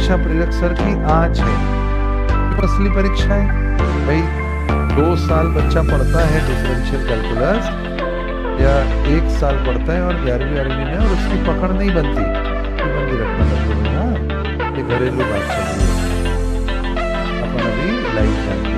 परीक्षा प्रेरक सर की आज है, क्यों असली परीक्षा है भाई? 2 साल बच्चा पढ़ता है डिफरेंशियल कैलकुलस या 1 साल पढ़ता है और 11वीं में, और उसकी पकड़ नहीं बनती, रखना मतलब ना, ये घरेलू बात चल रही है, अपन अभी लाइव जाएंगे।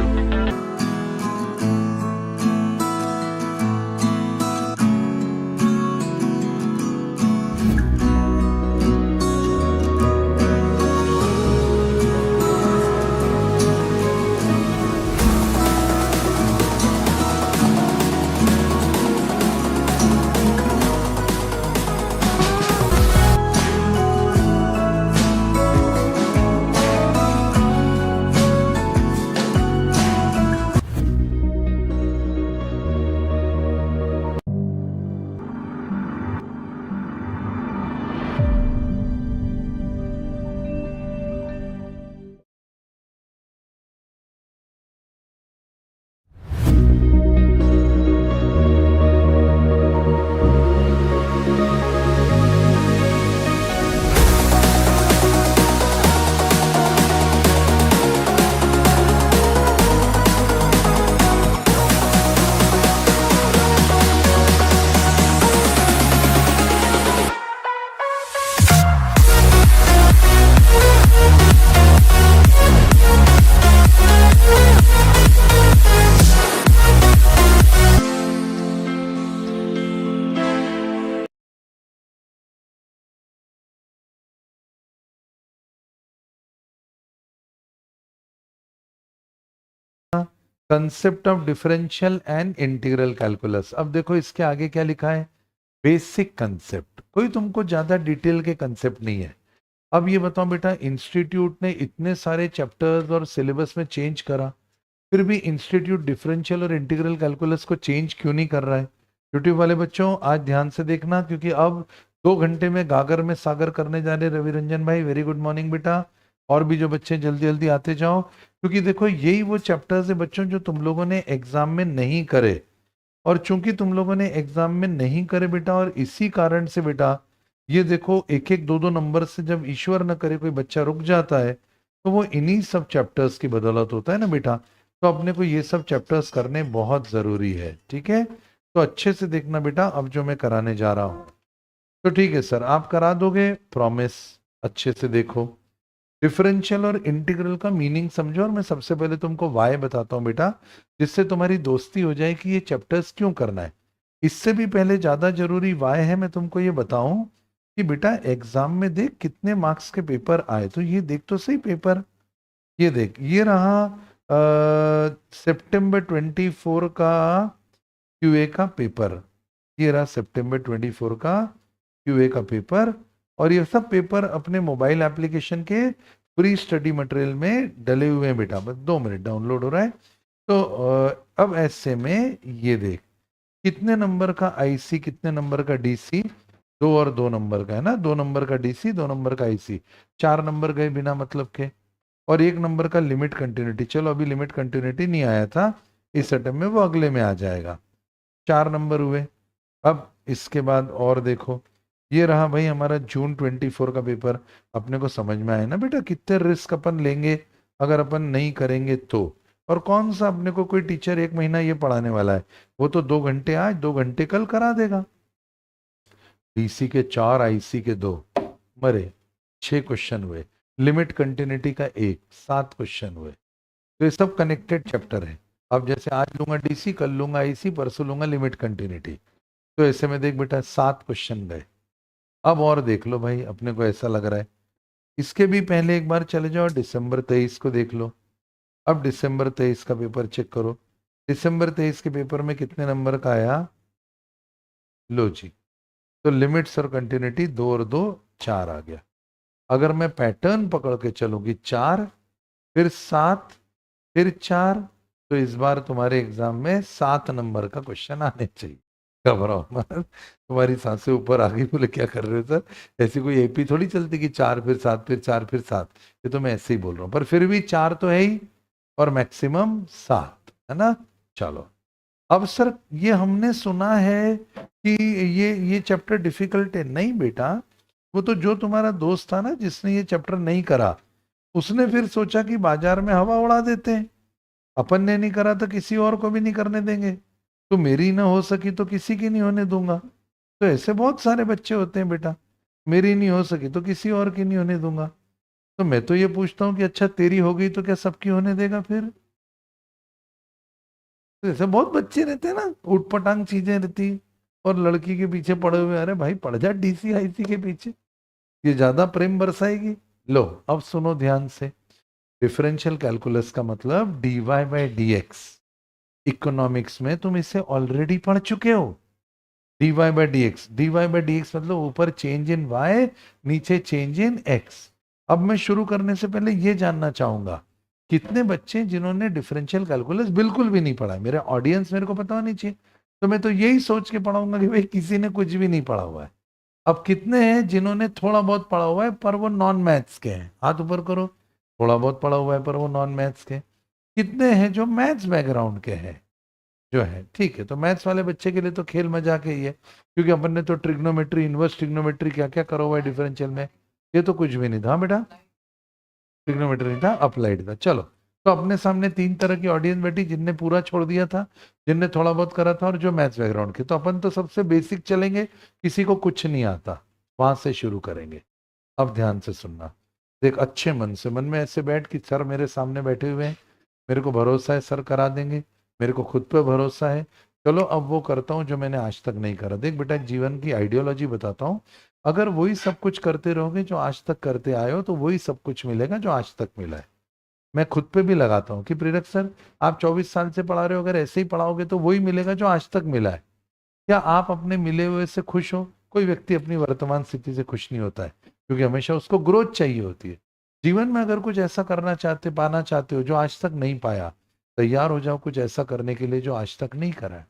Concept of differential and integral calculus. अब देखो इसके आगे क्या लिखा है, बेसिक कंसेप्ट, कोई तुमको ज्यादा डिटेल के कंसेप्ट नहीं है। अब ये बताओ बेटा, इंस्टीट्यूट ने इतने सारे चैप्टर्स और सिलेबस में चेंज करा, फिर भी इंस्टीट्यूट डिफरेंशियल और इंटीग्रल कैलकुलस को चेंज क्यों नहीं कर रहा है? यूट्यूब वाले बच्चों आज ध्यान से देखना, क्योंकि अब 2 घंटे में गागर में सागर करने जा रहे रवि रंजन भाई। वेरी गुड मॉर्निंग बेटा, और भी जो बच्चे जल्दी जल्दी आते जाओ, क्योंकि देखो यही वो चैप्टर्स है बच्चों जो तुम लोगों ने एग्जाम में नहीं करे, और चूंकि तुम लोगों ने एग्जाम में नहीं करे बेटा, और इसी कारण से बेटा ये देखो 1-1 2-2 नंबर से जब ईश्वर न करे कोई बच्चा रुक जाता है, तो वो इन्हीं सब चैप्टर्स की बदौलत होता है ना बेटा। तो अपने को ये सब चैप्टर्स करने बहुत जरूरी है, ठीक है? तो अच्छे से देखना बेटा अब जो मैं कराने जा रहा हूं। तो ठीक है सर, आप करा दोगे, प्रॉमिस। अच्छे से देखो, डिफरेंशियल और इंटीग्रल का मीनिंग समझो, और मैं सबसे पहले तुमको वाई बताता हूं बेटा, जिससे तुम्हारी दोस्ती हो जाए कि ये चैप्टर्स क्यों करना है। इससे भी पहले ज्यादा जरूरी वाई है, मैं तुमको ये बताऊं कि बेटा एग्जाम में देख कितने मार्क्स के पेपर आए। तो ये देख तो सही पेपर, ये देख, ये रहा सितंबर 24 का क्यूए का पेपर, ये रहा सितंबर 24 का क्यूए का पेपर। और ये सब पेपर अपने मोबाइल एप्लीकेशन के फ्री स्टडी मटेरियल में डले हुए हैं बेटा, बस 2 मिनट डाउनलोड हो रहा है। तो अब ऐसे में ये देख कितने नंबर का आईसी, कितने नंबर का डीसी, 2 और 2 नंबर का है ना, 2 नंबर का डीसी, 2 नंबर का आईसी, 4 नंबर गए बिना मतलब के, और 1 नंबर का लिमिट कंटिन्यूटी। चलो अभी लिमिट कंटिन्यूटी नहीं आया था इस अटेम्प्ट में, वो अगले में आ जाएगा। 4 नंबर हुए। अब इसके बाद और देखो, ये रहा भाई हमारा जून 24 का पेपर। अपने को समझ में आया ना बेटा कितने रिस्क अपन लेंगे अगर अपन नहीं करेंगे तो। और कौन सा अपने को कोई टीचर 1 महीना ये पढ़ाने वाला है, वो तो 2 घंटे आज 2 घंटे कल करा देगा। डीसी के 4, आईसी के 2, मरे 6 क्वेश्चन हुए, लिमिट कंटिन्यूटी का 1, 7 क्वेश्चन हुए। तो ये सब कनेक्टेड चैप्टर है। अब जैसे आज लूंगा डीसी, कल लूंगा आईसी, परसों लूंगा लिमिट कंटिन्यूटी, तो ऐसे में देख बेटा 7 क्वेश्चन गए। अब और देख लो भाई, अपने को ऐसा लग रहा है इसके भी पहले एक बार चले जाओ दिसंबर 23 को देख लो। अब दिसंबर 23 का पेपर चेक करो, दिसंबर 23 के पेपर में कितने नंबर का आया, लो जी। तो लिमिट्स और कंटिन्यूटी 2 और 2 4 आ गया। अगर मैं पैटर्न पकड़ के चलूंगी 4 फिर 7 फिर 4, तो इस बार तुम्हारे एग्जाम में 7 नंबर का क्वेश्चन आने चाहिए। घबराओ मत, तुम्हारी सांसें ऊपर आ गई, बोले क्या कर रहे हो सर, ऐसी कोई एपी थोड़ी चलती कि 4 फिर 7 फिर 4 फिर 7। ये तो मैं ऐसे ही बोल रहा हूँ, पर फिर भी 4 तो है ही, और मैक्सिमम 7 है ना। चलो अब सर ये हमने सुना है कि ये चैप्टर डिफिकल्ट है। नहीं बेटा, वो तो जो तुम्हारा दोस्त था ना जिसने ये चैप्टर नहीं करा, उसने फिर सोचा कि बाजार में हवा उड़ा देते हैं, अपन ने नहीं करा तो किसी और को भी नहीं करने देंगे, तो मेरी ना हो सकी तो किसी की नहीं होने दूंगा। तो ऐसे बहुत सारे बच्चे होते हैं बेटा, मेरी नहीं हो सकी तो किसी और की नहीं होने दूंगा। तो मैं तो ये पूछता हूँ कि अच्छा तेरी हो गई तो क्या सबकी होने देगा फिर? तो ऐसे बहुत बच्चे रहते हैं ना, उटपटांग चीजें रहती, और लड़की के पीछे पड़े हुए, अरे भाई पड़ जा डीसीआईसी के पीछे, ये ज्यादा प्रेम बरसाएगी। लो अब सुनो ध्यान से, डिफरेंशियल कैलकुलस का मतलब dy by D x. Economics में तुम इसे ऑलरेडी पढ़ चुके हो, dy by D x. dy by D x मतलब ऊपर चेंज इन y, नीचे चेंज इन x। अब मैं शुरू करने से पहले ये जानना चाहूंगा, कितने बच्चे जिन्होंने डिफरेंशियल कैलकुलस बिल्कुल भी नहीं पढ़ा है? मेरे ऑडियंस मेरे को पता होनी चाहिए, तो मैं तो यही सोच के पढ़ाऊंगा कि भाई किसी ने कुछ भी नहीं पढ़ा हुआ है। अब कितने हैं जिन्होंने थोड़ा बहुत पढ़ा हुआ है पर वो नॉन मैथ्स के हैं? हाथ ऊपर करो। थोड़ा बहुत पढ़ा हुआ है पर वो नॉन मैथ्स के। कितने हैं जो मैथ्स बैकग्राउंड के हैं? जो है ठीक है, तो मैथ्स वाले बच्चे के लिए तो खेल मजाक है ही है, क्योंकि अपन ने तो ट्रिग्नोमेट्री, इनवर्स ट्रिग्नोमेट्री क्या क्या करा हुआ है डिफरेंशियल में, ये तो कुछ भी नहीं था बेटा, ट्रिग्नोमेट्री नहीं था, अप्लाइड था। चलो, तो अपने सामने तीन तरह की ऑडियंस बैठी, जिनने पूरा छोड़ दिया था, जिनने थोड़ा बहुत करा था, और जो मैथ्स बैकग्राउंड के। तो अपन तो सबसे बेसिक चलेंगे, किसी को कुछ नहीं आता वहां से शुरू करेंगे। अब ध्यान से सुनना, देख अच्छे मन से, मन में ऐसे बैठ कि सर मेरे सामने बैठे हुए हैं, मेरे को भरोसा है सर करा देंगे, मेरे को खुद पे भरोसा है। चलो अब वो करता हूँ जो मैंने आज तक नहीं करा। देख बेटा, जीवन की आइडियोलॉजी बताता हूँ, अगर वही सब कुछ करते रहोगे जो आज तक करते आए हो, तो वही सब कुछ मिलेगा जो आज तक मिला है। मैं खुद पे भी लगाता हूँ कि प्रेरक सर, आप 24 साल से पढ़ा रहे हो, अगर ऐसे ही पढ़ाओगे तो वही मिलेगा जो आज तक मिला है। क्या आप अपने मिले हुए से खुश हो? कोई व्यक्ति अपनी वर्तमान स्थिति से खुश नहीं होता है, क्योंकि हमेशा उसको ग्रोथ चाहिए होती है। जीवन में अगर कुछ ऐसा करना चाहते, पाना चाहते हो जो आज तक नहीं पाया, तैयार हो जाओ कुछ ऐसा करने के लिए जो आज तक नहीं करा है।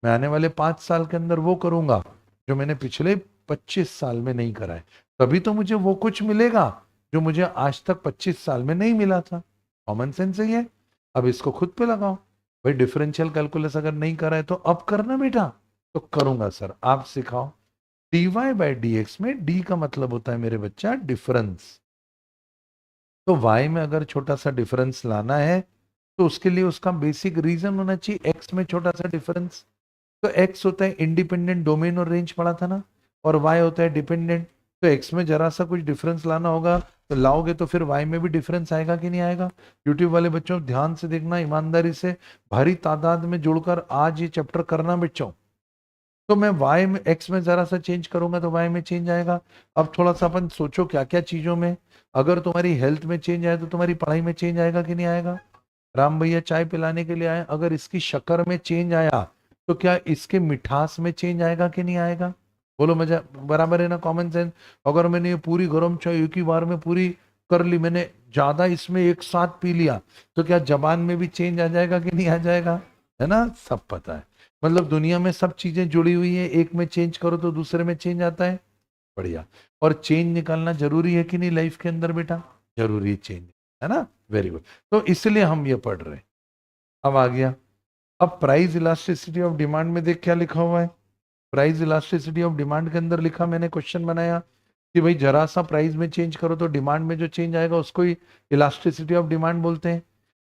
मैं आने वाले 5 साल के अंदर वो करूंगा जो मैंने पिछले 25 साल में नहीं करा है, तभी तो मुझे वो कुछ मिलेगा जो मुझे आज तक 25 साल में नहीं मिला था। कॉमन सेंस ही है। अब इसको खुद पे लगाओ। भाई डिफरेंशियल कैलकुलस अगर नहीं करा है तो अब करना बेटा। तो करूंगा सर, आप सिखाओ। dy बाई डी एक्स में d का मतलब होता है मेरे बच्चा डिफरेंस। तो y में अगर छोटा सा डिफरेंस लाना है तो उसके लिए उसका बेसिक रीजन होना चाहिए x में छोटा सा डिफरेंस। तो x होता है इंडिपेंडेंट, डोमेन और रेंज पढ़ा था ना, और y होता है डिपेंडेंट। तो x में जरा सा कुछ डिफरेंस लाना होगा, तो लाओगे तो फिर y में भी डिफरेंस आएगा कि नहीं आएगा? यूट्यूब वाले बच्चों ध्यान से देखना, ईमानदारी से, भारी तादाद में जुड़कर आज ये चैप्टर करना बच्चों। तो मैं y में, x में जरा सा चेंज करूंगा तो y में चेंज आएगा। अब थोड़ा सा अपन सोचो क्या क्या चीजों में, अगर तुम्हारी हेल्थ में चेंज आए तो तुम्हारी पढ़ाई में चेंज आएगा कि नहीं आएगा? राम भैया चाय पिलाने के लिए आए, अगर इसकी शक्कर में चेंज आया तो क्या इसके मिठास में चेंज आएगा कि नहीं आएगा? बोलो, मजा बराबर है ना? Common sense. अगर मैंने ये पूरी गर्म चाय एक ही बार में पूरी कर ली, मैंने ज्यादा इसमें एक साथ पी लिया, तो क्या जबान में भी चेंज आ जाएगा कि नहीं आ जाएगा? है ना, सब पता है। मतलब दुनिया में सब चीजें जुड़ी हुई है, एक में चेंज करो तो दूसरे में चेंज आता है। बढ़िया। और चेंज निकालना जरूरी है कि नहीं लाइफ के अंदर बेटा? जरूरी चेंज, है ना? Very good. तो इसलिए हम ये पढ़ रहे हैं। अब आ गया, अब प्राइस इलास्टिसिटी ऑफ डिमांड में देख क्या लिखा हुआ है। प्राइस इलास्टिसिटी ऑफ डिमांड के अंदर लिखा, मैंने क्वेश्चन बनाया कि भाई जरा सा प्राइस में चेंज करो तो डिमांड में जो चेंज आएगा उसको ही इलास्टिसिटी ऑफ डिमांड बोलते हैं।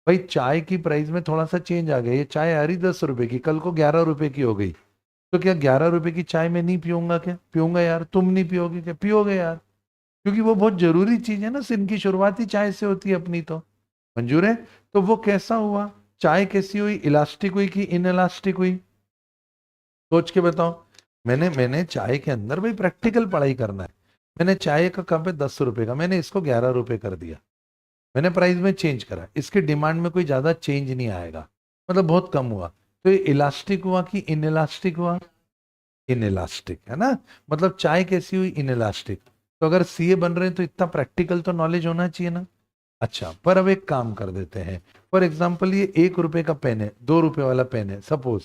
भाई चाय की प्राइस में थोड़ा सा चेंज आ गया, ये चाय आ रही 10 रुपए की, कल को 11 रुपए की हो गई, तो क्या 11 रुपए की चाय में नहीं पीऊंगा? क्या पीऊंगा यार? तुम नहीं पियोगे क्या? पियोगे यार, क्योंकि वो बहुत जरूरी चीज है ना, दिन की शुरुआत ही चाय से होती है अपनी। तो मंजूर है? तो वो कैसा हुआ? चाय कैसी हुई? इलास्टिक हुई कि इन इलास्टिक हुई? सोच के बताओ। मैंने मैंने चाय के अंदर भाई प्रैक्टिकल पढ़ाई करना है। मैंने चाय का कप है 10 रुपए का, मैंने इसको 11 रुपए कर दिया, मैंने प्राइस में चेंज करा, इसकी डिमांड में कोई ज्यादा चेंज नहीं आएगा, मतलब बहुत कम हुआ। तो ये इलास्टिक हुआ कि इन इलास्टिक हुआ? इन इलास्टिक, है ना? मतलब चाय कैसी हुई? In elastic. तो अगर सीए बन रहे हैं तो इतना प्रैक्टिकल तो नॉलेज होना चाहिए ना। अच्छा, पर अब एक काम कर देते हैं। फॉर एग्जाम्पल ये 1 रुपए का पेन है, 2 रुपए वाला पेन है सपोज।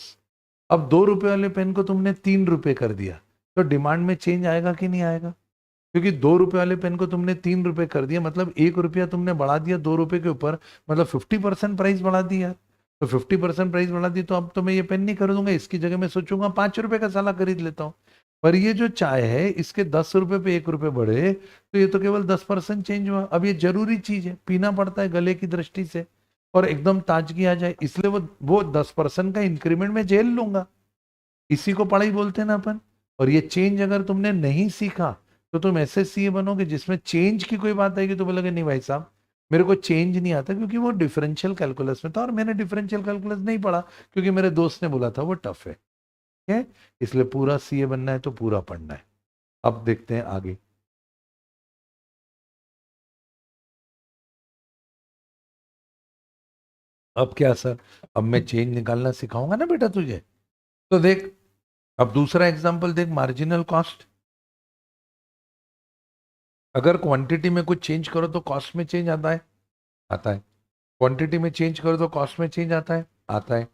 अब 2 रुपए वाले पेन को तुमने 3 रुपए कर दिया, तो डिमांड में चेंज आएगा कि नहीं आएगा? क्योंकि 2 रुपए वाले पेन को तुमने 3 रुपए कर दिया, मतलब 1 रुपया तुमने बढ़ा दिया 2 रुपए के ऊपर, मतलब 50% प्राइस बढ़ा दी यार। तो 50% प्राइस बढ़ा दी, तो अब तो मैं ये पेन नहीं खरीदूंगा, इसकी जगह मैं सोचूंगा 5 रुपए का साला खरीद लेता हूँ। पर ये जो चाय है इसके 10 रुपए पे 1 रुपए बढ़े तो ये तो केवल 10% चेंज हुआ। अब ये जरूरी चीज है, पीना पड़ता है गले की दृष्टि से और एकदम ताजगी आ जाए, इसलिए वो 10% का इंक्रीमेंट में झेल लूंगा। इसी को पढ़ाई बोलते हैं ना अपन। और ये चेंज अगर तुमने नहीं सीखा तो तुम ऐसे सीए बनोगे जिसमें चेंज की कोई बात आएगी तो बोलोगे नहीं भाई साहब मेरे को चेंज नहीं आता, क्योंकि वो डिफरेंशियल कैलकुलस में था और मैंने डिफरेंशियल कैलकुलस नहीं पढ़ा क्योंकि मेरे दोस्त ने बोला था वो टफ है। ठीक है, इसलिए पूरा सीए बनना है तो पूरा पढ़ना है। अब देखते हैं आगे। अब क्या सर, अब मैं चेंज निकालना सिखाऊंगा ना बेटा तुझे। तो देख, अब दूसरा एग्जांपल देख, मार्जिनल कॉस्ट। अगर क्वांटिटी में कुछ चेंज करो तो कॉस्ट में चेंज आता है, आता है। क्वांटिटी में चेंज करो तो कॉस्ट में चेंज आता है, आता है।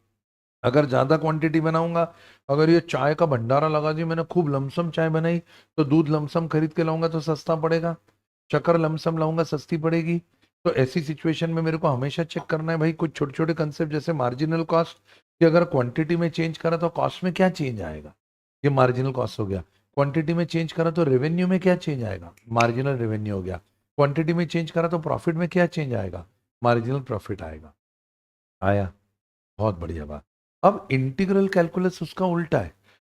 अगर ज्यादा क्वांटिटी बनाऊंगा, अगर ये चाय का भंडारा लगा दिया मैंने, खूब लमसम चाय बनाई, तो दूध लमसम खरीद के लाऊंगा तो सस्ता पड़ेगा, शक्कर लमसम लाऊंगा सस्ती पड़ेगी। तो ऐसी सिचुएशन में मेरे को हमेशा चेक करना है भाई कुछ छोटे छोटे कंसेप्ट जैसे मार्जिनल कॉस्ट, कि अगर क्वांटिटी में चेंज करा तो कॉस्ट में क्या चेंज आएगा, ये मार्जिनल कॉस्ट हो गया। क्वांटिटी में चेंज करा तो रेवेन्यू में क्या चेंज आएगा, मार्जिनल रेवेन्यू हो गया। क्वांटिटी में चेंज करा तो प्रॉफिट में क्या चेंज आएगा, मार्जिनल प्रॉफिट आएगा। आया, बहुत बढ़िया बात। अब इंटीग्रल कैलकुलस उसका उल्टा है,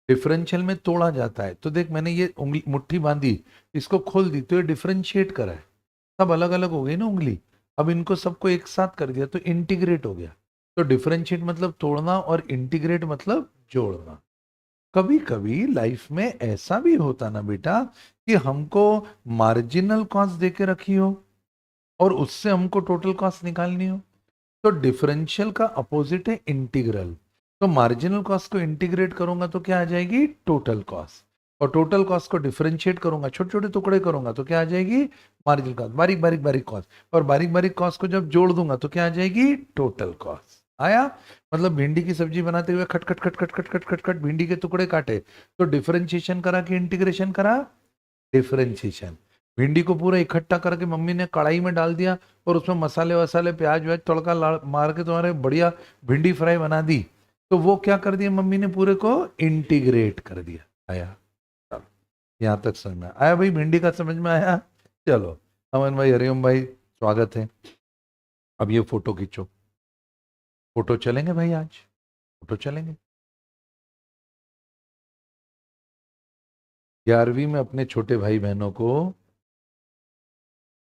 डिफरेंशियल में तोड़ा जाता है। तो देख मैंने ये उंगली मुट्ठी बांधी, इसको खोल दी तो ये डिफरेंशिएट करा है, सब अलग अलग हो गई ना उंगली। अब इनको सबको एक साथ कर दिया तो इंटीग्रेट हो गया। तो डिफरेंशिएट मतलब तोड़ना और इंटीग्रेट मतलब जोड़ना। कभी कभी लाइफ में ऐसा भी होता ना बेटा कि हमको मार्जिनल कॉस्ट देके रखी हो और उससे हमको टोटल कॉस्ट निकालनी हो। तो डिफरेंशियल का अपोजिट है इंटीग्रल। तो मार्जिनल कॉस्ट को इंटीग्रेट करूंगा तो क्या आ जाएगी, टोटल कॉस्ट। और टोटल कॉस्ट को डिफरेंशिएट करूंगा, छोटे छोटे टुकड़े करूंगा तो क्या आ जाएगी, मार्जिनल कॉस्ट। बारीक बारीक बारीक कॉस्ट, और बारीक बारीक कॉस्ट को जब जोड़ दूंगा तो क्या आ जाएगी, टोटल कॉस्ट। आया, मतलब भिंडी की सब्जी बनाते हुए खट खट खट खट खट खट खट खट भिंडी के टुकड़े काटे, तो डिफरेंशिएशन करा कि इंटीग्रेशन करा, डिफरेंशिएशन। भिंडी को पूरा इकट्ठा करके मम्मी ने कढ़ाई में डाल दिया और उसमें मसाले वसाले प्याज व्याज तड़का मार के तुम्हारे बढ़िया भिंडी फ्राई बना दी, तो वो क्या कर दिया मम्मी ने, पूरे को इंटीग्रेट कर दिया। आया, चलो यहाँ तक समझ में आया भाई, भिंडी का समझ में आया। चलो अमन भाई, हरिओम भाई, स्वागत है। अब ये फोटो खींचो, फोटो चलेंगे भाई, आज फोटो चलेंगे। 11वीं में अपने छोटे भाई बहनों को,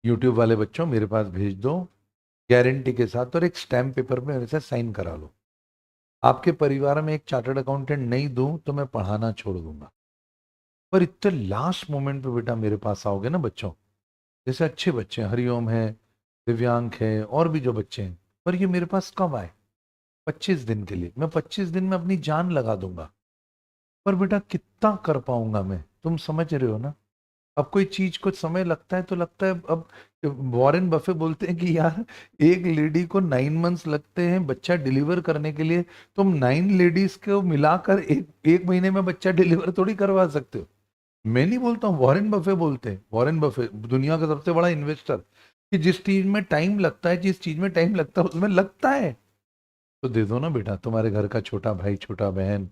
यूट्यूब वाले बच्चों मेरे पास भेज दो गारंटी के साथ, और एक स्टैम्प पेपर में मेरे से साइन करा लो। आपके परिवार में एक चार्टर्ड अकाउंटेंट नहीं दूं तो मैं पढ़ाना छोड़ दूंगा। पर इतने लास्ट मोमेंट पे बेटा मेरे पास आओगे ना बच्चों, जैसे अच्छे बच्चे हैं, हरिओम है, दिव्यांक है, और भी जो बच्चे हैं, पर ये मेरे पास कब आए, 25 दिन के लिए। मैं 25 दिन में अपनी जान लगा दूंगा, पर बेटा कितना कर पाऊंगा मैं, तुम समझ रहे हो ना। अब कोई चीज को समय लगता है तो लगता है। अब वॉरेन बफे बोलते हैं कि यार एक लेडी को 9 मंथ्स लगते हैं बच्चा डिलीवर करने के लिए, तुम 9 लेडीज को मिलाकर एक एक महीने में बच्चा डिलीवर थोड़ी करवा सकते हो। मैं नहीं बोलता हूँ, वॉरेन बफे बोलते हैं। वॉरेन बफे दुनिया का सबसे बड़ा इन्वेस्टर, कि जिस चीज में टाइम लगता है, जिस चीज में टाइम लगता है उसमें लगता है। तो दे दो ना बेटा, तुम्हारे घर का छोटा भाई छोटा बहन,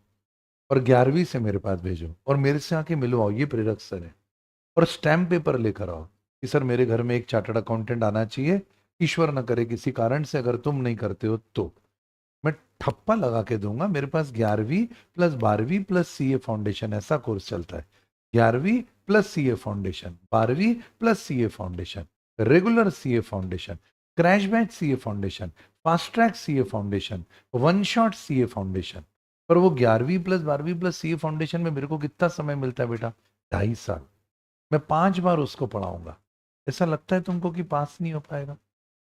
और 11वीं से मेरे पास भेजो और मेरे से आके मिलवाओ, ये प्रेरक सर है। और स्टैम्प पेपर लेकर आओ कि सर मेरे घर में एक चार्टर्ड अकाउंटेंट आना चाहिए, ईश्वर न करे किसी कारण से अगर तुम नहीं करते हो तो मैं ठप्पा लगा के दूंगा। मेरे पास 11वीं प्लस 12वीं प्लस सीए फाउंडेशन ऐसा कोर्स चलता है। 11वीं प्लस सीए फाउंडेशन, 12वीं plus CA foundation, regular CA foundation, crash batch CA foundation, fast track CA foundation, one shot CA foundation. पर वो 11वीं प्लस 12वीं प्लस सीए फाउंडेशन में मेरे को कितना समय मिलता है बेटा, 2.5 साल। मैं 5 बार उसको पढ़ाऊंगा। ऐसा लगता है तुमको कि पास नहीं हो पाएगा।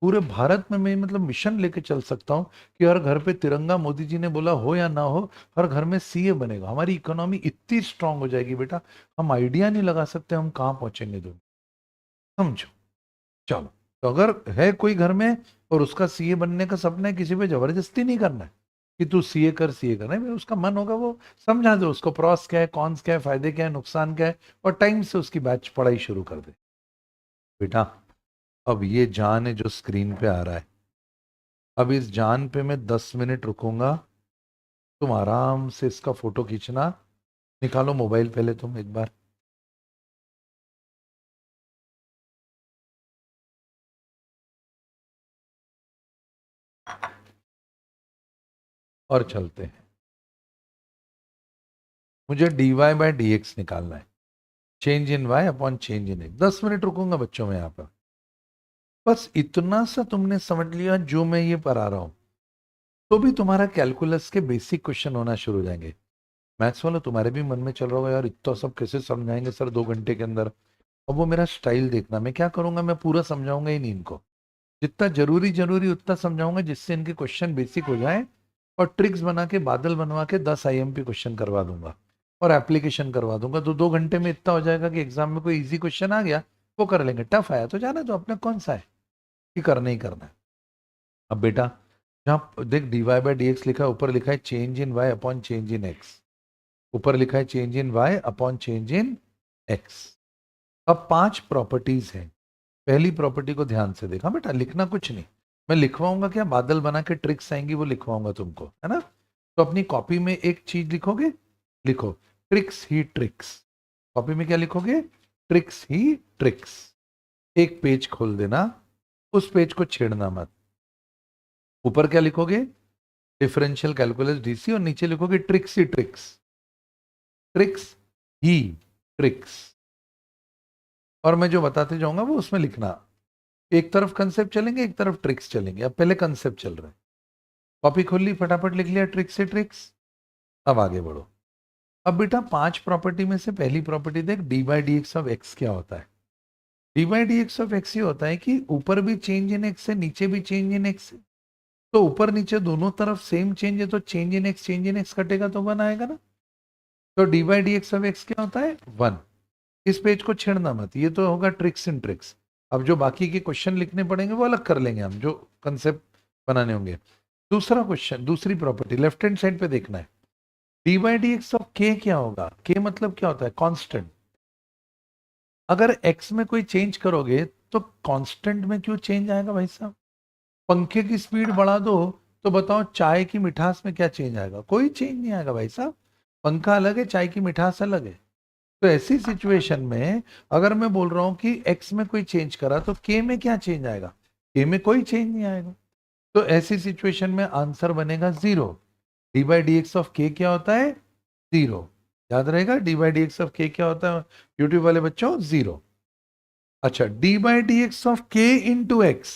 पूरे भारत में मैं मतलब मिशन लेके चल सकता हूँ कि हर घर पे तिरंगा, मोदी जी ने बोला हो या ना हो, हर घर में सीए बनेगा। हमारी इकोनॉमी इतनी स्ट्रांग हो जाएगी बेटा, हम आइडिया नहीं लगा सकते हम कहाँ पहुंचेंगे। तुम समझो। चलो, तो अगर है कोई घर में और उसका सीए बनने का सपना है, किसी पे जबरदस्ती नहीं करना है कि तू सीए कर, सीए कर नहीं। उसका मन होगा वो समझा दो उसको, प्रॉस क्या है, कॉन्स क्या है, फायदे क्या है, नुकसान क्या है, और टाइम से उसकी बैच पढ़ाई शुरू कर दे बेटा। अब ये जान है जो स्क्रीन पे आ रहा है, अब इस जान पे मैं 10 मिनट रुकूंगा, तुम आराम से इसका फोटो खींचना निकालो मोबाइल पहले तुम एक बार। और चलते हैं। मुझे dy बाय dx निकालना है। Change in y upon change in x। 10 minute रुकूंगा बच्चों में यहाँ पर। बस इतना सा तुमने समझ लिया जो मैं ये पढ़ा रहा हूं, तो भी तुम्हारा कैलकुलस के बेसिक क्वेश्चन होना शुरू हो जाएंगे। मैथ्स वालों तुम्हारे भी मन में चल रहा होगा, यार इतना सब कैसे समझाएंगे सर 2 घंटे के अंदर। अब वो मेरा स्टाइल देखना, मैं क्या करूंगा, मैं पूरा समझाऊंगा ही नहीं इनको। जितना जरूरी जरूरी उतना समझाऊंगा जिससे इनके क्वेश्चन बेसिक हो जाए, और ट्रिक्स बना के बादल बनवा के 10 IMP क्वेश्चन करवा दूंगा और एप्लीकेशन करवा दूंगा। तो 2 घंटे में इतना हो जाएगा कि एग्जाम में कोई इजी क्वेश्चन आ गया वो कर लेंगे, टफ आया तो जाना तो अपने कौन सा है कि करना ही करना है। अब बेटा जहाँ देख dy बाय dx लिखा है, ऊपर लिखा है change in y upon change in x। ऊपर लिखा है change in y upon change in x। अब 5 प्रॉपर्टीज हैं। पहली प्रॉपर्टी को ध्यान से देखा बेटा, लिखना कुछ नहीं, मैं लिखवाऊंगा क्या, बादल बना के ट्रिक्स आएंगी वो लिखवाऊंगा तुमको, है ना। तो अपनी कॉपी में एक चीज लिखोगे, लिखो ट्रिक्स ही ट्रिक्स। कॉपी में क्या लिखोगे, ट्रिक्स ही ट्रिक्स। एक पेज खोल देना, उस पेज को छेड़ना मत। ऊपर क्या लिखोगे, डिफरेंशियल कैलकुलस डीसी, और नीचे लिखोगे ट्रिक्स ही ट्रिक्स। ट्रिक्स ही ट्रिक्स। और मैं जो बताते जाऊंगा वो उसमें लिखना। एक तरफ कंसेप्ट चलेंगे, एक तरफ ट्रिक्स चलेंगे। अब पहले कंसेप्ट चल रहे हैं। कॉपी खोल ली, फटाफट लिख लिया ट्रिक्स से ट्रिक्स। अब आगे बढ़ो। अब बेटा 5 प्रॉपर्टी में से पहली प्रॉपर्टी देख, D by D x of x क्या होता है। D by D x of x ये होता है कि ऊपर भी चेंज इन एक्स है, नीचे भी चेंज इन एक्स है। तो ऊपर नीचे दोनों तरफ सेम चेंज है, तो चेंज इन एक्स कटेगा तो 1 आएगा ना। तो D by D x of x क्या होता है, 1। इस पेज को छेड़ना मत, ये तो होगा ट्रिक्स इन ट्रिक्स। अब जो बाकी के क्वेश्चन लिखने पड़ेंगे वो अलग कर लेंगे हम, जो कंसेप्ट बनाने होंगे। दूसरा क्वेश्चन, दूसरी प्रॉपर्टी लेफ्ट हैंड साइड पे देखना है। D by D x of k क्या होगा, के मतलब क्या होता है, कांस्टेंट। अगर एक्स में कोई चेंज करोगे तो कांस्टेंट में क्यों चेंज आएगा भाई साहब। पंखे की स्पीड बढ़ा दो तो बताओ चाय की मिठास में क्या चेंज आएगा, कोई चेंज नहीं आएगा भाई साहब। पंखा अलग है, चाय की मिठास अलग है। तो ऐसी सिचुएशन में अगर मैं बोल रहा हूं कि x में कोई चेंज करा तो k में क्या चेंज आएगा, k में कोई चेंज नहीं आएगा। तो ऐसी सिचुएशन में आंसर बनेगा 0। D by D x of k क्या होता है, 0। याद रहेगा d by D x of k क्या होता है यूट्यूब वाले बच्चों, 0। अच्छा, d by D x of के into x,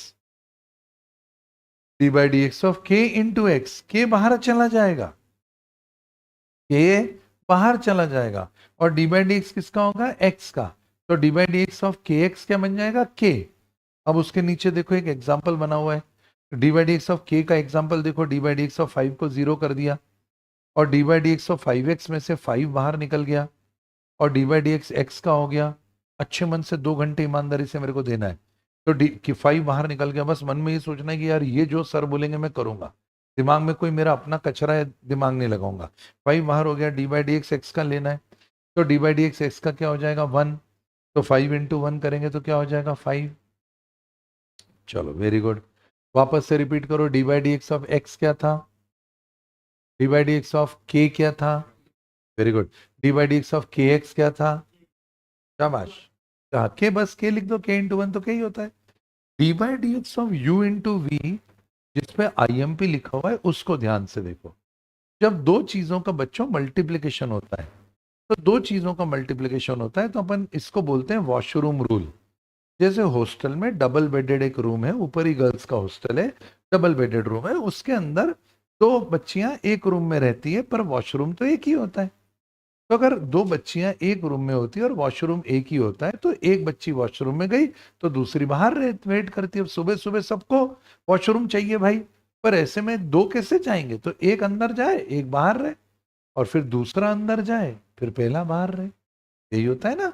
d by D x of के इंटू एक्स, के बाहर चला जाएगा, के बाहर चला जाएगा। और डी बाई डी एक्स किसका होगा, एक्स का। तो D by D x of के एक्स क्या बन जाएगा, के। अब उसके नीचे देखो एक एग्जाम्पल बना हुआ है। D by D x of के का एग्जाम्पल देखो, D by D x of 5 को 0 कर दिया, और d by D x of 5x में से 5 बाहर निकल गया, और d by D x x का हो गया। अच्छे मन से 2 घंटे ईमानदारी से मेरे को देना है। तो डी कि 5 बाहर निकल गया, बस मन में ये सोचना है कि यार ये जो सर बोलेंगे मैं करूंगा। दिमाग में कोई मेरा अपना कचरा है, दिमाग नहीं लगाऊंगा। 5 बाहर हो गया, D by D x x का लेना है। तो D by D x x का क्या हो जाएगा, 1। तो 5 इंटू 1 करेंगे तो क्या हो जाएगा, 5। चलो वेरी गुड। वापस से रिपीट करो, D by D x of x क्या था, D by D x of k क्या था, very good. D by D x of के एक्स क्या था, शाबाश। कहा के, बस के लिख दो, के इंटू 1 तो के ही होता है। D by D x of U into V, जिसपे IMP लिखा हुआ है उसको ध्यान से देखो। जब दो चीजों का बच्चों मल्टीप्लीकेशन होता है, तो दो चीजों का मल्टीप्लीकेशन होता है तो अपन इसको बोलते हैं वॉशरूम रूल। जैसे हॉस्टल में डबल बेडेड एक रूम है, ऊपर ही गर्ल्स का हॉस्टल है, डबल बेडेड रूम है, उसके अंदर दो बच्चियां एक रूम में रहती है पर वॉशरूम तो एक ही होता है। तो अगर दो बच्चियां एक रूम में होती है और वॉशरूम एक ही होता है, तो एक बच्ची वॉशरूम में गई तो दूसरी बाहर वेट करती है। अब सुबह सुबह सबको वॉशरूम चाहिए भाई, पर ऐसे में दो कैसे जाएंगे, तो एक अंदर जाए एक बाहर रहे, और फिर दूसरा अंदर जाए फिर पहला बाहर रहे। यही होता है ना।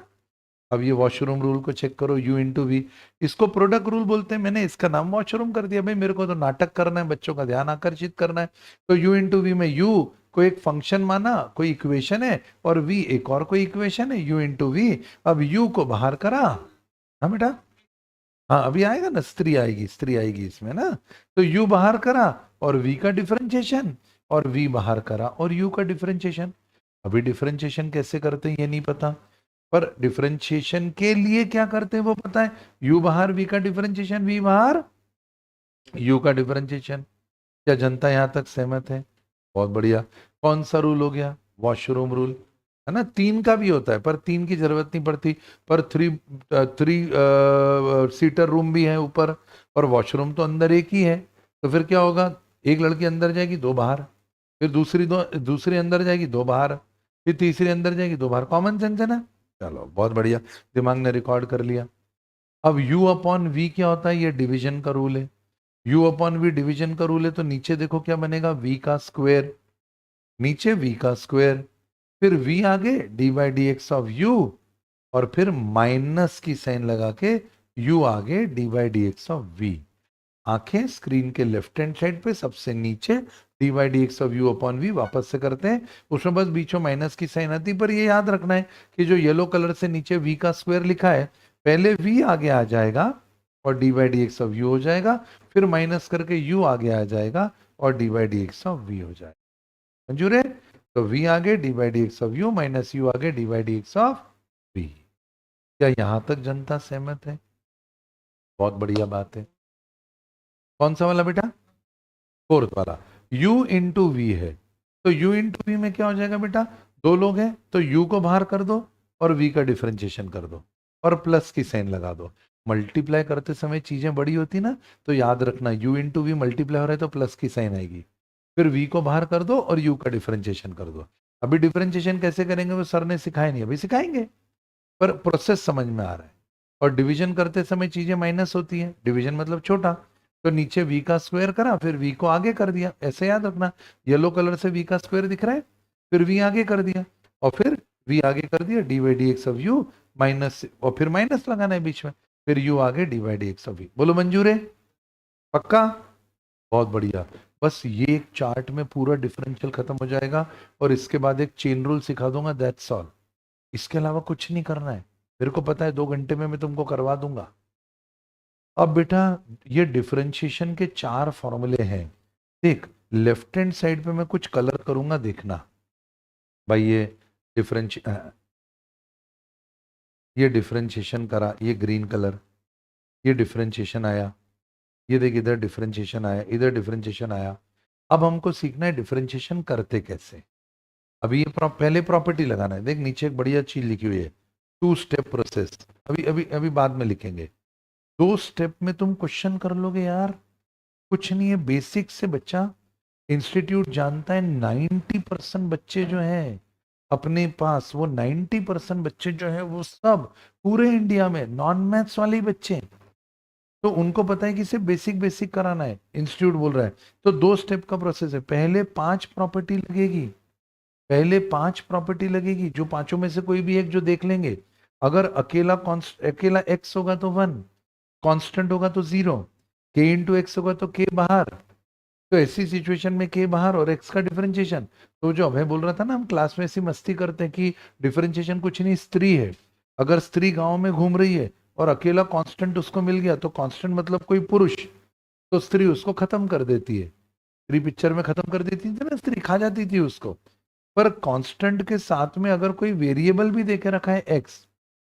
अब ये वॉशरूम रूल को चेक करो, U इंटू वी, इसको प्रोडक्ट रूल बोलते हैं। मैंने इसका नाम वॉशरूम कर दिया, भाई मेरे को तो नाटक करना है, बच्चों का ध्यान आकर्षित करना है। तो U इंटू वी में U को एक फंक्शन माना, कोई इक्वेशन है, और V एक और कोई इक्वेशन है, U इंटू वी। अब U को बाहर करा, हाँ बेटा, हाँ अभी आएगा ना, स्त्री आएगी, स्त्री आएगी इसमें ना। तो U बाहर करा और V का डिफरेंशिएशन, और V बाहर करा और U का डिफरेंशिएशन। अभी डिफरेंशिएशन कैसे करते हैं ये नहीं पता, पर डिफरेंशिएशन के लिए क्या करते हैं वो पता है। u बाहर v का डिफरेंशिएशन, v बाहर u का डिफरेंशिएशन। क्या जनता यहां तक सहमत है? बहुत बढ़िया। कौन सा रूल हो गया? वॉशरूम रूल, है ना। 3 का भी होता है पर 3 की जरूरत नहीं पड़ती, पर थ्री सीटर रूम भी है ऊपर, और वॉशरूम तो अंदर एक ही है। तो फिर क्या होगा, एक लड़की अंदर जाएगी, 2 बाहर, फिर दूसरी अंदर जाएगी, 2 बाहर, फिर तीसरी अंदर जाएगी, 2 बाहर। कॉमन सेंस है ना। चलो बहुत बढ़िया, दिमाग ने रिकॉर्ड कर लिया। अब u अपॉन वी क्या होता है? ये डिवीजन का रूल है। u अपॉन वी डिवीजन का रूल है, तो नीचे देखो क्या बनेगा, v का स्क्वायर, नीचे v का स्क्वायर, फिर v आगे D by D x of u, और फिर माइनस की साइन लगा के u आगे D by D x of v। आंखें स्क्रीन के लेफ्ट हैंड साइड पे सबसे नीचे, D by D x of U upon V वापस से करते हैं, उसमें बस बीच में माइनस की साइन आती है। पर ये याद रखना है कि जो येलो कलर से नीचे v का स्क्वायर लिखा है, पहले v आगे आ जाएगा और d by D x of you हो जाएगा, फिर माइनस करके u आगे आ जाएगा और d by D x of v हो जाएगा। मंजूर है? तो v आगे D by D x of you minus u आगे D by D x of v। क्या यहां तक जनता सहमत है? बहुत बढ़िया बात है। कौन सा वाला बेटा? फोर्थ वाला। u इंटू वी है, तो u इंटू वी में क्या हो जाएगा बेटा, 2 लोग हैं तो u को बाहर कर दो और v का डिफरेंशिएशन कर दो और प्लस की साइन लगा दो। मल्टीप्लाई करते समय चीजें बड़ी होती ना, तो याद रखना u इंटू वी मल्टीप्लाई हो रहा है तो प्लस की साइन आएगी, फिर v को बाहर कर दो और u का डिफरेंशिएशन कर दो। अभी डिफरेंशिएशन कैसे करेंगे वो सर ने सिखाया नहीं, अभी सिखाएंगे, पर प्रोसेस समझ में आ रहा है। और डिवीजन करते समय चीजें माइनस होती है, डिवीजन मतलब छोटा, तो नीचे v का स्क्वायर करा, फिर v को आगे कर दिया, ऐसे याद रखना। येलो कलर से v का स्क्वायर दिख रहा है, फिर v आगे कर दिया, और फिर v आगे कर दिया D by D x of you minus, और फिर माइनस लगाना है बीच में, फिर u आगे D by D x of v। बोलो मंजूर है? पक्का? बहुत बढ़िया। बस ये एक चार्ट में पूरा डिफरेंशियल खत्म हो जाएगा, और इसके बाद एक चेन रूल सिखा दूंगा, दैट्स ऑल। इसके अलावा कुछ नहीं करना है, मेरे को पता है 2 घंटे में मैं तुमको करवा दूंगा। अब बेटा ये डिफरेंशिएशन के 4 फॉर्मूले हैं। देख लेफ्ट हैंड साइड पे मैं कुछ कलर करूंगा, देखना भाई। ये डिफरेंशिएशन करा, ये ग्रीन कलर, ये डिफरेंशिएशन आया, ये देख इधर डिफरेंशिएशन आया, इधर डिफरेंशिएशन आया। अब हमको सीखना है डिफरेंशिएशन करते कैसे। अभी ये पहले प्रॉपर्टी लगाना है। देख नीचे एक बढ़िया चीज लिखी हुई है, 2 स्टेप प्रोसेस। अभी अभी अभी बाद में लिखेंगे। 2 स्टेप में तुम क्वेश्चन कर लोगे यार, कुछ नहीं है, बेसिक से बच्चा। इंस्टीट्यूट जानता है 90% बच्चे जो हैं अपने पास, वो 90% बच्चे जो हैं वो सब पूरे इंडिया में नॉन मैथ्स वाले ही बच्चे हैं। तो उनको पता है कि सिर्फ बेसिक बेसिक कराना है, इंस्टीट्यूट बोल रहा है। तो 2 स्टेप का प्रोसेस है, पहले 5 प्रॉपर्टी लगेगी, पहले 5 प्रॉपर्टी लगेगी, जो पांचों में से कोई भी एक जो देख लेंगे। अगर अकेला एक्स होगा तो 1, कांस्टेंट होगा तो 0, के इंटू एक्स होगा तो के बाहर। तो ऐसी सिचुएशन में के बाहर और एक्स का डिफरेंशिएशन। तो जो अभय बोल रहा था ना, हम क्लास में ऐसी मस्ती करते हैं कि डिफरेंशिएशन कुछ नहीं, स्त्री है। अगर स्त्री गांव में घूम रही है और अकेला कांस्टेंट उसको मिल गया, तो कांस्टेंट मतलब कोई पुरुष, तो स्त्री उसको खत्म कर देती है। स्त्री पिक्चर में खत्म कर देती थी ना, स्त्री खा जाती थी उसको। पर कांस्टेंट के साथ में अगर कोई वेरिएबल भी देके रखा है एक्स,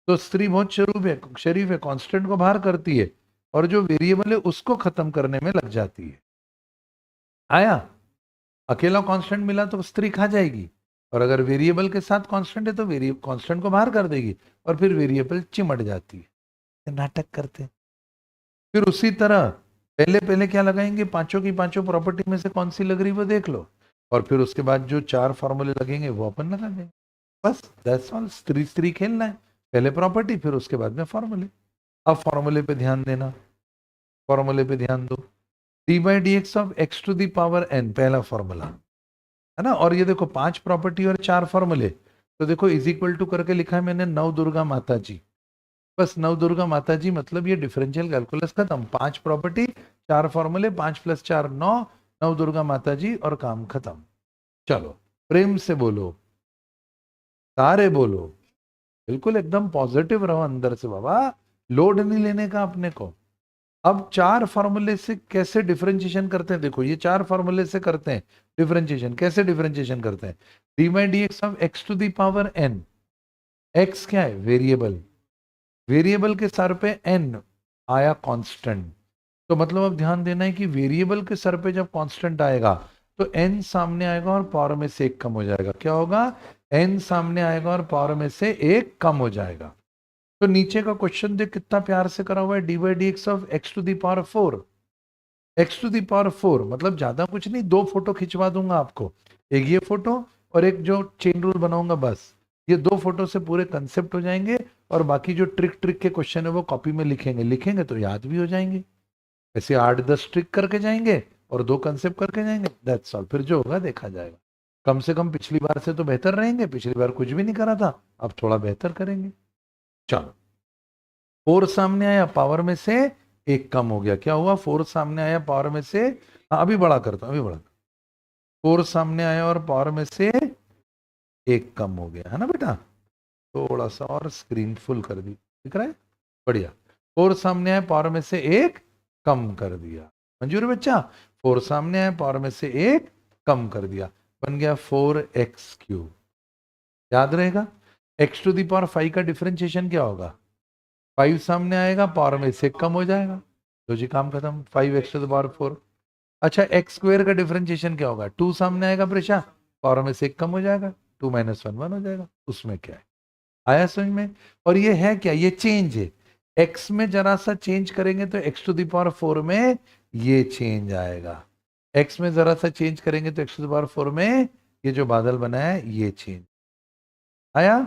तो स्त्री बहुत शरीफ है, कांस्टेंट को बाहर करती है और जो वेरिएबल है उसको खत्म करने में लग जाती है। आया? अकेला कांस्टेंट मिला तो स्त्री खा जाएगी, और अगर वेरिएबल के साथ कांस्टेंट है तो वेरिएबल कांस्टेंट को बाहर कर देगी, और फिर वेरिएबल चिमट जाती है। नाटक करते। फिर उसी तरह पहले पहले क्या लगाएंगे, पांचों की पांचों प्रॉपर्टी में से कौन सी लग रही वो देख लो, और फिर उसके बाद जो 4 फॉर्मूले लगेंगे वो अपन लगा देंगे। बस दैट्स ऑल। स्त्री स्त्री खेलना है, पहले प्रॉपर्टी फिर उसके बाद में फॉर्मूले। अब फॉर्मूले पे ध्यान देना, फॉर्मूले पे ध्यान दो। D by D x of X to the power N, पहला फॉर्मूला है ना। और ये देखो 5 प्रॉपर्टी और 4 फॉर्मूले, तो देखो इज इक्वल टू करके लिखा है मैंने नव दुर्गा माता जी। बस नव दुर्गा माता जी मतलब ये डिफरेंशियल कैलकुलस खत्म। 5 प्रॉपर्टी, 4 फॉर्मूले, 5 + 4 9, नव दुर्गा माता जी और काम खत्म। चलो प्रेम से बोलो, सारे बोलो, बिल्कुल एकदम पॉजिटिव रहो अंदर से बाबा, लोड नहीं लेने का अपने को। अब चार फॉर्मूले से कैसे डिफरेंशिएशन करते हैं, देखो ये चार फॉर्मूले से करते हैं डिफरेंशिएशन। कैसे डिफरेंशिएशन करते हैं? D by D x of X to the power N. X क्या है? वेरिएबल। वेरिएबल के सर पे एन आया कांस्टेंट, तो मतलब अब ध्यान देना है कि वेरिएबल के सर पे जब कांस्टेंट आएगा तो एन सामने आएगा और पावर में से एक कम हो जाएगा। क्या होगा? एन सामने आएगा और पावर में से एक कम हो जाएगा। तो नीचे का क्वेश्चन देख कितना प्यार से करा हुआ है, D by D x of X to the power 4। X to the power 4 मतलब ज्यादा कुछ नहीं, दो फोटो खिंचवा दूंगा आपको, एक ये फोटो और एक जो चेन रूल बनाऊंगा, बस ये दो फोटो से पूरे कंसेप्ट हो जाएंगे। और बाकी जो ट्रिक ट्रिक के क्वेश्चन है वो कॉपी में लिखेंगे, लिखेंगे तो याद भी हो जाएंगे। ऐसे 8-10 ट्रिक करके जाएंगे और दो कंसेप्ट करके जाएंगे, दैट्स ऑल। फिर जो होगा देखा जाएगा। कम से कम पिछली बार से तो बेहतर रहेंगे, पिछली बार कुछ भी नहीं करा था, अब थोड़ा बेहतर करेंगे। चलो, 4 सामने आया, पावर में से एक कम हो गया। क्या हुआ? 4 सामने आया, पावर में से, हाँ अभी बड़ा करता हूं, अभी बड़ा। 4 सामने आया और पावर में से एक कम हो गया, है ना बेटा? थोड़ा सा और स्क्रीन फुल कर दी, दिख रहा है? बढ़िया। 4 सामने आया, पावर में से एक कम कर दिया। मंजूर है बच्चा? 4 सामने आया, पावर में से एक कम कर दिया, बन गया 4x3। याद रहेगा? x टू दी पावर 5 का डिफरेंशिएशन क्या होगा? 5 सामने आएगा, पावर में से कम हो जाएगा, तो जी काम खत्म, 5x टू द पावर 4। अच्छा, एक्स स्क्वायर का डिफरेंशिएशन क्या होगा? 2 सामने आएगा प्रेशा, पावर में से एक कम हो जाएगा, 2 - 1 1 हो जाएगा। उसमें क्या है? आया समझ में? और ये है क्या? ये चेंज है। एक्स में जरा सा चेंज करेंगे तो एक्स टू द पावर 4 में ये चेंज आएगा। एक्स में जरा सा चेंज करेंगे तो एक्स टू द पावर 4 में ये जो बादल बना है ये चेंज आया।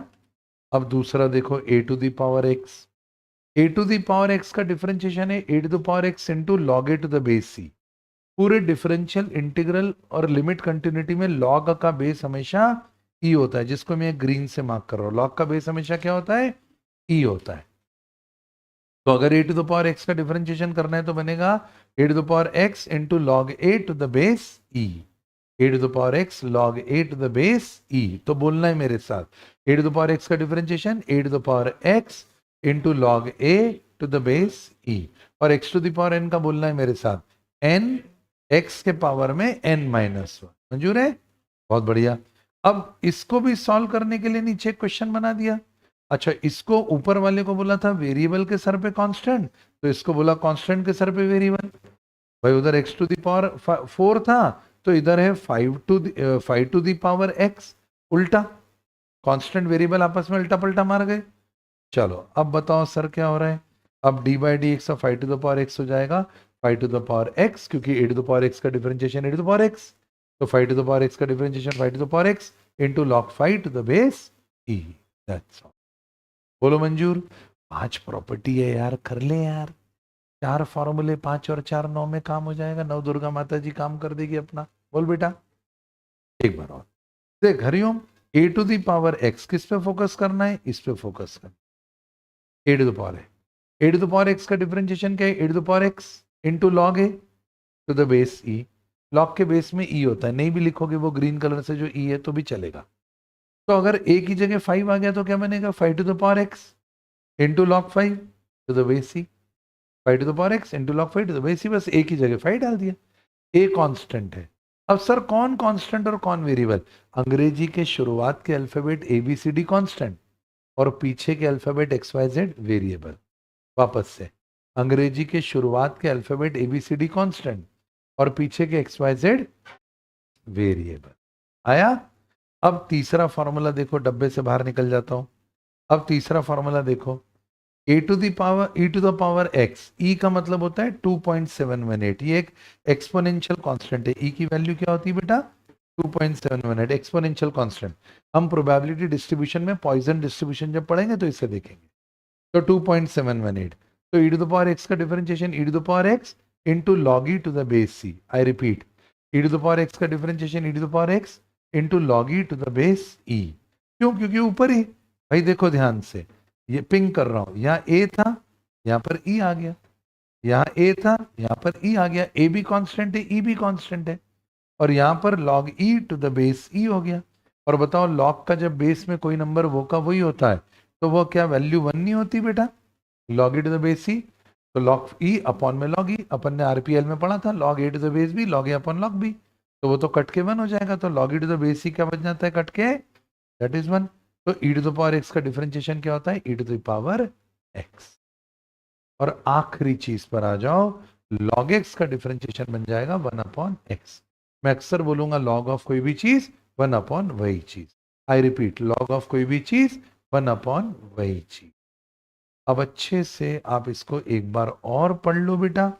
अब दूसरा देखो, a to the power x. A to the power x का डिफरेंशिएशन है a to the power x into log a to the base c. पूरे डिफरेंशियल इंटीग्रल और लिमिट कंटिन्यूटी में लॉग का बेस हमेशा ई होता है, जिसको मैं ग्रीन से मार्क कर रहा हूं। लॉग का बेस हमेशा क्या होता है? ई होता है। तो अगर a to the power x का डिफरेंशिएशन करना है तो बनेगा a to the power x into log a to the base e. A to the power x log a to the base e. तो बोलना है मेरे साथ, a to the power x का differentiation a to the power x into log a to the base e. और x to the power n का बोलना है मेरे साथ, एन एक्स के पावर में n माइनस 1। मंजूर है? बहुत बढ़िया। अब इसको भी सॉल्व करने के लिए नीचे क्वेश्चन बना दिया। अच्छा, इसको ऊपर वाले को बोला था वेरिएबल के सर पे कांस्टेंट, तो इसको बोला कांस्टेंट के सर पे वेरिएबल। भाई उधर एक्स टू द पावर 4 था, तो इधर है 5 टू द पावर एक्स। उल्टा, कांस्टेंट वेरिएबल आपस में उल्टा पलटा मार गए। चलो अब बताओ सर क्या हो रहा है? अब d by D x of 5 to the power x हो जाएगा 5 टू द पावर एक्स, क्योंकि a to the power x का differentiation a to the power x, तो 5 टू द पावर एक्स का differentiation 5 to the power x into log 5 to the base e. That's all. बोलो मंजूर? 5 property है यार, कर ले यार। 4 फॉर्मूले, 5 और 4 9 में काम हो जाएगा। नव दुर्गा माता जी काम कर देगी अपना। बोल बेटा एक बार और देख। हरिओम, ए टू द पावर एक्स किस पे फोकस करना है? इस पे फोकस करना। ए टू द पावर है, a to the power x का डिफरेंशिएशन क्या है? A to the power x into log a to the base e. Log के बेस में ई होता है, नहीं भी लिखोगे वो ग्रीन कलर से जो ई है तो भी चलेगा। तो अगर ए की जगह 5 आ गया तो क्या बनेगा? 5 to the power x into log 5 to the base c. 5 to the power x into log 5 to the base c, बस ए की जगह 5 डाल दिया। ए कांस्टेंट है। अब सर कौन कांस्टेंट और कौन वेरिएबल? अंग्रेजी के शुरुआत के alphabet A B C D constant और पीछे के alphabet X Y Z variable. वापस से, अंग्रेजी के शुरुआत के alphabet A B C D constant और पीछे के एक्स वाई जेड वेरिएबल। आया? अब तीसरा फॉर्मूला देखो, डब्बे से बाहर निकल जाता हूं। अब तीसरा फॉर्मूला देखो, a to the power e to the power x. E का मतलब होता है 2.718। ये एक एक्सपोनेंशियल कांस्टेंट है। ई की वैल्यू क्या होती है बेटा? 2.718 एक्सपोनेंशियल कांस्टेंट। हम प्रोबेबिलिटी डिस्ट्रीब्यूशन में पॉइजन डिस्ट्रीब्यूशन जब पढ़ेंगे तो इससे देखेंगे। तो 2.718, तो ई टू द पावर एक्स का differentiation E to the power x into log e to the base c. I repeat, e to the power x का differentiation E to the power x into log e to the base e. क्यों? क्योंकि ऊपर ही। भाई देखो ध्यान से, ये ping कर रहा हूं, यहाँ ए था, यहाँ पर ई आ गया, यहाँ ए था, यहाँ पर ई आ गया। ए भी कांस्टेंट है, ई भी कांस्टेंट है, और यहाँ पर log e to the base e हो गया। और बताओ, लॉग का जब बेस में कोई नंबर वो का वही होता है, तो वो क्या वैल्यू 1 नहीं होती बेटा? Log e to the base e. तो log ई अपॉन में log ई, अपन ने आरपीएल में पढ़ा था log a to the base b log a upon log b, तो वो तो कट के 1 हो जाएगा, तो log e to the base c क्या बन जाता है कट के, दैट इज 1। तो e to the power x का डिफरेंशिएशन क्या होता है, e to the power x। और आखिरी चीज पर आ जाओ, log x का डिफरेंशिएशन बन जाएगा 1 अपॉन x। मैं अक्सर बोलूंगा log ऑफ कोई भी चीज 1 अपॉन वही चीज, आई रिपीट log ऑफ कोई भी चीज 1 अपॉन वही चीज। अब अच्छे से आप इसको एक बार और पढ़ लो बेटा,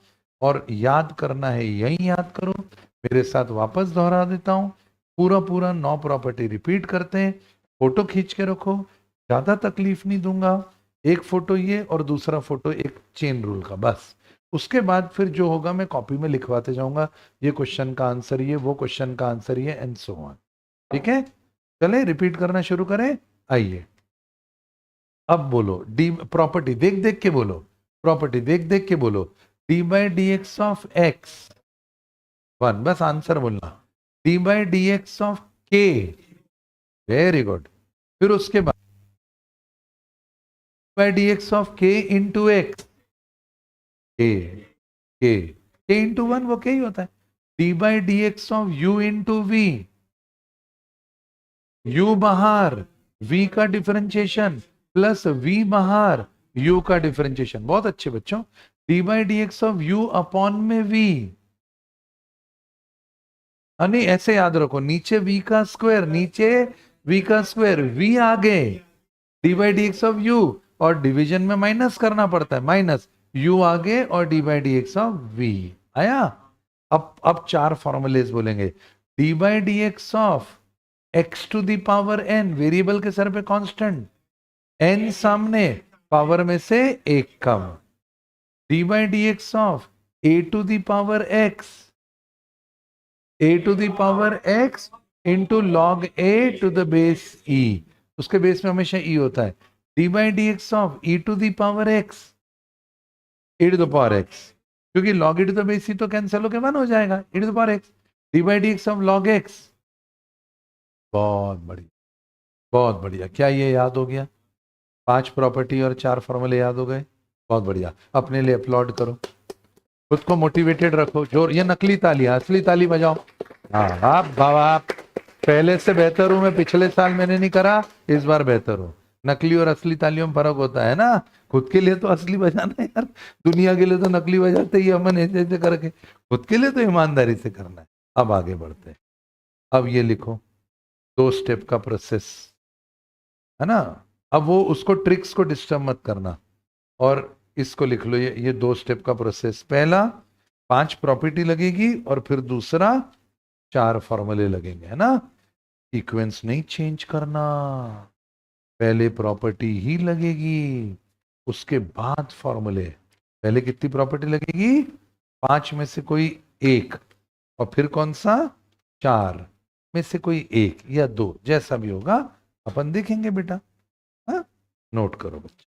और याद करना है यही याद करो। मेरे साथ वापस दोहरा देता हूं, पूरा पूरा 9 प्रॉपर्टी रिपीट करते हैं। फोटो खींच के रखो, ज्यादा तकलीफ नहीं दूंगा, एक फोटो ये और दूसरा फोटो एक चेन रूल का, बस। उसके बाद फिर जो होगा मैं कॉपी में लिखवाते जाऊंगा, ये क्वेश्चन का आंसर ये, वो क्वेश्चन का आंसर ये, एंड सो ऑन। ठीक है, चले रिपीट करना शुरू करें। आइए अब बोलो, डी प्रॉपर्टी देख देख के बोलो, प्रॉपर्टी देख देख के बोलो, D by D x of X 1, बस आंसर बोलना, D by D x of K, very good. फिर उसके बाद बाई डी एक्स ऑफ के इंटू एक्स, के इंटू 1 वो के ही होता है। D by D x of U into V, U बाहर, v का डिफरेंशिएशन प्लस v बाहर, u का डिफरेंशिएशन। बहुत अच्छे बच्चों, D by D x of U upon में v, नहीं ऐसे याद रखो, नीचे v का स्क्वायर, नीचे v का स्क्वायर, v आगे D by D x of u, और डिवीजन में माइनस करना पड़ता है, माइनस u आगे और d by D x of v आया। अब 4 फॉर्मूलेज बोलेंगे, d by D x of x to the power n, variable के सर पे कांस्टेंट, n सामने, पावर में से एक कम, d by D x of a to the power x, a to the power x into log a to the base e, उसके base में हमेशा e होता है, D by D x of e to the power x, e to the power x, क्योंकि log e to the base e तो cancel होकर 1 हो जाएगा, e to the power x, d by D x of log x। बहुत बढ़िया, बहुत बढ़िया, क्या ये याद हो गया? 5 प्रॉपर्टी और 4 फॉर्मूले याद हो गए, बहुत बढ़िया। अपने लिए अपलॉड करो, खुद को मोटिवेटेड रखो, जोर, ये नकली ताली, असली ताली बजाओ। हाँ आप बाबा, पहले से बेहतर हूं मैं, पिछले साल मैंने नहीं करा, इस बार बेहतर हूं। नकली और असली तालियों में फर्क होता है ना, खुद के लिए तो असली बजाना है यार, दुनिया के लिए तो नकली बजाते ही अमन ऐसे ऐसे करके, खुद के लिए तो ईमानदारी से करना है। अब आगे बढ़ते हैं, अब ये लिखो 2 स्टेप का प्रोसेस है ना। अब वो उसको ट्रिक्स को डिस्टर्ब मत करना, और इसको लिख लो, ये 2 स्टेप का प्रोसेस। पहला 5 प्रॉपर्टी लगेगी और फिर दूसरा 4 फॉर्मूले लगेंगे, है ना। सीक्वेंस नहीं चेंज करना, पहले प्रॉपर्टी ही लगेगी उसके बाद फॉर्मूले। पहले कितनी प्रॉपर्टी लगेगी? 5 में से कोई एक, और फिर कौन सा? 4 में से कोई एक या 2, जैसा भी होगा अपन देखेंगे बेटा। हाँ, नोट करो बच्चे।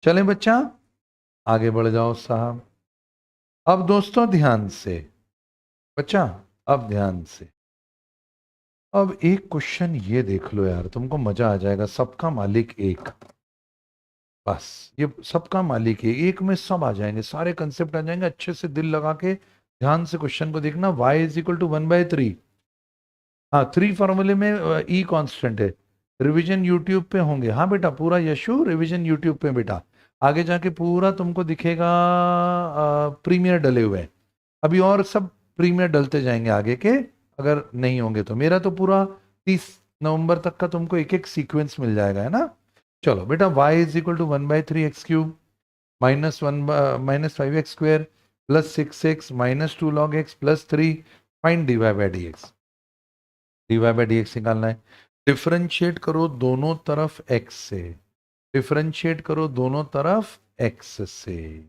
चलें बच्चा, आगे बढ़ जाओ साहब। अब दोस्तों ध्यान से बच्चा, अब ध्यान से, अब एक क्वेश्चन ये देख लो यार, तुमको मजा आ जाएगा। सबका मालिक एक, बस ये सबका मालिक है, एक में सब आ जाएंगे, सारे कंसेप्ट आ जाएंगे। अच्छे से दिल लगा के ध्यान से क्वेश्चन को देखना। y is equal to 1/3। हाँ, 3 फॉर्मूले में ई कांस्टेंट है। रिवीजन यूट्यूब पे होंगे। हाँ बेटा, पूरा यशु रिवीजन यूट्यूब पे बेटा। आगे जाके पूरा तुमको दिखेगा, प्रीमियर डले हुए हैं अभी, और सब प्रीमियर डलते जाएंगे आगे के, अगर नहीं होंगे तो। मेरा तो पूरा 30 नवंबर तक का तुमको एक एक सीक्वेंस मिल जाएगा, है ना। चलो बेटा, y is equal to 1/3 x³ -5x² +6x -2 log x +3। Find dy/dx। dy/dx निकालना है। डिफरेंशिएट करो दोनों तरफ x से, डिफरेंशिएट करो दोनों तरफ x से।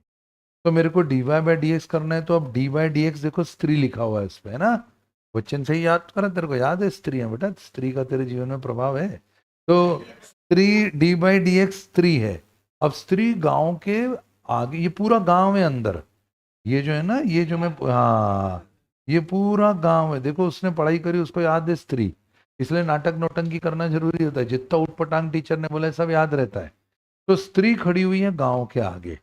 तो मेरे को dy/dx करना है, तो अब dy/dx देखो स्त्री लिखा हुआ है इस पे, है ना। क्वेश्चन से ही याद करा, तेरे को याद है स्त्री है बेटा, स्त्री का तेरे जीवन में प्रभाव है। तो स्त्री dy/dx स्त्री है। अब स्त्री गांव के आगे, ये पूरा गांव है अंदर, ये जो है ना, ये जो मैं, हाँ ये पूरा गांव है। देखो उसने पढ़ाई करी, उसको याद है स्त्री, इसलिए नाटक नौटंकी करना जरूरी होता है। जितना उटपटांग टीचर ने बोला है सब याद रहता है। तो स्त्री खड़ी हुई है गांव के आगे।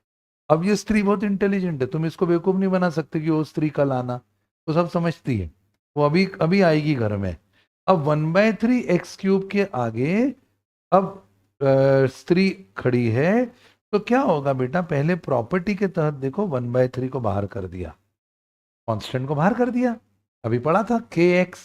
अब ये स्त्री बहुत इंटेलिजेंट है, तुम इसको बेवकूफ नहीं बना सकते कि वो स्त्री कल आना, वो सब समझती है। वो अभी अभी आएगी घर में। अब 1/3 x³ के आगे अब स्त्री खड़ी है, तो क्या होगा बेटा, पहले प्रॉपर्टी के तहत देखो 1/3 को बाहर कर दिया, कांस्टेंट को बाहर कर दिया। अभी पढ़ा था kx,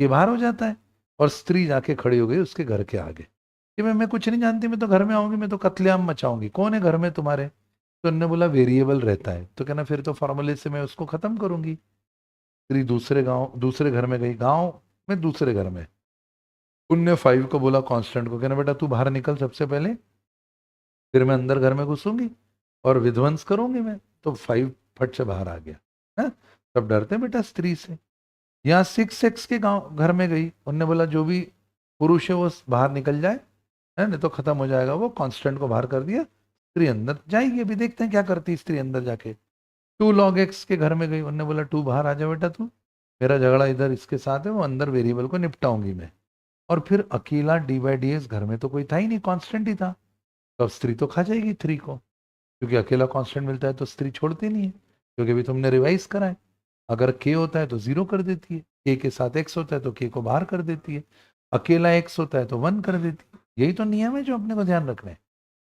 ये बाहर हो जाता है, और स्त्री जाके खड़ी हो गई उसके घर के आगे कि मैं कुछ नहीं जानती, मैं तो घर में आऊंगी, मैं तो कत्लेआम मचाऊंगी। कौन है घर में तुम्हारे? तो उन्होंने बोला वेरिएबल रहता है। तो कहना फिर तो फॉर्मूले से मैं उसको खत्म करूंगी। स्त्री दूसरे घर में गई, गांव में दूसरे घर में। उनने 5 को बोला कांस्टेंट को, कहना बेटा तू बाहर निकल सबसे पहले, फिर मैं अंदर घर में घुसूंगी और विध्वंस करूंगी मैं। तो 5 फट से बाहर आ गया है। सब डरते हैं बेटा स्त्री से। यहाँ 6x के गांव घर में गई, उनने बोला जो भी पुरुष है वो बाहर निकल जाए, है नहीं तो खत्म हो जाएगा। वो कांस्टेंट को बाहर कर दिया, स्त्री अंदर जाएगी। अभी देखते हैं क्या करती स्त्री अंदर जाके। 2 log x के घर में गई, उनने बोला तू बाहर आ जा बेटा, तू, मेरा झगड़ा इधर इसके साथ है, वो अंदर वेरिएबल को निपटाऊंगी मैं। और फिर अकेला dy/dx घर में तो कोई था ही नहीं, कांस्टेंट ही था। तो अब स्त्री तो खा जाएगी 3 को, क्योंकि अकेला कांस्टेंट मिलता है तो स्त्री छोड़ती नहीं है, क्योंकि अभी तुमने रिवाइज करा है। अगर k होता है तो 0 कर देती है, k के साथ x होता है तो k को बाहर कर देती है, अकेला x होता है तो 1 कर देती है। यही तो नियम है जो अपने को ध्यान रखना है।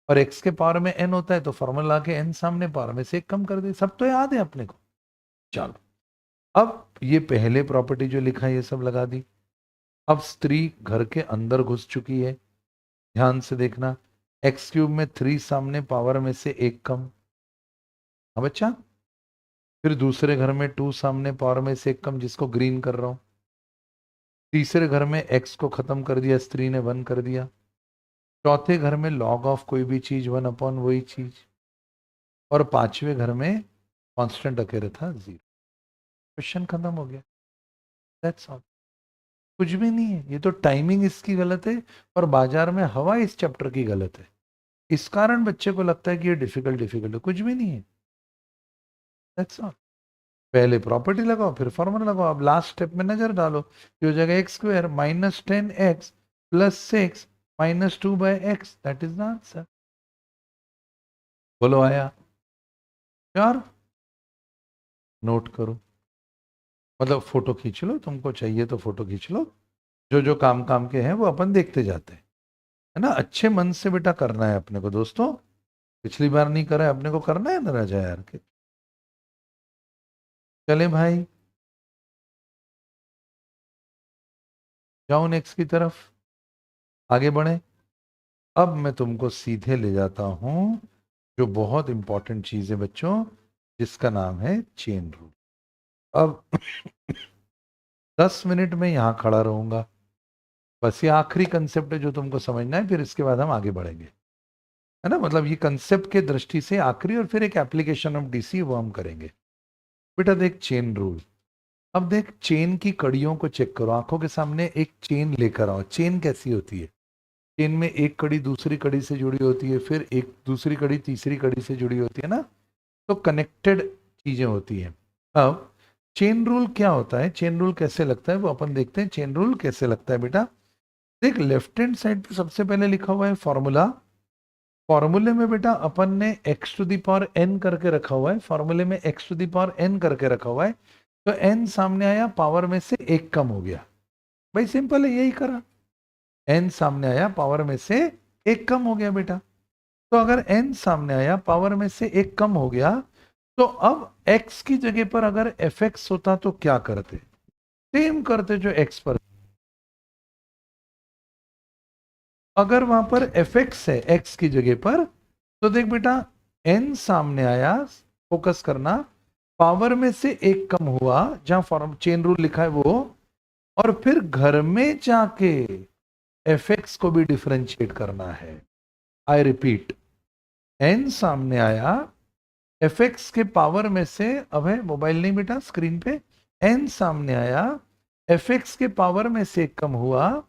और x के पावर में n होता है तो फॉर्मूला के n सामने पावर में से 1 कम कर दे। सब तो याद है अपने को। चलो, अब ये पहले प्रॉपर्टी जो लिखा है ये सब लगा दी। अब स्त्री घर के अंदर घुस चुकी है, ध्यान से देखना। x³ में 3 सामने, पावर में से 1 कम। हाँ बच्चा। फिर दूसरे घर में 2 सामने, पावर में से 1 कम, जिसको ग्रीन कर रहा हूं। तीसरे घर में x को खत्म कर दिया, स्त्री ने 1 कर दिया। चौथे घर में लॉग ऑफ कोई भी चीज 1/, वही चीज। और पांचवें घर में कांस्टेंट अकेले था 0। क्वेश्चन खत्म हो गया। That's all. कुछ भी नहीं है। ये तो टाइमिंग इसकी गलत है और बाजार में हवा इस चैप्टर की गलत है। इस कारण बच्चे को लगता है कि ये डिफिकल्ट डिफिकल्ट है, कुछ भी नहीं है। That's all. पहले प्रॉपर्टी लगाओ, फिर फॉर्मूला लगाओ। अब लास्ट स्टेप में नजर डालो, ये हो जाएगा x² -10x + 6 -2/x। That is the answer. बोलो आया? यार नोट करो, मतलब फोटो खींच लो, तुमको चाहिए तो फोटो खींच लो। जो जो काम काम के हैं वो अपन देखते जाते हैं, है ना। अच्छे मन से बेटा करना है अपने को दोस्तों। पिछली बार नहीं करा है अपने को, करना है ना राजा यार के। चले भाई, जाओ नेक्स्ट की तरफ, आगे बढ़े। अब मैं तुमको सीधे ले जाता हूं जो बहुत इंपॉर्टेंट चीज है बच्चों, जिसका नाम है चेन रूल। अब 10 मिनट में यहां खड़ा रहूंगा, बस ये आखिरी कंसेप्ट है जो तुमको समझना है, फिर इसके बाद हम आगे बढ़ेंगे, है ना। मतलब ये कंसेप्ट के दृष्टि से आखिरी, और फिर एक एप्लीकेशन ऑफ डीसी वो हम करेंगे। बेटा देख चेन रूल। अब देख चेन की कड़ियों को चेक करो, आंखों के सामने एक चेन लेकर आओ। चेन कैसी होती है? चेन में एक कड़ी दूसरी कड़ी से जुड़ी होती है, फिर एक दूसरी कड़ी तीसरी कड़ी से जुड़ी होती है ना, तो कनेक्टेड चीजें होती हैं। अब चेन रूल क्या होता है, चेन रूल कैसे लगता है वो अपन देखते हैं। चेन रूल कैसे लगता है बेटा, देख लेफ्ट हैंड साइड पे सबसे पहले लिखा हुआ है फॉर्मूला। फॉर्मूले में बेटा अपन ने x to the power n करके रखा हुआ है, फॉर्मूले में x to the power n करके रखा हुआ है, तो n सामने आया, पावर में से एक कम हो गया। भाई सिंपल है, यही करा, n सामने आया, पावर में से एक कम हो गया बेटा। तो अगर n सामने आया, पावर में से एक कम हो गया, तो अब x की जगह पर अगर fx होता तो क्या करते? सेम करते जो x पर। अगर वहां पर fx है x की जगह पर, तो देख बेटा n सामने आया, फोकस करना, पावर में से एक कम हुआ, जहां फॉर्म चेन रूल लिखा है वो, और फिर घर में जाके fx को भी डिफरेंशिएट करना है। आई रिपीट, n सामने आया, fx के पावर में से, अब है मोबाइल नहीं बेटा स्क्रीन पे, n सामने आया, fx के पावर में से एक कम हुआ,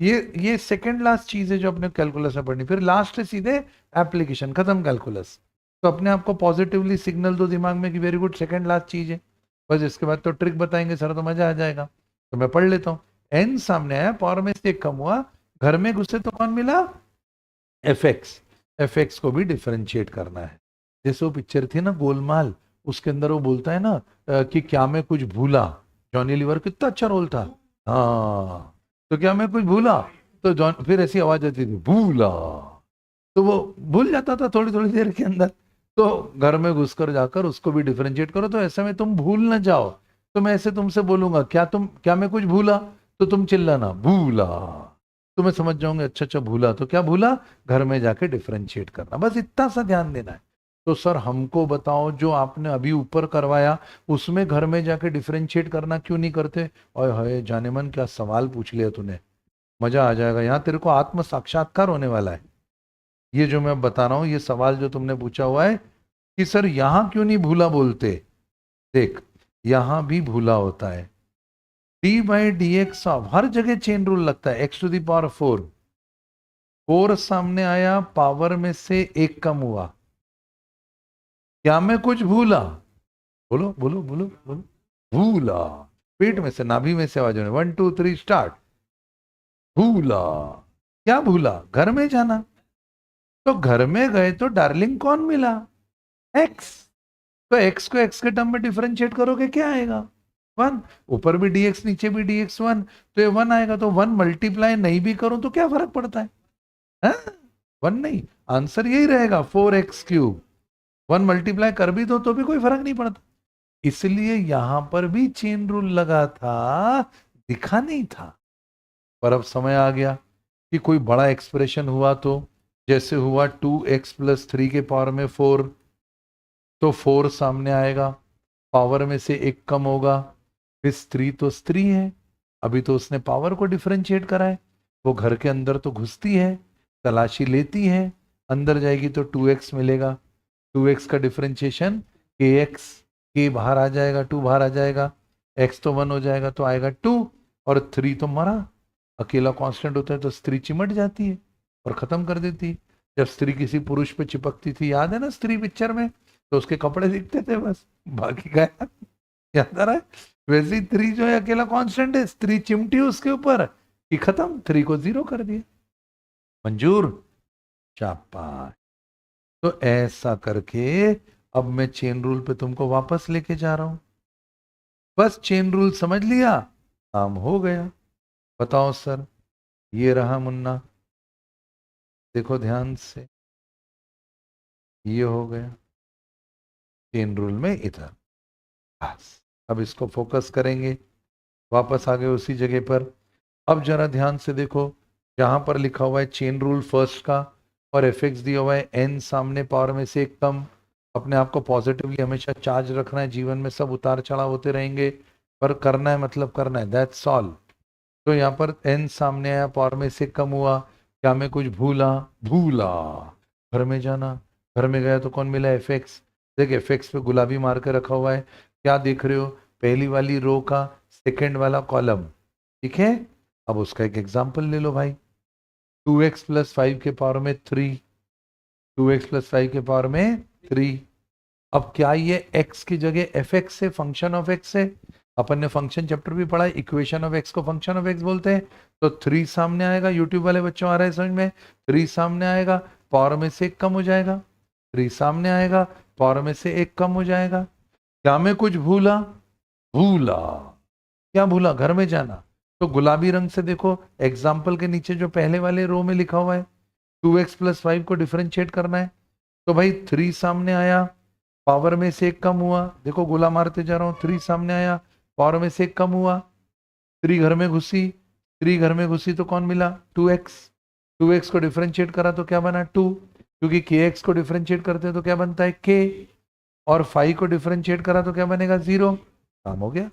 ये सेकंड लास्ट चीज है जो अपने कैलकुलस में पढ़नी, फिर लास्ट है सीधे एप्लीकेशन, खत्म कैलकुलस। तो अपने आप को पॉजिटिवली सिग्नल दो दिमाग में कि वेरी गुड, सेकंड लास्ट चीज है, बस इसके बाद तो ट्रिक बताएंगे सर तो मजा आ जाएगा। तो मैं पढ़ लेता हूँ, n सामने आया, पावर में से एक कम हुआ, घर में घुसे तो कौन मिला? fx को भी डिफरेंशिएट करना है। जैसे वो पिक्चर थी ना गोलमाल, उसके अंदर वो बोलता है ना कि क्या मैं कुछ भूला, जॉनी लीवर कितना अच्छा रोल था, हाँ, तो क्या मैं कुछ भूला, तो जॉन, फिर ऐसी आवाज आती थी भूला, तो वो भूल जाता था थोड़ी थोड़ी देर के अंदर। तो घर में घुसकर जाकर उसको भी डिफरेंशिएट करो, तो ऐसे में तुम भूल ना जाओ। तो मैं ऐसे तुमसे बोलूंगा, क्या मैं कुछ भूला, तो तुम चिल्लाना भूला, तो मैं समझ जाऊंगा अच्छा अच्छा भूला, तो क्या भूला, घर में जाके डिफरेंशिएट करना, बस इतना सा ध्यान देना है। तो सर हमको बताओ, जो आपने अभी ऊपर करवाया उसमें घर में जाके डिफरेंशिएट करना क्यों नहीं करते? और हाय जाने मन क्या सवाल पूछ लिया तूने, मजा आ जाएगा, यहाँ तेरे को आत्म साक्षात्कार होने वाला है। ये जो मैं बता रहा हूं, ये सवाल जो तुमने पूछा हुआ है कि सर यहां क्यों नहीं भूला बोलते, देख यहां भी भूला होता है। D by D x of, हर जगह चेन रूल लगता है, एक्स टू दी पावर 4, 4 सामने आया, पावर में से एक कम हुआ, क्या मैं कुछ भूला? बोलो बोलो बोलो बोलो, भूला, पेट में से, नाभि में से आवाज होने, 1 2 3 स्टार्ट, भूला, क्या भूला? घर में जाना। तो घर में गए तो डार्लिंग कौन मिला? एक्स। तो एक्स को एक्स के टर्म में डिफरेंशिएट करोगे क्या आएगा? 1। ऊपर भी dx नीचे भी dx 1, तो ये 1 आएगा। तो 1 मल्टीप्लाई नहीं भी करूं तो क्या फर्क पड़ता है? 1 नहीं, आंसर यही रहेगा 4x³। 1 मल्टीप्लाई कर भी दो तो भी कोई फर्क नहीं पड़ता। इसलिए यहां पर भी चेन रूल लगा था, दिखा नहीं था। पर अब समय आ गया कि कोई बड़ा एक्सप्रेशन हुआ, तो जैसे हुआ 2x + 3 के पावर में 4, तो 4 सामने आएगा, पावर में से एक कम होगा, फिर स्त्री तो स्त्री है, अभी तो उसने पावर को डिफरेंशिएट करा है, वो घर के अंदर तो घुसती है, तलाशी लेती है, अंदर जाएगी तो 2x मिलेगा, 2x का डिफरेंशिएशन kx, k बाहर आ जाएगा, 2 बाहर आ जाएगा, x तो 1 हो जाएगा, तो आएगा 2, और 3 तो मरा, अकेला कांस्टेंट होता है तो स्त्री चिमट जाती है और खत्म कर देती है। जब स्त्री किसी पुरुष पे चिपकती थी, याद है ना स्त्री पिक्चर में, तो उसके कपड़े दिखते थे बस, बाकी गया, याद आ रहा है? वैसे ही 3 जो है अकेला कांस्टेंट है, स्त्री चिमटी उसके ऊपर कि खत्म, 3 को 0 कर दिया। मंजूर? शाबाश। तो ऐसा करके अब मैं चेन रूल पे तुमको वापस लेके जा रहा हूं, बस चेन रूल समझ लिया, काम हो गया। बताओ सर, ये रहा मुन्ना, देखो ध्यान से, ये हो गया चेन रूल में इधर, बस अब इसको फोकस करेंगे, वापस आ गए उसी जगह पर। अब जरा ध्यान से देखो, जहां पर लिखा हुआ है चेन रूल फर्स्ट का और fx दिया हुआ है n सामने पावर में से एक कम, अपने आप को पॉजिटिवली हमेशा चार्ज रखना है, जीवन में सब उतार चढ़ाव होते रहेंगे, पर करना है मतलब करना है, दैट्स ऑल। तो यहाँ पर n सामने आया, पावर में से कम हुआ, क्या मैं कुछ भूला? भूला, घर में जाना, घर में गया तो कौन मिला? fx। देख fx पे गुलाबी मार के रखा हुआ है, क्या देख रहे हो? पहली वाली रो का सेकेंड वाला कॉलम, ठीक है। अब उसका एक एग्जाम्पल ले लो भाई, 2x + 5 के पावर में 3, 2x + 5 के पावर में 3। अब क्या ये x की जगह fx है, फंक्शन ऑफ x है? अपन ने फंक्शन चैप्टर भी पढ़ा है, इक्वेशन ऑफ x को फंक्शन ऑफ x बोलते हैं। तो 3 सामने आएगा, यूट्यूब वाले बच्चों आ रहा है समझ में, 3 सामने आएगा, पावर में से 1 कम हो जाएगा, 3 सामने आएगा, पावर में से 1 कम हो जाएगा। क्या मैं कुछ भूला? भूला। क्या भूला? घर में जाना। तो गुलाबी रंग से देखो, एग्जाम्पल के नीचे जो पहले वाले रो में लिखा हुआ है 2x + 5 को डिफरेंशिएट करना है। तो भाई 3 सामने आया, पावर में से 1 कम हुआ, देखो गोला मारते जा रहा हूं, 3 सामने आया, पावर में से 1 कम हुआ, 3 घर में घुसी, 3 घर में घुसी तो कौन मिला? 2x। 2x को डिफरेंशिएट करा तो क्या बना? 2, क्योंकि kx को डिफरेंशिएट करते हैं तो क्या बनता है? k। और 5 को डिफरेंशिएट करा तो क्या बनेगा? 0। काम हो गया।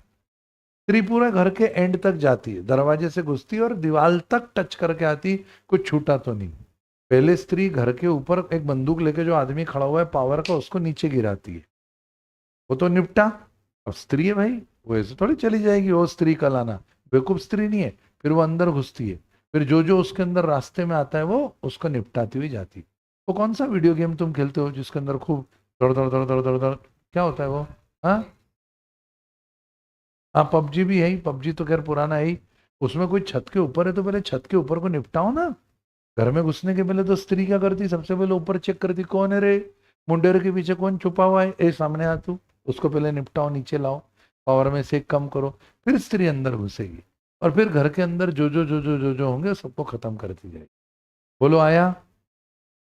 3 पूरा घर के एंड तक जाती है, दरवाजे से घुसती है और दीवार तक टच करके आती, कुछ छूटा तो नहीं। पहले स्त्री घर के ऊपर एक बंदूक लेके जो आदमी खड़ा हुआ है पावर का, उसको नीचे गिराती है, वो तो निपटा। अब स्त्री है भाई, वो ऐसे थोड़ी चली जाएगी, वो स्त्री का लाना, बेवकूफ स्त्री नहीं है। फिर वो अंदर घुसती है, फिर जो जो उसके अंदर रास्ते में आता है वो उसको निपटाती हुई जाती है। वो कौन सा वीडियो गेम तुम खेलते हो जिसके अंदर खूब दौड़ दौड़ दौड़ दौड़ दौड़ दौड़, क्या होता है वो? हाँ हाँ, पबजी भी है ही, पबजी तो खैर पुराना है ही। उसमें कोई छत के ऊपर है तो पहले छत के ऊपर को निपटाओ ना। घर में घुसने के पहले तो स्त्री क्या करती? सबसे पहले ऊपर चेक करती, कौन है रे, मुंडेर के पीछे कौन छुपा हुआ है, ए सामने आ तू, उसको पहले निपटाओ, नीचे लाओ, पावर में से 1 कम करो, फिर स्त्री अंदर घुसेगी और फिर घर के अंदर जो होंगे सबको खत्म करती जाएगी। बोलो आया?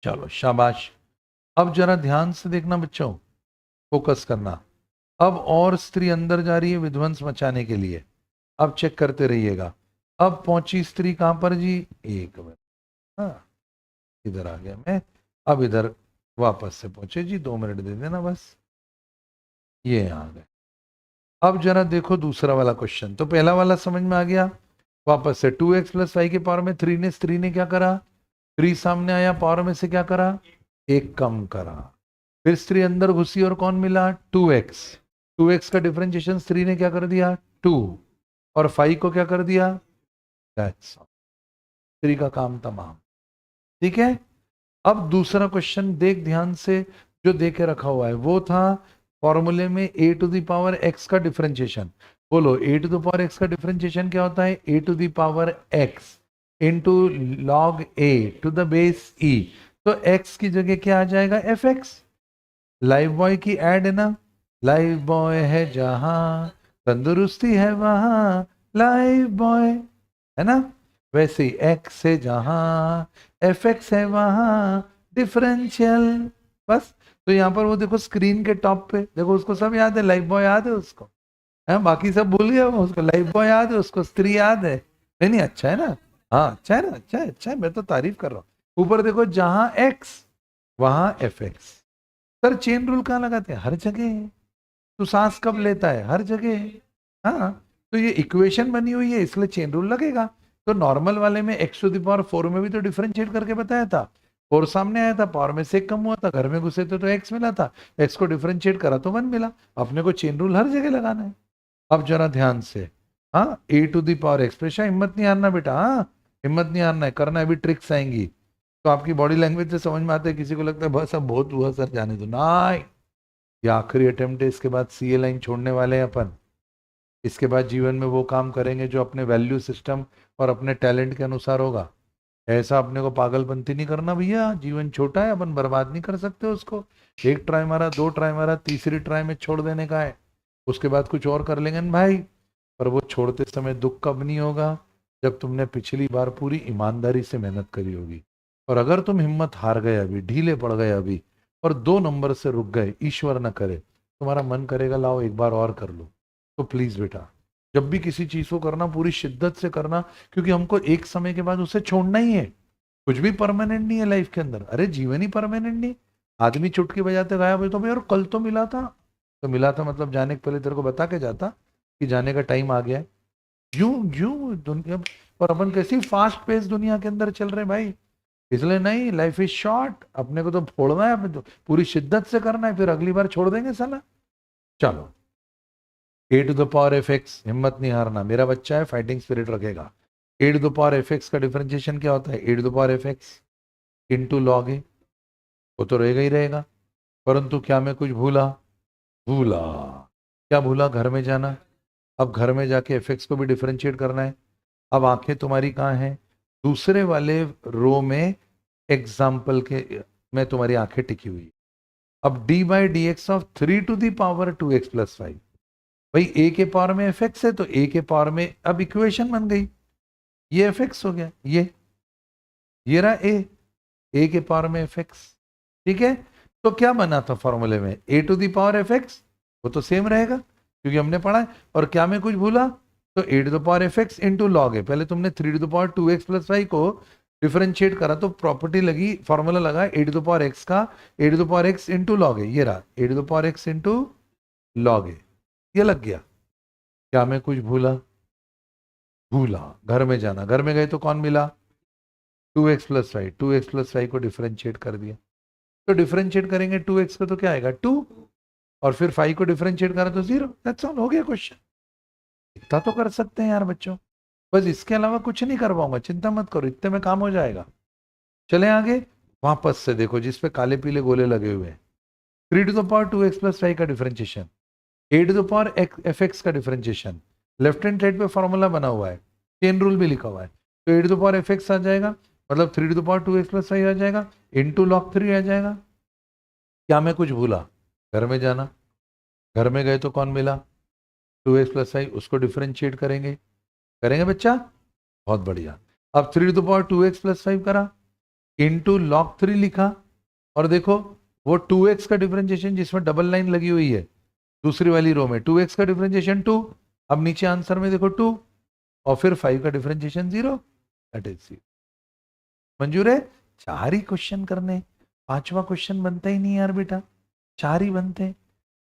चलो शाबाश। अब जरा ध्यान से देखना बच्चों, फोकस करना। अब और स्त्री अंदर जा रही है विध्वंस मचाने के लिए। अब चेक करते रहिएगा। अब पहुंची स्त्री कहां पर जी? एक मिनट, हाँ इधर आ गया मैं। अब इधर वापस से पहुंचे जी, 2 मिनट दे देना बस। ये आ गए। अब जरा देखो दूसरा वाला क्वेश्चन, तो पहला वाला समझ में आ गया। वापस से 2x + 5 के पावर में 3 ने स्त्री ने क्या करा? 3 सामने आया, पावर में से क्या करा? 1 कम करा। फिर स्त्री अंदर घुसी और कौन मिला? 2x। 2x का डिफरेंशिएशन स्त्री ने क्या कर दिया? 2। और 5 को क्या कर दिया? That's all. स्त्री का काम तमाम। ठीक है। अब दूसरा क्वेश्चन देख ध्यान से, जो दे के रखा हुआ है वो था फॉर्मूले में a⁴x का डिफरेंशिएशन। बोलो a⁴x का डिफरेंशिएशन क्या होता है? a⁴x into log a to the base e। तो x की जगह क्या आ जाएगा? fx। लाइव बॉय की एड है ना, लाइव बॉय है जहां तंदुरुस्ती है वहां, लाइव बॉय है ना, वैसे ही x है जहां fx है वहां डिफरेंशियल। बस। तो यहाँ पर वो देखो स्क्रीन के टॉप पे देखो, उसको सब याद है, लाइव बॉय याद है उसको, है बाकी सब भूल गया वो, उसको लाइव बॉय याद है, उसको स्त्री याद है। नहीं नहीं, अच्छा है ना? हाँ अच्छा है ना, अच्छा है, अच्छा है, मैं तो तारीफ कर रहा हूँ। ऊपर देखो जहां x वहां fx। सर चेन रूल कहाँ लगाते हैं? हर जगह। तू सांस कब लेता है? हर जगह। हाँ, तो ये इक्वेशन बनी हुई है इसलिए चेन रूल लगेगा। तो नॉर्मल वाले में x⁴ में भी तो डिफरेंशिएट करके बताया था, 4 सामने आया था, पावर में से 1 कम हुआ था, घर में घुसे थे तो x मिला था, x को डिफरेंशिएट करा तो 1 मिला। अपने को चेन रूल हर जगह लगाना है। अब जरा ध्यान से, हाँ a⁴ एक्सप्रेशन, हिम्मत नहीं हारना बेटा, हाँ हिम्मत नहीं हारना है, करना है, अभी ट्रिक्स आएंगी। तो आपकी बॉडी लैंग्वेज से समझ में आता है, किसी को लगता है बस अब बहुत हुआ सर जाने दो, ना, ये आखिरी अटेम्प्ट है, इसके बाद सीए लाइन छोड़ने वाले हैं अपन। इसके बाद जीवन में वो काम करेंगे जो अपने वैल्यू सिस्टम और अपने टैलेंट के अनुसार होगा। ऐसा अपने को पागलपंती नहीं करना भैया, जीवन छोटा है, अपन बर्बाद नहीं कर सकते उसको। 1 ट्राई मारा, 2 ट्राई मारा, तीसरी ट्राई में छोड़ देने का है, उसके बाद कुछ और कर लेंगे ना भाई। पर वो छोड़ते समय दुख कब नहीं होगा? जब तुमने पिछली बार पूरी ईमानदारी से मेहनत करी होगी। और अगर तुम हिम्मत हार गए अभी, ढीले पड़ गए अभी, और 2 नंबर से रुक गए, ईश्वर न करे, तुम्हारा मन करेगा लाओ एक बार और कर लो, तो प्लीज बेटा जब भी किसी चीज को करना पूरी शिद्दत से करना, क्योंकि हमको एक समय के बाद उसे छोड़ना ही है। कुछ भी परमानेंट नहीं है लाइफ के अंदर, अरे जीवन ही परमानेंट नहीं। आदमी चुटकी बजाते गायब हो तो भाई, और कल तो मिला था, तो मिला था मतलब जाने के पहले तेरे को बता के जाता कि जाने का टाइम आ गया है। यूं यूं दुनिया, और अपन कैसी फास्ट पेस दुनिया के अंदर चल रहे भाई। इसलिए नहीं, लाइफ इज शॉर्ट, अपने को तो फोड़ना है, अपने तो पूरी शिद्दत से करना है, फिर अगली बार छोड़ देंगे साला। चलो a⁴fx, हिम्मत नहीं हारना, मेरा बच्चा है, फाइटिंग स्पिरिट रखेगा। a⁴fx का डिफरेंशिएशन क्या होता है? a⁴fx इंटू लॉग ए, वो तो रहेगा ही रहेगा। परंतु क्या मैं कुछ भूला? भूला। क्या भूला? घर में जाना। अब घर में जाके fx को भी डिफरेंशिएट करना है। अब आंखें तुम्हारी कहाँ हैं? दूसरे वाले रो में एग्जाम्पल के में तुम्हारी आंखें टिकी हुई। अब d by D x of 3 to the power 2x plus 5, भाई a के पावर में एफ एक्स है तो a के पावर में, अब इक्वेशन बन गई, ये एफ एक्स हो गया, ये रहा a के पावर में एफ एक्स। ठीक है, तो क्या बना था फॉर्मूले में, a to the power f x, वो तो सेम रहेगा क्योंकि हमने पढ़ा है। और क्या मैं कुछ भूला, तो a to the power f x into log है, पहले तुमने 3 to the power 2x plus 5 को डिफरेंशिएट करा तो प्रॉपर्टी लगी, फॉर्मूला लगा a to the power x का, a to the power x into log है, ये रहा a to the power x into log है, ये लग गया। क्या मैं कुछ भूला, घर में जाना, घर में गए तो कौन मिला, 2x प्लस 5, 2x प्लस 5 को डिफरेंशिएट कर दिया, तो डिफरेंशिएट करेंगे 2x को तो क्या आएगा 2, और फिर 5 को डिफरेंशिएट करा तो 0, दैट्स ऑल, हो गया क्वेश्चन। इतना तो कर सकते हैं यार बच्चों, बस इसके अलावा कुछ नहीं कर पाऊंगा, चिंता मत करो, इतने में काम हो जाएगा। चले आगे, वापस से देखो जिसपे काले पीले गोले लगे हुए हैं, 3 to the power 2x plus 5 का differentiation, a to the power f x का डिफरेंशिएशन, लेफ्ट हैंड साइड पे फॉर्मूला बना हुआ है, चेन रूल भी लिखा हुआ है, तो a to the power f x आ जाएगा, मतलब 3 to the power 2x plus 5 आ जाएगा, इंटू लॉग 3 आ जाएगा। क्या मैं कुछ भूला, घर में जाना, घर में गए तो कौन मिला, 2x प्लस 5, उसको डिफरेंशिएट करेंगे बच्चा, बहुत बढ़िया। अब 3 to the power 2x plus 5 करा, इंटू लॉग 3 लिखा, और देखो वो 2x का डिफरेंशिएशन जिसमें डबल लाइन लगी हुई है दूसरी वाली रो में, 2x का डिफरेंशिएशन 2, अब नीचे आंसर में देखो 2, और फिर 5 का डिफरेंशिएशन 0, दैट इज 0। मंजूर है, 4 ही क्वेश्चन करने, 5वां क्वेश्चन बनता ही नहीं यार बेटा, 4 ही बनते हैं।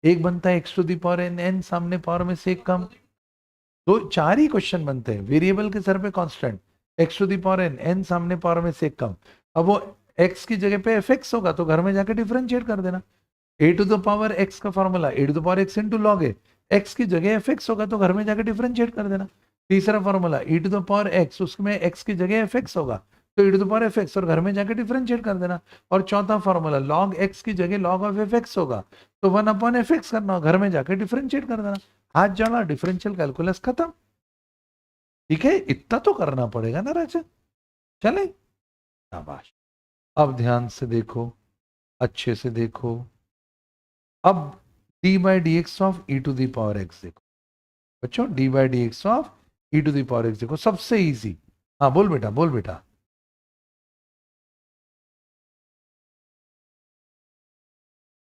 एक बनता है x to the power n सामने पावर में से एक कम, दो 4 ही क्वेश्चन बनते हैं, वेरिएबल के सर पे constant, x to the power n सामने पावर में से एक कम, अब वो x की जगह पे fx होगा तो घर में जाके डिफरेंशिएट कर देना, a to the power x का formula a to the power x into log है, x की जगह fx होगा तो घर में जाके डिफरेंशिएट कर देना। तीसरा formula e to the power x, उसमें x की जगह fx होगा तो e to the power fx और घर में जाके डिफरेंशिएट कर देना। और चौथा फॉर्मूला log x की जगह log ऑफ fx होगा तो 1 अपॉन fx करना, घर में जाके डिफरेंशिएट कर देना, हाथ जोड़ा, डिफरेंशियल कैलकुलस खत्म। ठीक है, इतना तो करना पड़ेगा ना राजन, चले शाबाश। अब ध्यान से देखो, अच्छे से देखो, अब d by D x of e to the power x देखो बच्चों, d by D x of e to the power x देखो, सबसे इजी। हाँ बोल बेटा, बोल बेटा।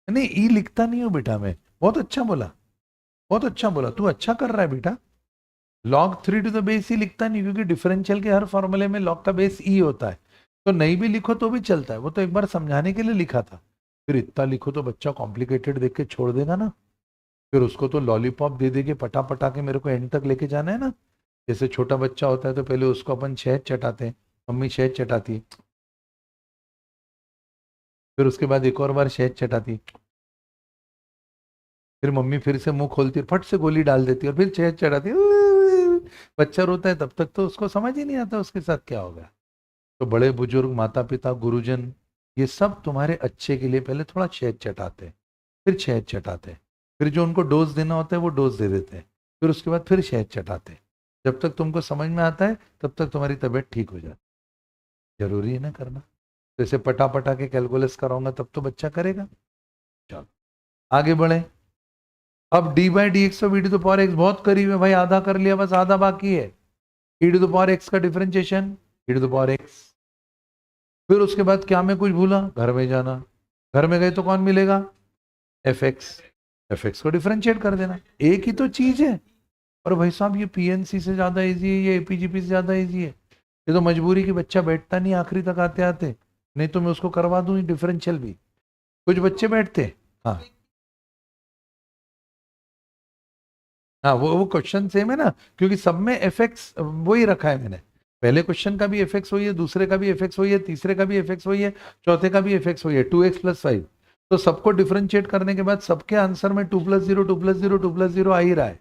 नहीं ई लिखता नहीं हूं बेटा मैं, बहुत अच्छा बोला, बहुत अच्छा बोला, तू अच्छा कर रहा है बेटा। log 3 टू द बेस ई लिखता नहीं, क्योंकि डिफरेंशियल के हर फॉर्मूले में log का बेस ई होता है, तो नहीं भी लिखो तो भी चलता है, वो तो एक बार समझाने के लिए लिखा था, फिर इतना लिखो तो बच्चा कॉम्प्लिकेटेड देख के छोड़ देगा ना, फिर उसको तो लॉलीपॉप दे देके पटा पटा के मेरे को एंड तक लेके जाना है ना। जैसे छोटा बच्चा होता है तो पहले उसको अपन शहद चटाते हैं, मम्मी शहद चटाती है, फिर उसके बाद एक और बार शहद चटाती है, फिर मम्मी फिर से मुंह खोलती है, फट से गोली डाल देती है और फिर शहद चटाती है, बच्चा रोता है, तब तक तो उसको समझ ही नहीं आता उसके साथ क्या हो गया। तो बड़े बुजुर्ग, माता पिता, गुरुजन, ये सब तुम्हारे अच्छे के लिए पहले थोड़ा शहद चटाते हैं, फिर शहद चटाते हैं, फिर जो उनको डोज देना होता है वो डोज दे देते हैं, फिर उसके बाद फिर शहद चटाते हैं, जब तक तुमको समझ में आता है तब तक तुम्हारी तबीयत ठीक हो जाती है। जरूरी है ना करना, जैसे पटा पटा के कैलकुलस कराऊंगा तब तो बच्चा करेगा। चलो आगे बढ़े, अब d by D x of e to the power x बहुत करीब है भाई, आधा कर लिया, बस आधा बाकी है। E to the power x का differentiation, E to the power x, फिर उसके बाद क्या मैं कुछ भूला, घर में जाना, घर में गए तो कौन मिलेगा, एफ एक्स को डिफरेंशिएट कर देना, एक ही तो चीज है। और भाई साहब ये पीएनसी से ज्यादा इजी है, ये एपीजीपी से ज्यादा इजी है, ये तो मजबूरी की बच्चा बैठता नहीं आखिरी तक आते आते, नहीं तो मैं उसको करवा दूं डिफरेंशियल भी, कुछ बच्चे बैठते। हाँ हाँ, वो क्वेश्चन सेम है ना, क्योंकि सब में एफ एक्स वही रखा है मैंने, पहले क्वेश्चन का भी एफ एक्स वही है, दूसरे का भी एफ एक्स वही है, तीसरे का भी एफ एक्स वही है, चौथे का भी एफ एक्स वही है, 2x प्लस 5, तो सबको डिफरेंशिएट करने के बाद सबके आंसर में 2 प्लस 0 2 प्लस 0 2 प्लस 0 आ ही रहा है।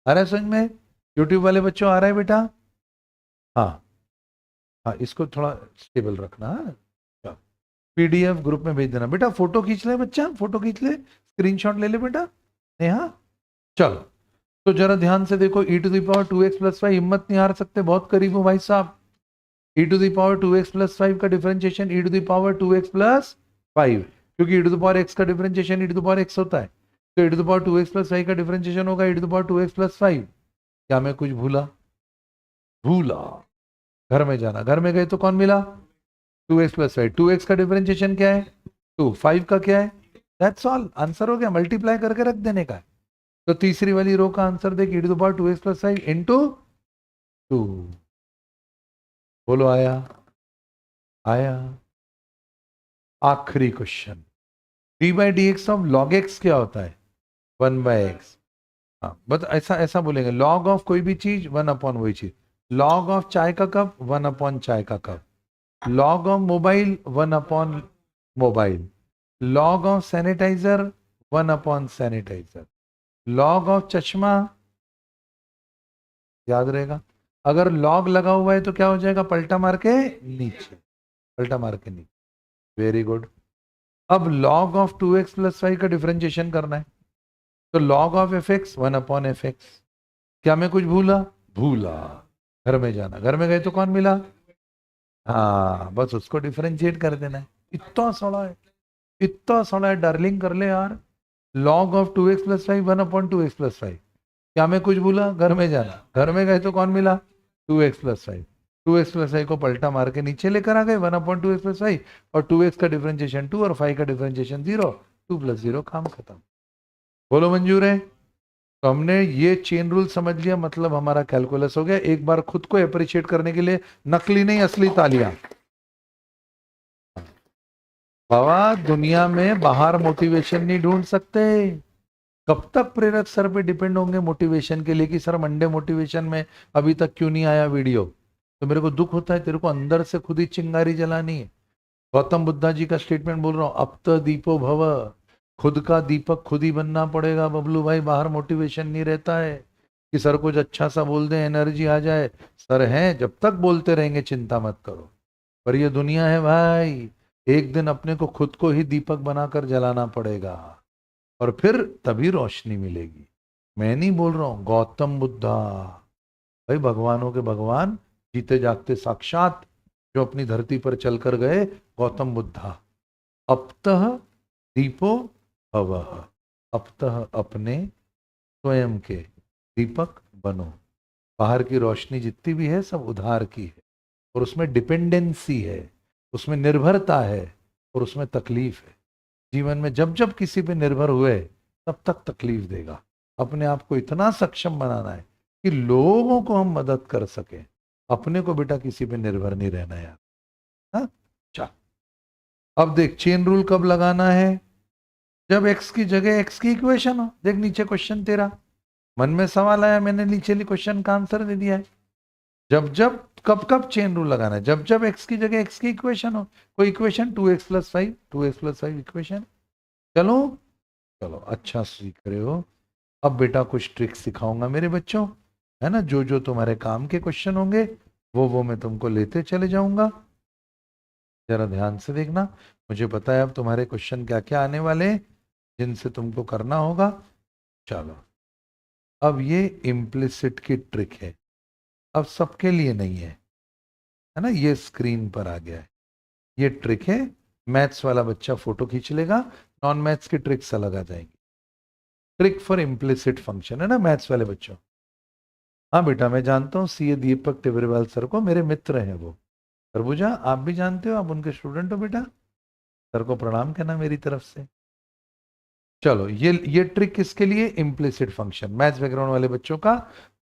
आ रहा है समझ में, यूट्यूब वाले बच्चों आ रहा है बेटा। हाँ हाँ, इसको थोड़ा स्टेबल रखना, पीडीएफ ग्रुप में भेज देना बेटा, फोटो खींच ले बच्चा, फोटो खींच ले, स्क्रीनशॉट ले ले बेटा। नेहा चलो, तो जरा ध्यान से देखो, e to the power 2x plus 5, हिम्मत नहीं हार सकते, बहुत करीब हो भाई साहब। E to the power 2x plus 5 का differentiation E to the power 2x plus 5, क्योंकि e to the power x का differentiation E to the power x होता है, तो ई to the power 2x plus 5 का डिफरेंशिएशन होगा e to the power 2x plus 5। क्या मैं कुछ भूला? भूला। घर में जाना, घर में गए तो कौन मिला? 2x plus 5। 2x का डिफरेंशिएशन क्या है? 2। 5 का क्या है? दैट्स ऑल, आंसर हो गया, मल्टीप्लाई करके रख देने का है। तो तीसरी वाली रो का आंसर देख, e to the power 2x plus 5 into 2। बोलो आया? आया। आखिरी question, d by D x of log x क्या होता है? 1/x। हाँ, बस ऐसा ऐसा बोलेंगे, लॉग ऑफ कोई भी चीज 1 अपॉन वही चीज। लॉग ऑफ चाय का कप 1 अपॉन चाय का cup. Log of mobile 1 upon mobile. Log of sanitiser 1 upon sanitiser. Log of चश्मा, याद रहेगा, अगर लॉग लगा हुआ है तो क्या हो जाएगा? पलटा मार के नीचे, पलटा मार के नीचे। Very good. अब लॉग ऑफ 2x प्लस 5 का डिफरेंशिएशन करना है, तो log of F x 1 upon F x. क्या मैं कुछ भूला? भूला। घर में जाना, घर में गए तो कौन मिला? हाँ, बस उसको डिफरेंशिएट कर देना है। इतना सड़ा है, इतना सड़ा है, डार्लिंग कर ले यार। Log of 2x plus 5 1 upon 2x plus 5। क्या मैं कुछ भूला? घर में जाना, घर में गए तो कौन मिला? 2x plus 5। 2x प्लस 5 को पलटा मार के नीचे लेकर आ गए, 1 अपॉन 2x प्लस 5, और 2x का डिफरेंशिएशन 2 और 5 का डिफरेंशिएशन 0। 2 प्लस 0, काम खत्म। बोलो मंजूर है? तो हमने ये चेन रूल समझ लिया, मतलब हमारा कैलकुलस हो गया। एक बार खुद को अप्रिशिएट करने के लिए नकली नहीं असली तालियां। बाबा दुनिया में बाहर मोटिवेशन नहीं ढूंढ सकते। कब तक प्रेरक सर पे डिपेंड होंगे मोटिवेशन के लिए कि सर मंडे मोटिवेशन में अभी तक क्यों नहीं आया वीडियो? तो मेरे को दुख होता है, तेरे को अंदर से खुद ही चिंगारी जलानी है। गौतम बुद्धा जी का स्टेटमेंट बोल रहा हूं, अब तो दीपो भव, खुद का दीपक खुद ही बनना पड़ेगा बबलू भाई। बाहर मोटिवेशन नहीं रहता है कि सर कुछ अच्छा सा बोल दे एनर्जी आ जाए। सर हैं, जब तक बोलते रहेंगे चिंता मत करो। पर ये दुनिया है भाई, एक दिन अपने को खुद को ही दीपक बनाकर जलाना पड़ेगा, और फिर तभी रोशनी मिलेगी। मैं नहीं बोल रहा हूं, गौतम बुद्धा भाई, भगवानों के भगवान, जीते जागते साक्षात, जो अपनी धरती पर चलकर गए, गौतम बुद्धा। अपतः दीपो भवः, अपतः अपने स्वयं के दीपक बनो। बाहर की रोशनी जितनी भी है सब उधार की है, और उसमें डिपेंडेंसी है, उसमें निर्भरता है, और उसमें तकलीफ है। जीवन में जब जब किसी पे निर्भर हुए तब तक तकलीफ देगा। अपने आप को इतना सक्षम बनाना है कि लोगों को हम मदद कर सके। अपने को बेटा किसी पे निर्भर नहीं रहना यार। हाँ, चल अब देख चेन रूल कब लगाना है? जब x की जगह x की इक्वेशन हो। देख नीचे क्वेश्चन तेरा, मन में सवाल आया, मैंने नीचे क्वेश्चन का आंसर दे दिया है। जब जब कब कब चेन रूल लगाना है? जब जब x की जगह x की इक्वेशन हो। कोई equation 2x plus 5, 2x plus 5 equation. चलो चलो, अच्छा सीख रहे हो। अब बेटा कुछ ट्रिक्स सिखाऊंगा मेरे बच्चों, है ना। जो जो तुम्हारे काम के क्वेश्चन होंगे वो मैं तुमको लेते चले जाऊंगा। जरा ध्यान से देखना, मुझे पता है अब तुम्हारे क्वेश्चन क्या क्या आने वाले हैं जिनसे तुमको करना होगा। चलो, अब ये इम्प्लिसिट की ट्रिक है, अब सबके लिए नहीं है ना। ये स्क्रीन पर आ गया है, ये ट्रिक है। मैथ्स वाला बच्चा फोटो खींच लेगा, नॉन मैथ्स की ट्रिक्स अलग आ जाएंगी। ट्रिक फॉर इम्प्लिसिट फंक्शन, है ना मैथ्स वाले बच्चों। हाँ बेटा, मैं जानता हूँ सीए दीपक टिबरेवाल सर को, मेरे मित्र हैं वो। तरबूजा आप भी जानते हो, आप उनके स्टूडेंट हो बेटा। सर को प्रणाम कहना मेरी तरफ से। चलो, ये ट्रिक किसके लिए? इम्प्लिसिट फंक्शन, मैथ्स बैकग्राउंड वाले बच्चों का,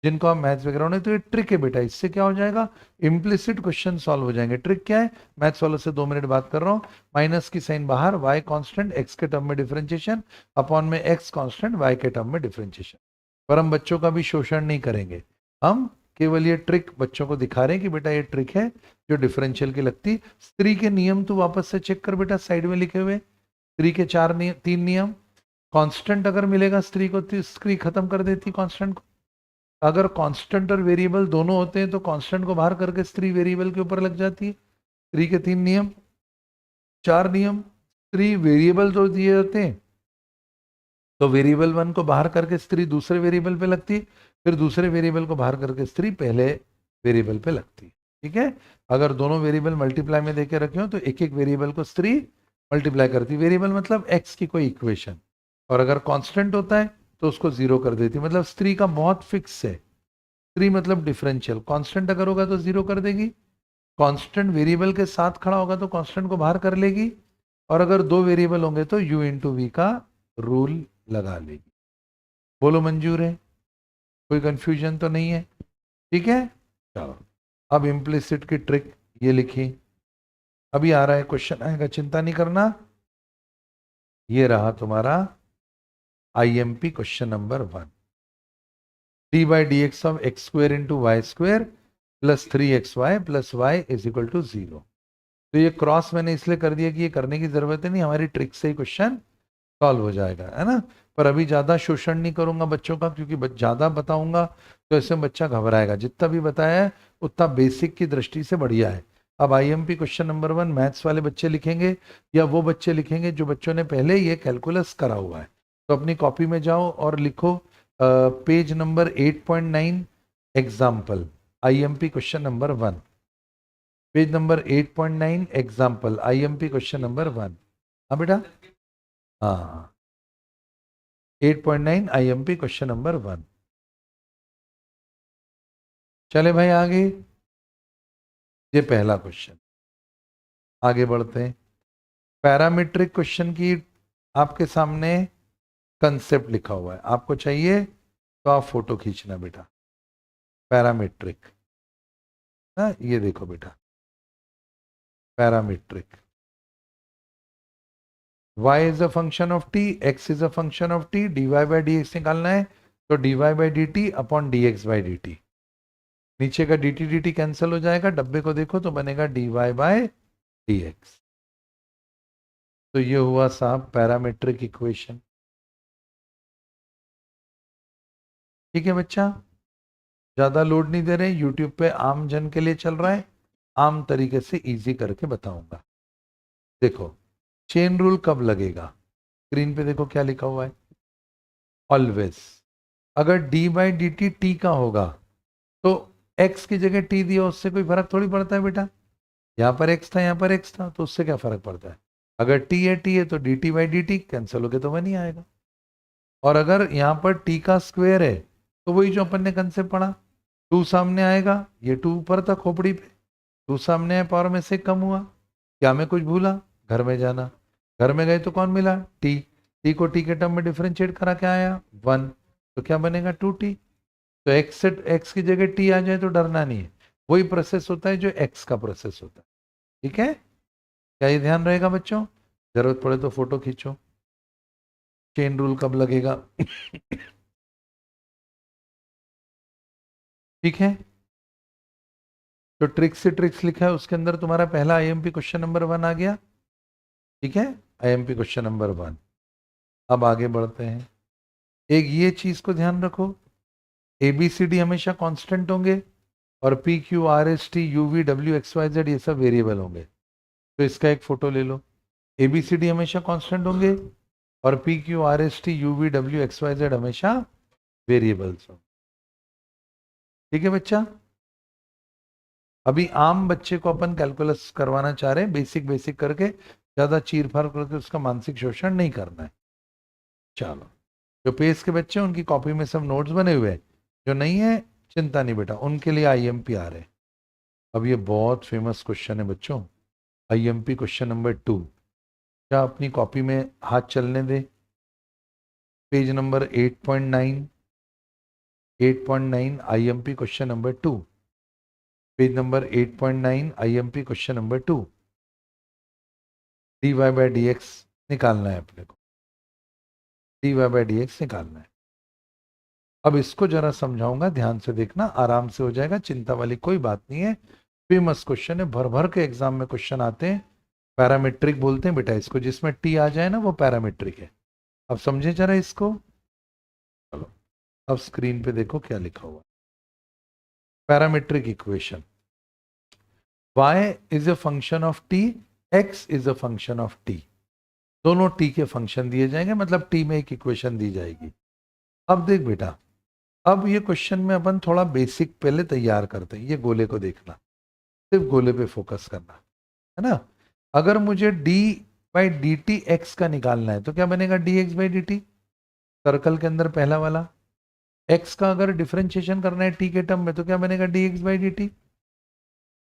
जिनको आप मैथ्स बैकग्राउंड है तो ये ट्रिक है बेटा। इससे क्या हो जाएगा? इम्प्लिसिट क्वेश्चन सॉल्व हो जाएंगे। ट्रिक क्या है? मैथ्स वालों से 2 मिनट बात कर रहा हूँ। माइनस की साइन बाहर, y कांस्टेंट, x के टर्म में डिफरेंशिएशन, अपॉन में x कांस्टेंट, y के टर्म में डिफरेंशिएशन। पर हम बच्चों का भी शोषण नहीं करेंगे, हम केवल ये ट्रिक बच्चों को दिखा रहे हैं कि बेटा ये ट्रिक है जो डिफरेंशियल की लगती। स्त्री के नियम तो वापस से चेक कर बेटा, साइड में लिखे हुए स्त्री के 3 नियम। कांस्टेंट अगर मिलेगा स्त्री को तो स्त्री खत्म कर देती कांस्टेंट को। अगर कांस्टेंट और वेरिएबल दोनों होते हैं तो कांस्टेंट को बाहर करके स्त्री वेरिएबल के ऊपर लग जाती है। स्त्री के 3 नियम, 4 नियम। स्त्री वेरिएबल तो दिए होते हैं, तो वेरिएबल 1 को बाहर करके स्त्री दूसरे वेरिएबल पे लगती, फिर दूसरे वेरिएबल को बाहर करके स्त्री पहले वेरिएबल पे लगती। ठीक है। अगर दोनों वेरिएबल मल्टीप्लाई में देके रखे हो तो एक एक वेरिएबल को स्त्री मल्टीप्लाई करती, वेरिएबल मतलब एक्स की कोई इक्वेशन, और अगर कांस्टेंट होता है तो उसको जीरो कर देती, मतलब स्त्री का बहुत फिक्स है। स्त्री मतलब डिफरेंशियल, कांस्टेंट अगर होगा तो जीरो कर देगी, कांस्टेंट वेरिएबल के साथ खड़ा होगा तो कांस्टेंट को बाहर कर लेगी, और अगर दो वेरिएबल होंगे तो u इंटू वी का रूल लगा लेगी। बोलो मंजूर है, कोई कंफ्यूजन तो नहीं है? ठीक है, चलो अब इम्प्लिसिट की ट्रिक ये लिखी, अभी आ रहा है क्वेश्चन आएगा, चिंता नहीं करना। ये रहा तुम्हारा IMP question number 1, d by D x of x square into y square plus 3xy plus y is equal to 0। तो ये क्रॉस मैंने इसलिए कर दिया कि ये करने की जरूरत है नहीं, हमारी ट्रिक से ही क्वेश्चन सॉल्व हो जाएगा, है ना। पर अभी ज्यादा शोषण नहीं करूंगा बच्चों का, क्योंकि ज्यादा बताऊंगा तो ऐसे बच्चा घबराएगा। जितना भी बताया है उतना बेसिक की दृष्टि से बढ़िया है। अब आईएमपी क्वेश्चन नंबर 1 मैथ्स वाले बच्चे लिखेंगे या वो बच्चे लिखेंगे जो बच्चों ने पहले ये कैलकुलस करा हुआ है। तो अपनी कॉपी में जाओ और लिखो page number 8.9 example, IMP question number 1, page number 8.9 example, IMP question number 1। हाँ बेटा, हाँ 8.9 आईएमपी क्वेश्चन नंबर 1। चले भाई आगे, ये पहला क्वेश्चन, आगे बढ़ते हैं। पैरामीट्रिक क्वेश्चन की आपके सामने कंसेप्ट लिखा हुआ है, आपको चाहिए तो आप फोटो खींचना बेटा। पैरामीट्रिक, हाँ ये देखो बेटा, parametric, y is a function of t, x is a function of t, dy by D x निकालना है तो dy by d T upon d x by d T, नीचे का dt dt कैंसिल हो जाएगा, डब्बे को देखो तो बनेगा dy बाई डी एक्स। तो ये हुआ साहब पैरामीट्रिक इक्वेशन। ठीक है बच्चा, ज्यादा लोड नहीं दे रहे, यूट्यूब पे आम जन के लिए चल रहा है, आम तरीके से इजी करके बताऊंगा। देखो चेन रूल कब लगेगा, स्क्रीन पे देखो क्या लिखा हुआ है, ऑलवेज। अगर D by d T T का होगा तो x की जगह t दिया उससे कोई फर्क थोड़ी पड़ता है बेटा, यहाँ पर x था यहाँ पर x था तो उससे क्या फर्क पड़ता है। अगर t है तो D T by d T cancel होके तो वन ही आएगा, और अगर यहाँ पर t का स्क्वायर है तो वही जो अपन ने कंसेप्ट पढ़ा, 2 सामने आएगा, ये 2 ऊपर था खोपड़ी पे, 2 सामने आए पावर में से कम हुआ, क्या मैं कुछ भूला, घर में जाना, घर में गए तो कौन मिला, t, t को t के टर्म में डिफरेंशिएट करा क्या आया 1, तो क्या बनेगा 2t। तो x से x की जगह t आ जाए तो डरना नहीं है, वही प्रोसेस होता है जो x का प्रोसेस होता है। ठीक है, क्या ये ध्यान रहेगा बच्चों, जरूरत पड़े तो फोटो खींचो। चेन रूल कब लगेगा ठीक है, तो ट्रिक्स से ट्रिक्स लिखा है उसके अंदर तुम्हारा पहला आईएमपी क्वेश्चन नंबर 1 आ गया। ठीक है, आईएमपी क्वेश्चन नंबर 1। अब आगे बढ़ते हैं, एक ये चीज को ध्यान रखो, एबीसीडी हमेशा कांस्टेंट होंगे और p q r s t u v डब्ल्यू एक्स वाई जेड ये सब वेरिएबल होंगे। तो इसका एक फोटो ले लो, एबीसीडी हमेशा कांस्टेंट होंगे और p q r s t u v डब्ल्यू एक्स वाई जेड हमेशा वेरिएबल्स होंगे। ठीक है बच्चा, अभी आम बच्चे को अपन कैलकुलस करवाना चाह रहे हैं, बेसिक बेसिक करके, ज्यादा चीर फाड़ करके उसका मानसिक शोषण नहीं करना है। चलो, जो पेस के बच्चे हैं उनकी कॉपी में सब नोट्स बने हुए हैं, जो नहीं है चिंता नहीं बेटा, उनके लिए आईएमपी आ रहे हैं। अब ये बहुत फेमस क्वेश्चन है बच्चों, आईएमपी क्वेश्चन नंबर 2, क्या अपनी कॉपी में हाथ चलने दे, page number 8.9, 8.9 IMP question number 2, page number 8.9 IMP question number 2, d y by D x निकालना है अपने को, d y by D x निकालना है। अब इसको जरा समझाऊंगा, ध्यान से देखना, आराम से हो जाएगा, चिंता वाली कोई बात नहीं है। फेमस क्वेश्चन है, भर भर के एग्जाम में क्वेश्चन आते हैं, पैरामीट्रिक बोलते हैं बेटा इसको, जिसमें टी आ जाए ना वो पैरामीट्रिक है। अब समझे जरा इसको, चलो अब स्क्रीन पे देखो क्या लिखा हुआ, parametric equation, y is a function of t, x is a function of t, दोनों t के फंक्शन दिए जाएंगे, मतलब t में एक इक्वेशन दी जाएगी। अब देख बेटा, अब ये क्वेश्चन में अपन थोड़ा बेसिक पहले तैयार करते हैं, ये गोले को देखना, सिर्फ गोले पे फोकस करना है ना। अगर मुझे D by d T x का निकालना है तो क्या बनेगा, D x by d T, circle के अंदर पहला वाला। एक्स का अगर डिफरेंशिएशन करना है टी के टर्म में तो क्या बनेगा, D x by d T.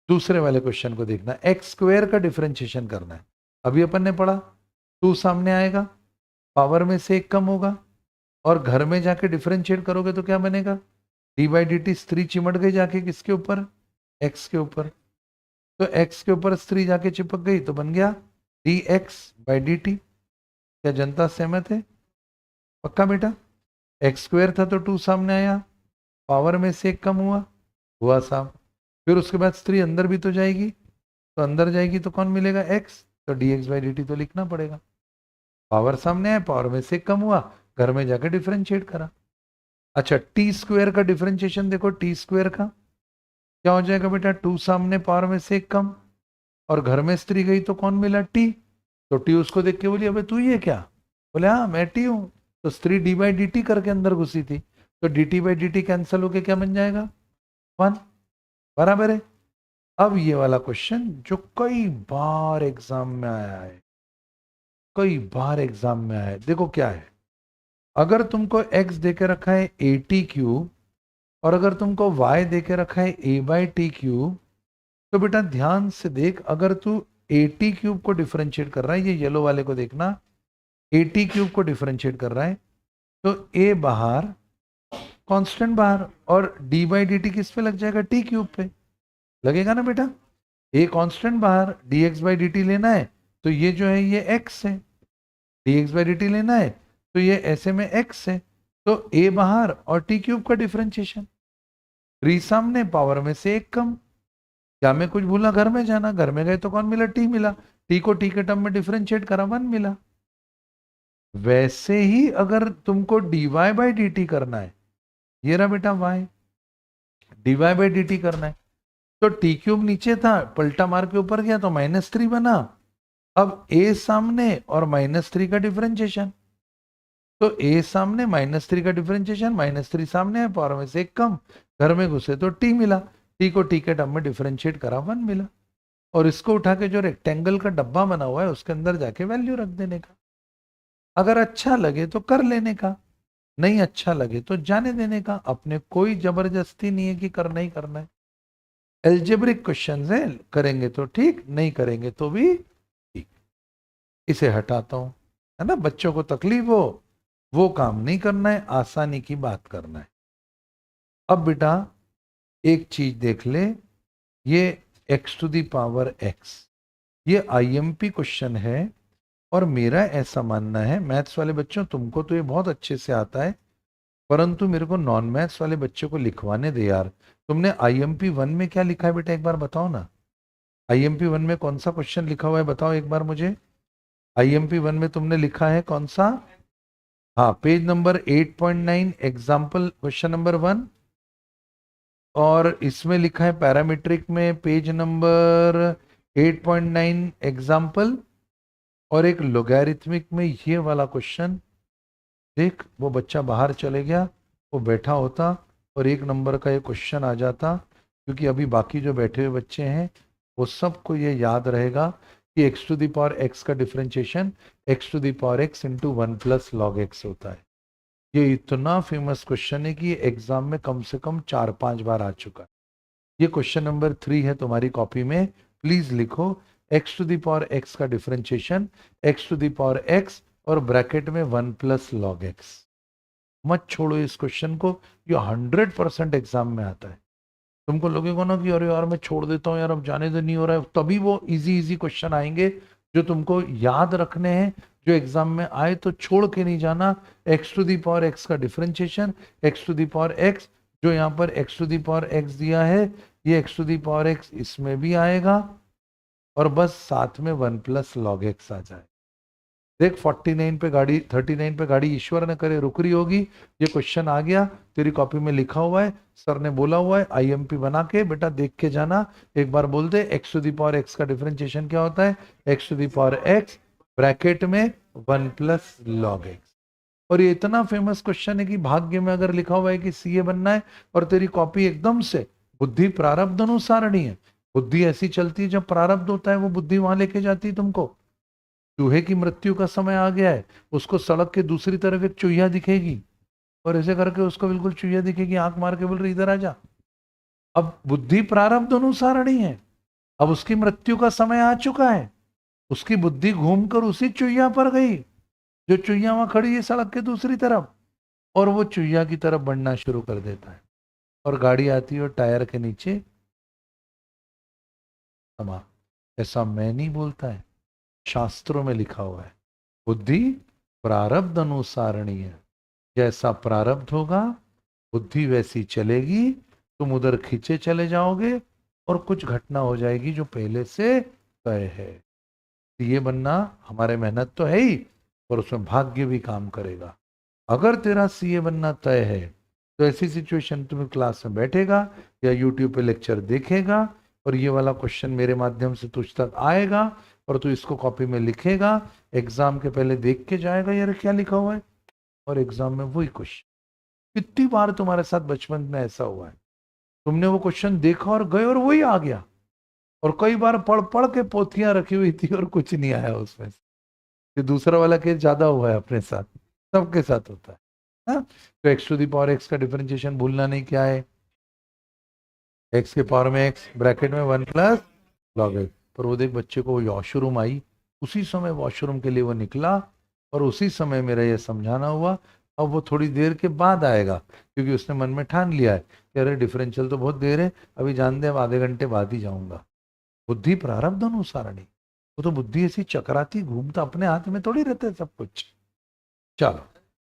दूसरे वाले क्वेश्चन को देखना, एक्स स्क्वेयर का डिफरेंशिएशन करना है। अभी अपन ने पढ़ा, टू सामने आएगा, पावर में से एक कम होगा, और घर में जाके डिफरेंशिएट करोगे तो क्या बनेगा, डी बाई डी टी। स्त्री चिमट गई जाके किसके ऊपर, एक्स के ऊपर, तो एक्स के ऊपर स्त्री जाके चिपक गई तो बन गया D x by d T. क्या जनता सहमत है, पक्का बेटा। एक्स स्क्वेयर था तो टू सामने आया, पावर में से एक कम हुआ साहब। फिर उसके बाद स्त्री अंदर भी तो जाएगी, तो अंदर जाएगी तो कौन मिलेगा, एक्स, तो D x by d T तो लिखना पड़ेगा। पावर सामने आया, पावर में से एक कम हुआ, घर में जाकर डिफरेंशिएट करा। अच्छा, टी स्क्वेयर का डिफरेंशिएशन देखो, टी स्क्वेयर का क्या हो जाएगा बेटा, टू सामने, पावर में से एक कम, और घर में स्त्री गई तो कौन मिला, टी। तो टी उसको देख के बोली अबे तू ये क्या, बोले हाँ मैं टी हूं। तो स्त्री डी बाई डी टी करके अंदर घुसी थी, तो D T by d T cancel होके क्या बन जाएगा, 1, बराबर है। अब ये वाला क्वेश्चन जो कई बार एग्जाम में आया है, कई बार एग्जाम में आया है, देखो क्या है। अगर तुमको x दे के रखा है ए टी क्यूब, और अगर तुमको y दे के रखा है a बाई टी क्यूब, तो बेटा ध्यान से देख, अगर तू ए टी क्यूब को डिफरेंशिएट कर रहा है, ये येलो वाले को देखना, ए टी क्यूब को डिफरेंशिएट कर रहा है, तो a बाहर, कांस्टेंट बाहर, और डी बाई डी टी किस पे लग जाएगा, टी क्यूब पे लगेगा ना बेटा। a कांस्टेंट बाहर, D x by d T लेना है तो ये जो है ये x है, D x by d T लेना है तो ये ऐसे में x है, तो a बाहर और टी क्यूब का डिफरेंशिएशन, 3 सामने, पावर में से एक कम। क्या मैं कुछ भूला, घर में जाना, घर में गए तो कौन मिला, टी मिला, टी को टी के टर्म में डिफरेंशिएट करा, 1 मिला। वैसे ही अगर तुमको d y by d t करना है, ये रहा बेटा y, d y by d t करना है, तो टी क्यूब नीचे था, पलटा मार के ऊपर गया तो -3 बना। अब a सामने और -3 का डिफरेंशिएशन, तो a सामने, -3 का डिफरेंशिएशन, -3 सामने है, पावर में से एक कम, घर में घुसे तो t मिला, t को t के टर्म में डिफरेंशिएट करा, 1 मिला। और इसको उठा के जो रेक्टेंगल का डब्बा बना हुआ है उसके अंदर जाके वैल्यू रख देने का। अगर अच्छा लगे तो कर लेने का, नहीं अच्छा लगे तो जाने देने का, अपने कोई जबरदस्ती नहीं है कि करना ही करना है। एल्जेब्रिक क्वेश्चन है, करेंगे तो ठीक, नहीं करेंगे तो भी ठीक। इसे हटाता हूं, है ना, बच्चों को तकलीफ हो वो काम नहीं करना है, आसानी की बात करना है। अब बेटा एक चीज देख ले, ये x to the power x, ये आईएमपी क्वेश्चन है, और मेरा ऐसा मानना है, मैथ्स वाले बच्चों तुमको तो ये बहुत अच्छे से आता है, परंतु मेरे को नॉन मैथ्स वाले बच्चों को लिखवाने दे यार। तुमने आईएमपी 1 में क्या लिखा है बेटा, एक बार बताओ ना, आईएमपी 1 में कौन सा क्वेश्चन लिखा हुआ है, बताओ एक बार मुझे। आईएमपी 1 में तुमने लिखा है कौन सा, हाँ page number 8.9 example question number 1, और इसमें लिखा है पैरामीट्रिक में पेज नंबर 8.9 एग्जाम्पल, और एक लोगैरिथमिक में ये वाला क्वेश्चन। देख वो बच्चा बाहर चले गया, वो बैठा होता और 1 नंबर का ये क्वेश्चन आ जाता, क्योंकि अभी बाकी जो बैठे हुए बच्चे हैं वो सबको ये याद रहेगा कि x to the power x का differentiation x to the power x into 1 plus log x होता है। ये इतना फेमस क्वेश्चन है कि एग्जाम में कम से कम 4-5 बार आ चुका है। ये क्वेश्चन नंबर 3 है तुम्हारी कॉपी में, प्लीज लिखो x to the power x का differentiation x to the power x और ब्रैकेट में 1 प्लस लॉग x। मत छोड़ो इस क्वेश्चन को, ये 100% एग्जाम में आता है। तुमको लगेगा ना कि अरे यार मैं छोड़ देता हूँ यार, अब जाने तो नहीं हो रहा है, तभी वो इजी इजी क्वेश्चन आएंगे जो तुमको याद रखने हैं, जो एग्जाम में आए तो छोड़ के नहीं जाना। x to the power x का differentiation x to the power x, जो यहाँ पर x to the power x दिया है, ये x to the power x इसमें भी आएगा, और बस साथ में 1 प्लस लॉग x आ जाए। देख 39 पे गाड़ी ईश्वर ने करे रुक रही होगी, ये क्वेश्चन आ गया, तेरी कॉपी में लिखा हुआ है, सर ने बोला हुआ है आईएमपी बना के, बेटा देख के जाना, एक बार बोल दे x to the power x का डिफरेंशिएशन क्या होता है, x to the power x bracket में 1 प्लस लॉग x। और ये इतना फेमस क्वेश्चन है कि भाग्य में अगर लिखा हुआ है कि सीए बनना है, और तेरी कॉपी एकदम से बुद्धि प्रारब्ध अनुसारणी है, बुद्धि ऐसी चलती है, जब प्रारब्ध होता है वो बुद्धि वहां लेके जाती है तुमको। चूहे की मृत्यु का समय आ गया है, उसको सड़क के दूसरी तरफ एक चूहिया दिखेगी और ऐसे करके उसको बिल्कुल चूहिया दिखेगी, आंख मार के बोल रही इधर आ जा। अब बुद्धि प्रारब्ध अनुसारणी है, अब उसकी मृत्यु का समय आ चुका है, उसकी बुद्धि घूमकर उसी चुहिया पर गई जो चुहिया वहां खड़ी है सड़क के दूसरी तरफ, और वो चुहिया की तरफ बढ़ना शुरू कर देता है और गाड़ी आती है और टायर के नीचे समा। ऐसा मैं नहीं बोलता है, शास्त्रों में लिखा हुआ है। बुद्धि प्रारब्ध अनुसारणी है, जैसा प्रारब्ध होगा बुद्धि वैसी चलेगी, तुम उधर खींचे चले जाओगे और कुछ घटना हो जाएगी जो पहले से तय है। ये बनना हमारे मेहनत तो है ही, पर उसमें भाग्य भी काम करेगा। अगर तेरा सीए बनना तय है तो ऐसी सिचुएशन तुम्हें क्लास में बैठेगा या यूट्यूब पे लेक्चर देखेगा और ये वाला क्वेश्चन मेरे माध्यम से तुझ तक आएगा और तू इसको कॉपी में लिखेगा, एग्जाम के पहले देख के जाएगा यार क्या लिखा हुआ है, और एग्जाम में वही क्वेश्चन। कितनी बार तुम्हारे साथ बचपन में ऐसा हुआ है, तुमने वो क्वेश्चन देखा और गए और वही आ गया, और कई बार पढ़ पढ़ के पोथियां रखी हुई थी और कुछ नहीं आया उसमें से। ये दूसरा वाला केस ज्यादा हुआ है अपने साथ, सबके साथ होता है ना? तो x to the power x का डिफरेंशिएशन भूलना नहीं, क्या है? एक्स के पावर में एक्स ब्रैकेट में 1 प्लस लॉग एक्स। पर वो देख बच्चे को वॉशरूम आई, उसी समय वॉशरूम के लिए वो निकला और उसी समय मेरा ये समझाना हुआ। अब वो थोड़ी देर के बाद आएगा क्योंकि उसने मन में ठान लिया है कि अरे डिफरेंशियल तो बहुत देर है, अभी जान दे, अब आधे घंटे बाद ही जाऊंगा। बुद्धि प्रारब्ध अनुसारणी, वो तो बुद्धि ऐसी चकराती घूमता, अपने हाथ में थोड़ी रहते सब कुछ। चलो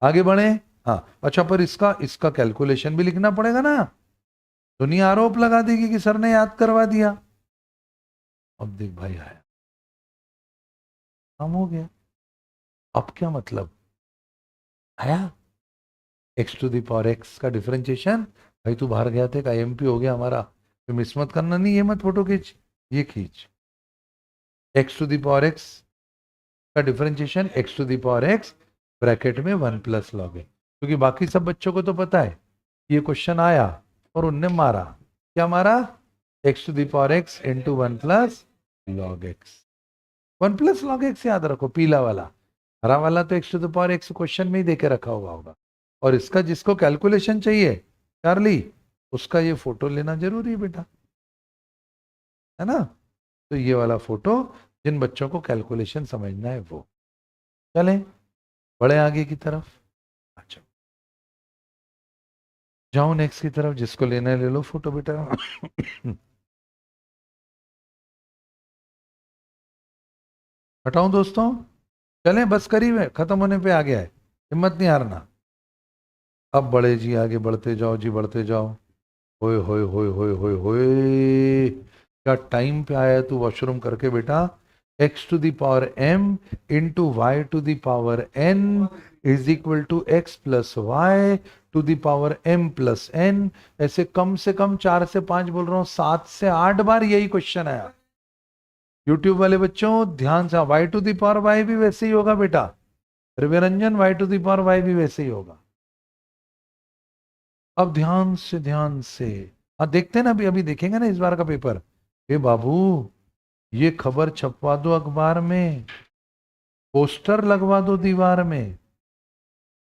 आगे बढ़े। हाँ अच्छा, पर इसका इसका कैलकुलेशन भी लिखना पड़ेगा ना, दुनिया आरोप लगा देगी कि सर ने याद करवा दिया। अब देख भाई आया, काम हो गया। अब क्या मतलब आया? X to the power x का डिफरेंशिएशन, भाई तू बाहर गया था, एक आईएमपी हो गया हमारा, तो मिस मत करना, नहीं ये मत फोटो खींच, ये खींच। X to the power x का differentiation x to the power x bracket में 1 प्लस लॉग एक्स, क्योंकि बाकी सब बच्चों को तो पता है ये क्वेश्चन आया और उनने मारा, क्या मारा? X to the power x into 1 plus log x. 1 plus log x याद रखो, पीला वाला, हरा वाला तो x to the power x question में ही देके रखा हुआ होगा। और इसका जिसको कैलकुलेशन चाहिए चार्ली, उसका ये फोटो लेना जरूरी है बेटा, है ना? तो ये वाला फोटो, जिन बच्चों को कैलकुलेशन समझना है वो चलें, बड़े आगे की तरफ। अच्छा जाओ नेक्स्ट की तरफ, जिसको लेना है ले लो फोटो बेटा। हटाऊं दोस्तों? चलें, बस करीब है, खत्म होने पे आ गया है, हिम्मत नहीं हारना। अब बड़े जी, आगे बढ़ते जाओ जी, बढ़ते जाओ। होए होए होए होए होए होए, क्या टाइम पे आया तू वॉशरूम करके बेटा। X to the power m into y to the power n is equal to x plus y to the power m plus n। ऐसे कम से कम 4 से 5 बोल रहा हूं, 7 से 8 बार यही क्वेश्चन आया। यूट्यूब वाले बच्चों ध्यान से, y to the power y भी वैसे ही होगा बेटा, Raviranjan y to the power y भी वैसे ही होगा। अब ध्यान से, ध्यान से, हाँ देखते हैं ना, अभी अभी देखेंगे ना इस बार का पेपर। ए बाबू, ये खबर छपवा दो अखबार में, पोस्टर लगवा दो दीवार में,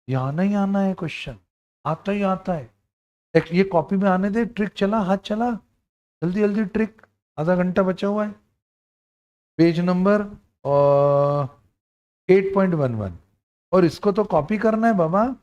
ये आना ही आना है क्वेश्चन, आता ही आता है। ये कॉपी में आने दे, ट्रिक चला, हाथ चला, जल्दी जल्दी ट्रिक, आधा घंटा बचा हुआ है। पेज नंबर 8.11, और इसको तो कॉपी करना है बाबा।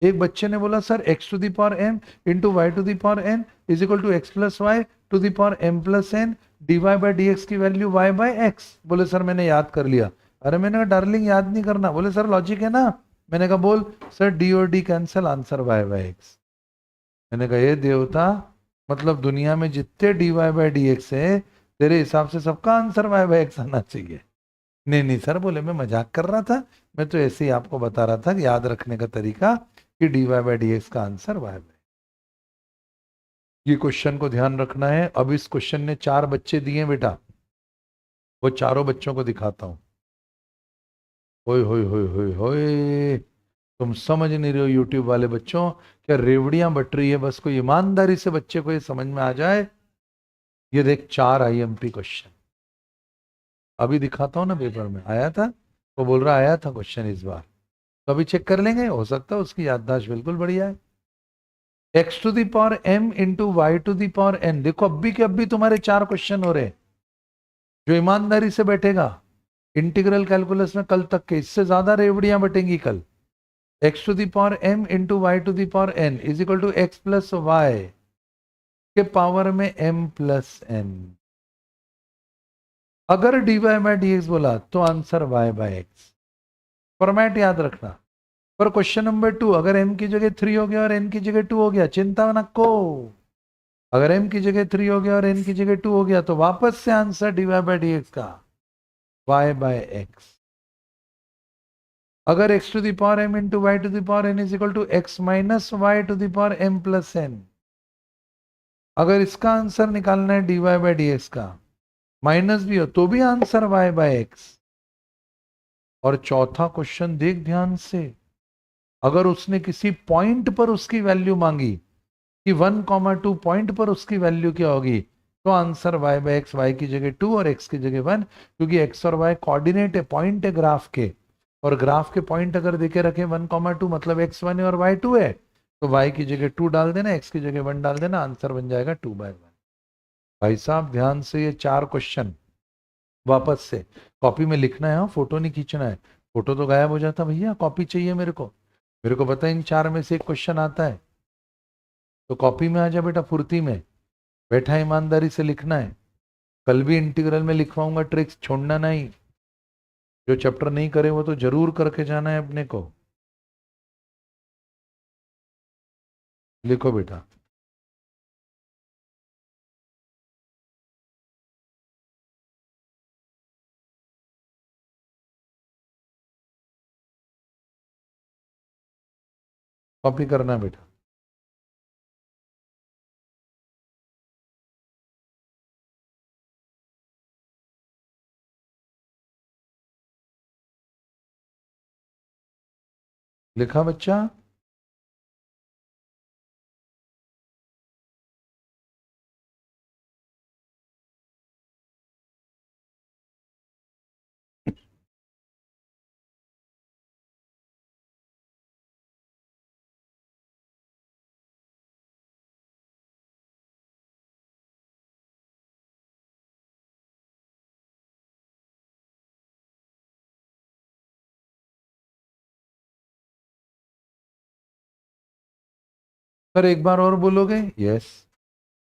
एक बच्चे ने बोला sir x to the power m into y to the power n is equal to x plus y to the power m plus n, d y by D x की वैल्यू y बाई एक्स। बोले sir मैंने याद कर लिया। अरे मैंने कहा darling याद नहीं करना। बोले सर लॉजिक है ना। मैंने कहा बोल। सर डी और d cancel, answer y by x. मैंने कहा ये देवता, मतलब दुनिया में जितने d y by D x है तेरे हिसाब से सबका आंसर y बाई एक्स आना चाहिए। नहीं नहीं सर, बोले मैं मजाक कर रहा था, मैं तो ऐसे ही आपको बता रहा था कि याद रखने का तरीका कि d y by D x का आंसर वाई बाई। ये क्वेश्चन को ध्यान रखना है। अब इस क्वेश्चन ने 4 बच्चे दिए बेटा, वो चारों बच्चों को दिखाता हूं। होए होए होए होए होए, तुम समझ नहीं रहे हो यूट्यूब वाले बच्चों, क्या रेवड़ियां बट रही है। बस कोई ईमानदारी से बच्चे को ये समझ में आ जाए, ये देख 4 आईएमपी क्वेश्चन अभी दिखाता हूँ ना, पेपर में आया था, वो बोल रहा आया था क्वेश्चन इस बार, तो अभी चेक कर लेंगे, हो सकता है उसकी याददाश्त बिल्कुल बढ़िया है। X to the power m into y to the power n, देखो अभी के अभी तुम्हारे 4 क्वेश्चन हो रहे हैं। जो ईमानदारी से बैठेगा इंटीग्रल कैलकुलस में कल तक के, इससे ज्यादा रेवड़ियां बटेंगी कल। X to the power m into y to the power n is equal to x plus y के पावर में एम प्लस एन। अगर dy बाय डी एक्स बोला तो answer y by x. Format याद रखना। पर क्वेश्चन नंबर 2 अगर m की जगह 3 हो गया और n की जगह 2 हो गया, चिंता न को। अगर m की जगह 3 हो गया और n की जगह 2 हो गया तो वापस से answer dy by d x का y बाय एक्स। अगर x to the power m into y to the power n is equal to x minus y to the power m plus n, अगर इसका आंसर निकालना है dy by d x का, minus भी हो तो भी आंसर y बाय एक्स। और चौथा क्वेश्चन देख ध्यान से, अगर उसने किसी पॉइंट पर उसकी वैल्यू मांगी कि 1,2 पॉइंट पर उसकी वैल्यू क्या होगी, तो answer y by x, y की जगह 2 और x की जगह 1, क्योंकि x और y कोऑर्डिनेट है, पॉइंट है ग्राफ के, और ग्राफ के पॉइंट अगर देके रखे 1,2 मतलब x1 है और y2 है, तो y की जगह 2 डाल देना, x की जगह 1 डाल देना, आंसर बन जाएगा 2/1। भाई साहब ध्यान से ये 4 क्वेश्चन वापस से कॉपी में लिखना है, फोटो नहीं खींचना है, फोटो तो गायब हो जाता भैया, कॉपी चाहिए मेरे को पता है इन 4 में से एक क्वेश्चन आता है, तो कॉपी में आ जा बेटा, फुर्ती में बैठा ईमानदारी से लिखना है। कल भी इंटीग्रल में लिखवाऊंगा, ट्रिक्स छोड़ना नहीं, जो चैप्टर नहीं करे वो तो जरूर करके जाना है अपने को। लिखो बेटा। कॉपी करना बेटा। लिखा बच्चा? पर एक बार और बोलोगे? Yes.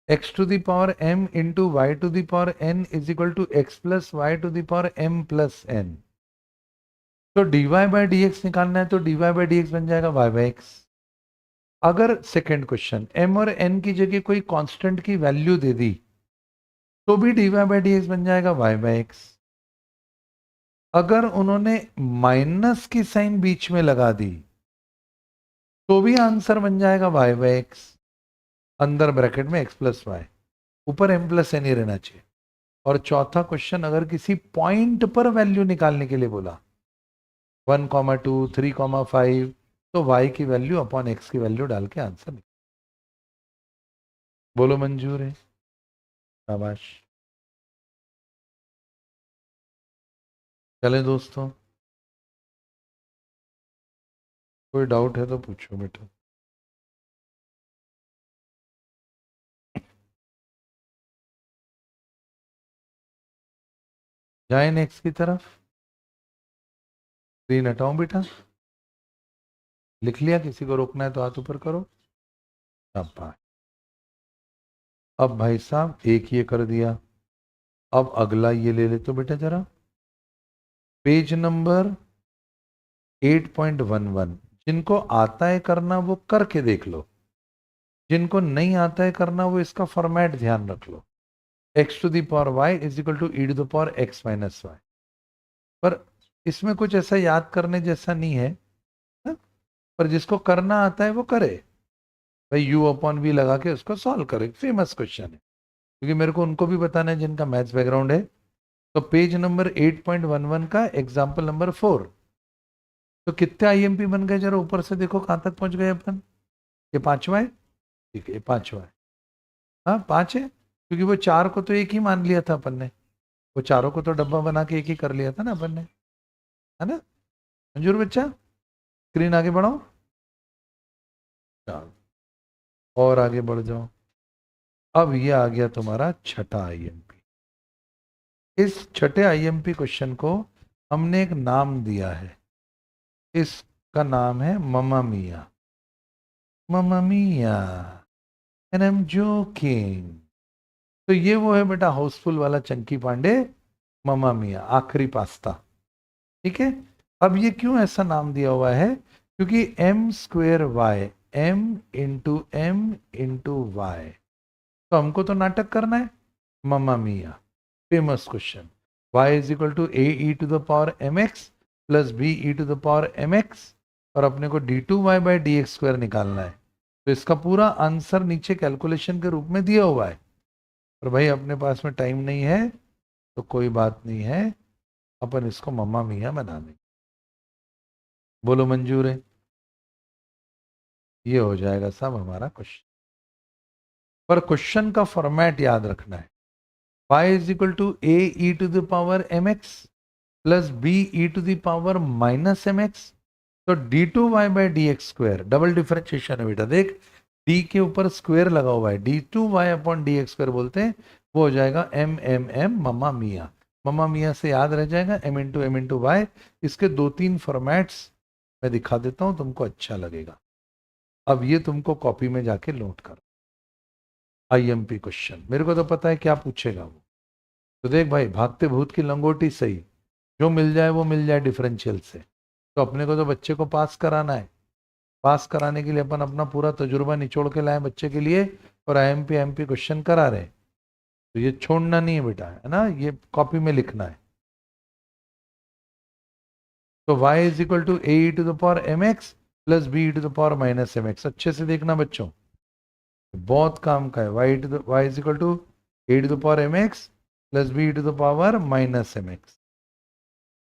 X to the power m into y to the power n is equal to x plus y to the power m plus n। तो dy बाय डी एक्स निकालना है, तो dy बाय डी एक्स बन जाएगा y by x. अगर second question m और n की जगह कोई कांस्टेंट की वैल्यू दे दी, तो भी dy बाय डी एक्स बन जाएगा y बाय एक्स। अगर उन्होंने माइनस की साइन बीच में लगा दी, तो भी आंसर बन जाएगा y बाय एक्स, अंदर ब्रैकेट में x प्लस वाई, ऊपर m प्लस एन ही रहना चाहिए। और चौथा क्वेश्चन अगर किसी पॉइंट पर वैल्यू निकालने के लिए बोला 1,2 3,5, तो y की वैल्यू अपॉन x की वैल्यू डाल के आंसर निकाल। बोलो मंजूर है? शाबाश। चले दोस्तों, कोई डाउट है तो पूछो बेटा। जाए नेक्स्ट की तरफ। स्क्रीन हटाऊं बेटा? लिख लिया? किसी को रोकना है तो हाथ ऊपर करो। शाबाश। अब भाई साहब एक ये कर दिया, अब अगला ये ले ले तो बेटा जरा, पेज नंबर 8.11। जिनको आता है करना वो करके देख लो, जिनको नहीं आता है करना वो इसका फॉर्मेट ध्यान रख लो। X to the power y is equal to E to the power x minus y. पर इसमें कुछ ऐसा याद करने जैसा नहीं है, ना? पर जिसको करना आता है वो करे भाई, यू अपॉन वी लगा के उसको सॉल्व करे, फेमस क्वेश्चन है, क्योंकि मेरे को उनको भी बताना है जिनका मैथ्स बैकग्राउंड है। तो पेज नंबर 8.11 का एग्जाम्पल नंबर 4। तो कितने आईएमपी बन गए जरा ऊपर से देखो, कहां तक पहुंच गए अपन? ये 5वां है? ठीक है, ये 5वां है। हाँ 5 है। क्योंकि वो 4 को तो एक ही मान लिया था अपन ने, वो चारों को तो डब्बा बना के एक ही कर लिया था ना अपन ने, है ना। मंजूर बच्चा, स्क्रीन आगे बढ़ाओ, चलो और आगे बढ़ जाओ। अब ये आ गया तुम्हारा छठा आईएमपी। इस छठे आईएमपी क्वेश्चन को हमने एक नाम दिया है, इसका नाम है mamma Mia. Mamma Mia and I am joking. तो ये वो है बेटा हाउसफुल वाला चंकी पांडे, मम्मा मिया आखिरी पास्ता। ठीक है। अब ये क्यों ऐसा नाम दिया हुआ है, क्योंकि m square y, m into y, तो हमको तो नाटक करना है mamma mia. Famous question, y is equal to a e to the power m x plus b e to the power m x, और अपने को d two y by D x square निकालना है। तो इसका पूरा आंसर नीचे calculation के रूप में दिया हुआ है, और भाई अपने पास में टाइम नहीं है तो कोई बात नहीं है, अपन इसको मम्मा मिया बना देंगे। बोलो मंजूर है, ये हो जाएगा सब हमारा क्वेश्चन। पर क्वेश्चन का फॉर्मेट याद रखना है, y is equal to a e to the power m x plus b e to the power minus m x, तो d two y by D x square, double differentiation है बेटा, देख D के ऊपर square लगा हुआ है, d two y upon d x square बोलते हैं, वो हो जाएगा m m m Mamma Mia. Mamma Mia से याद रह जाएगा एम इंटू वाई। इसके 2-3 फॉर्मेट्स मैं दिखा देता हूं, तुमको अच्छा लगेगा। अब ये तुमको कॉपी में जाके नोट कर, आईएमपी क्वेश्चन मेरे को तो पता है क्या पूछेगा वो। तो देख भाई, भागते भूत की लंगोटी सही, जो मिल जाए वो मिल जाए डिफरेंशियल से। तो अपने को तो बच्चे को पास कराना है, पास कराने के लिए अपन अपना पूरा तजुर्बा निचोड़ के लाए बच्चे के लिए, और आईएमपी एमपी क्वेश्चन करा रहे हैं। तो ये छोड़ना नहीं है बेटा, है ना, ये कॉपी में लिखना है। तो y is equal to a to the power m x plus b to the power minus m x. अच्छे से देखना बच्चों, बहुत काम का है। y is equal to a to the power m x plus b to the power minus m x.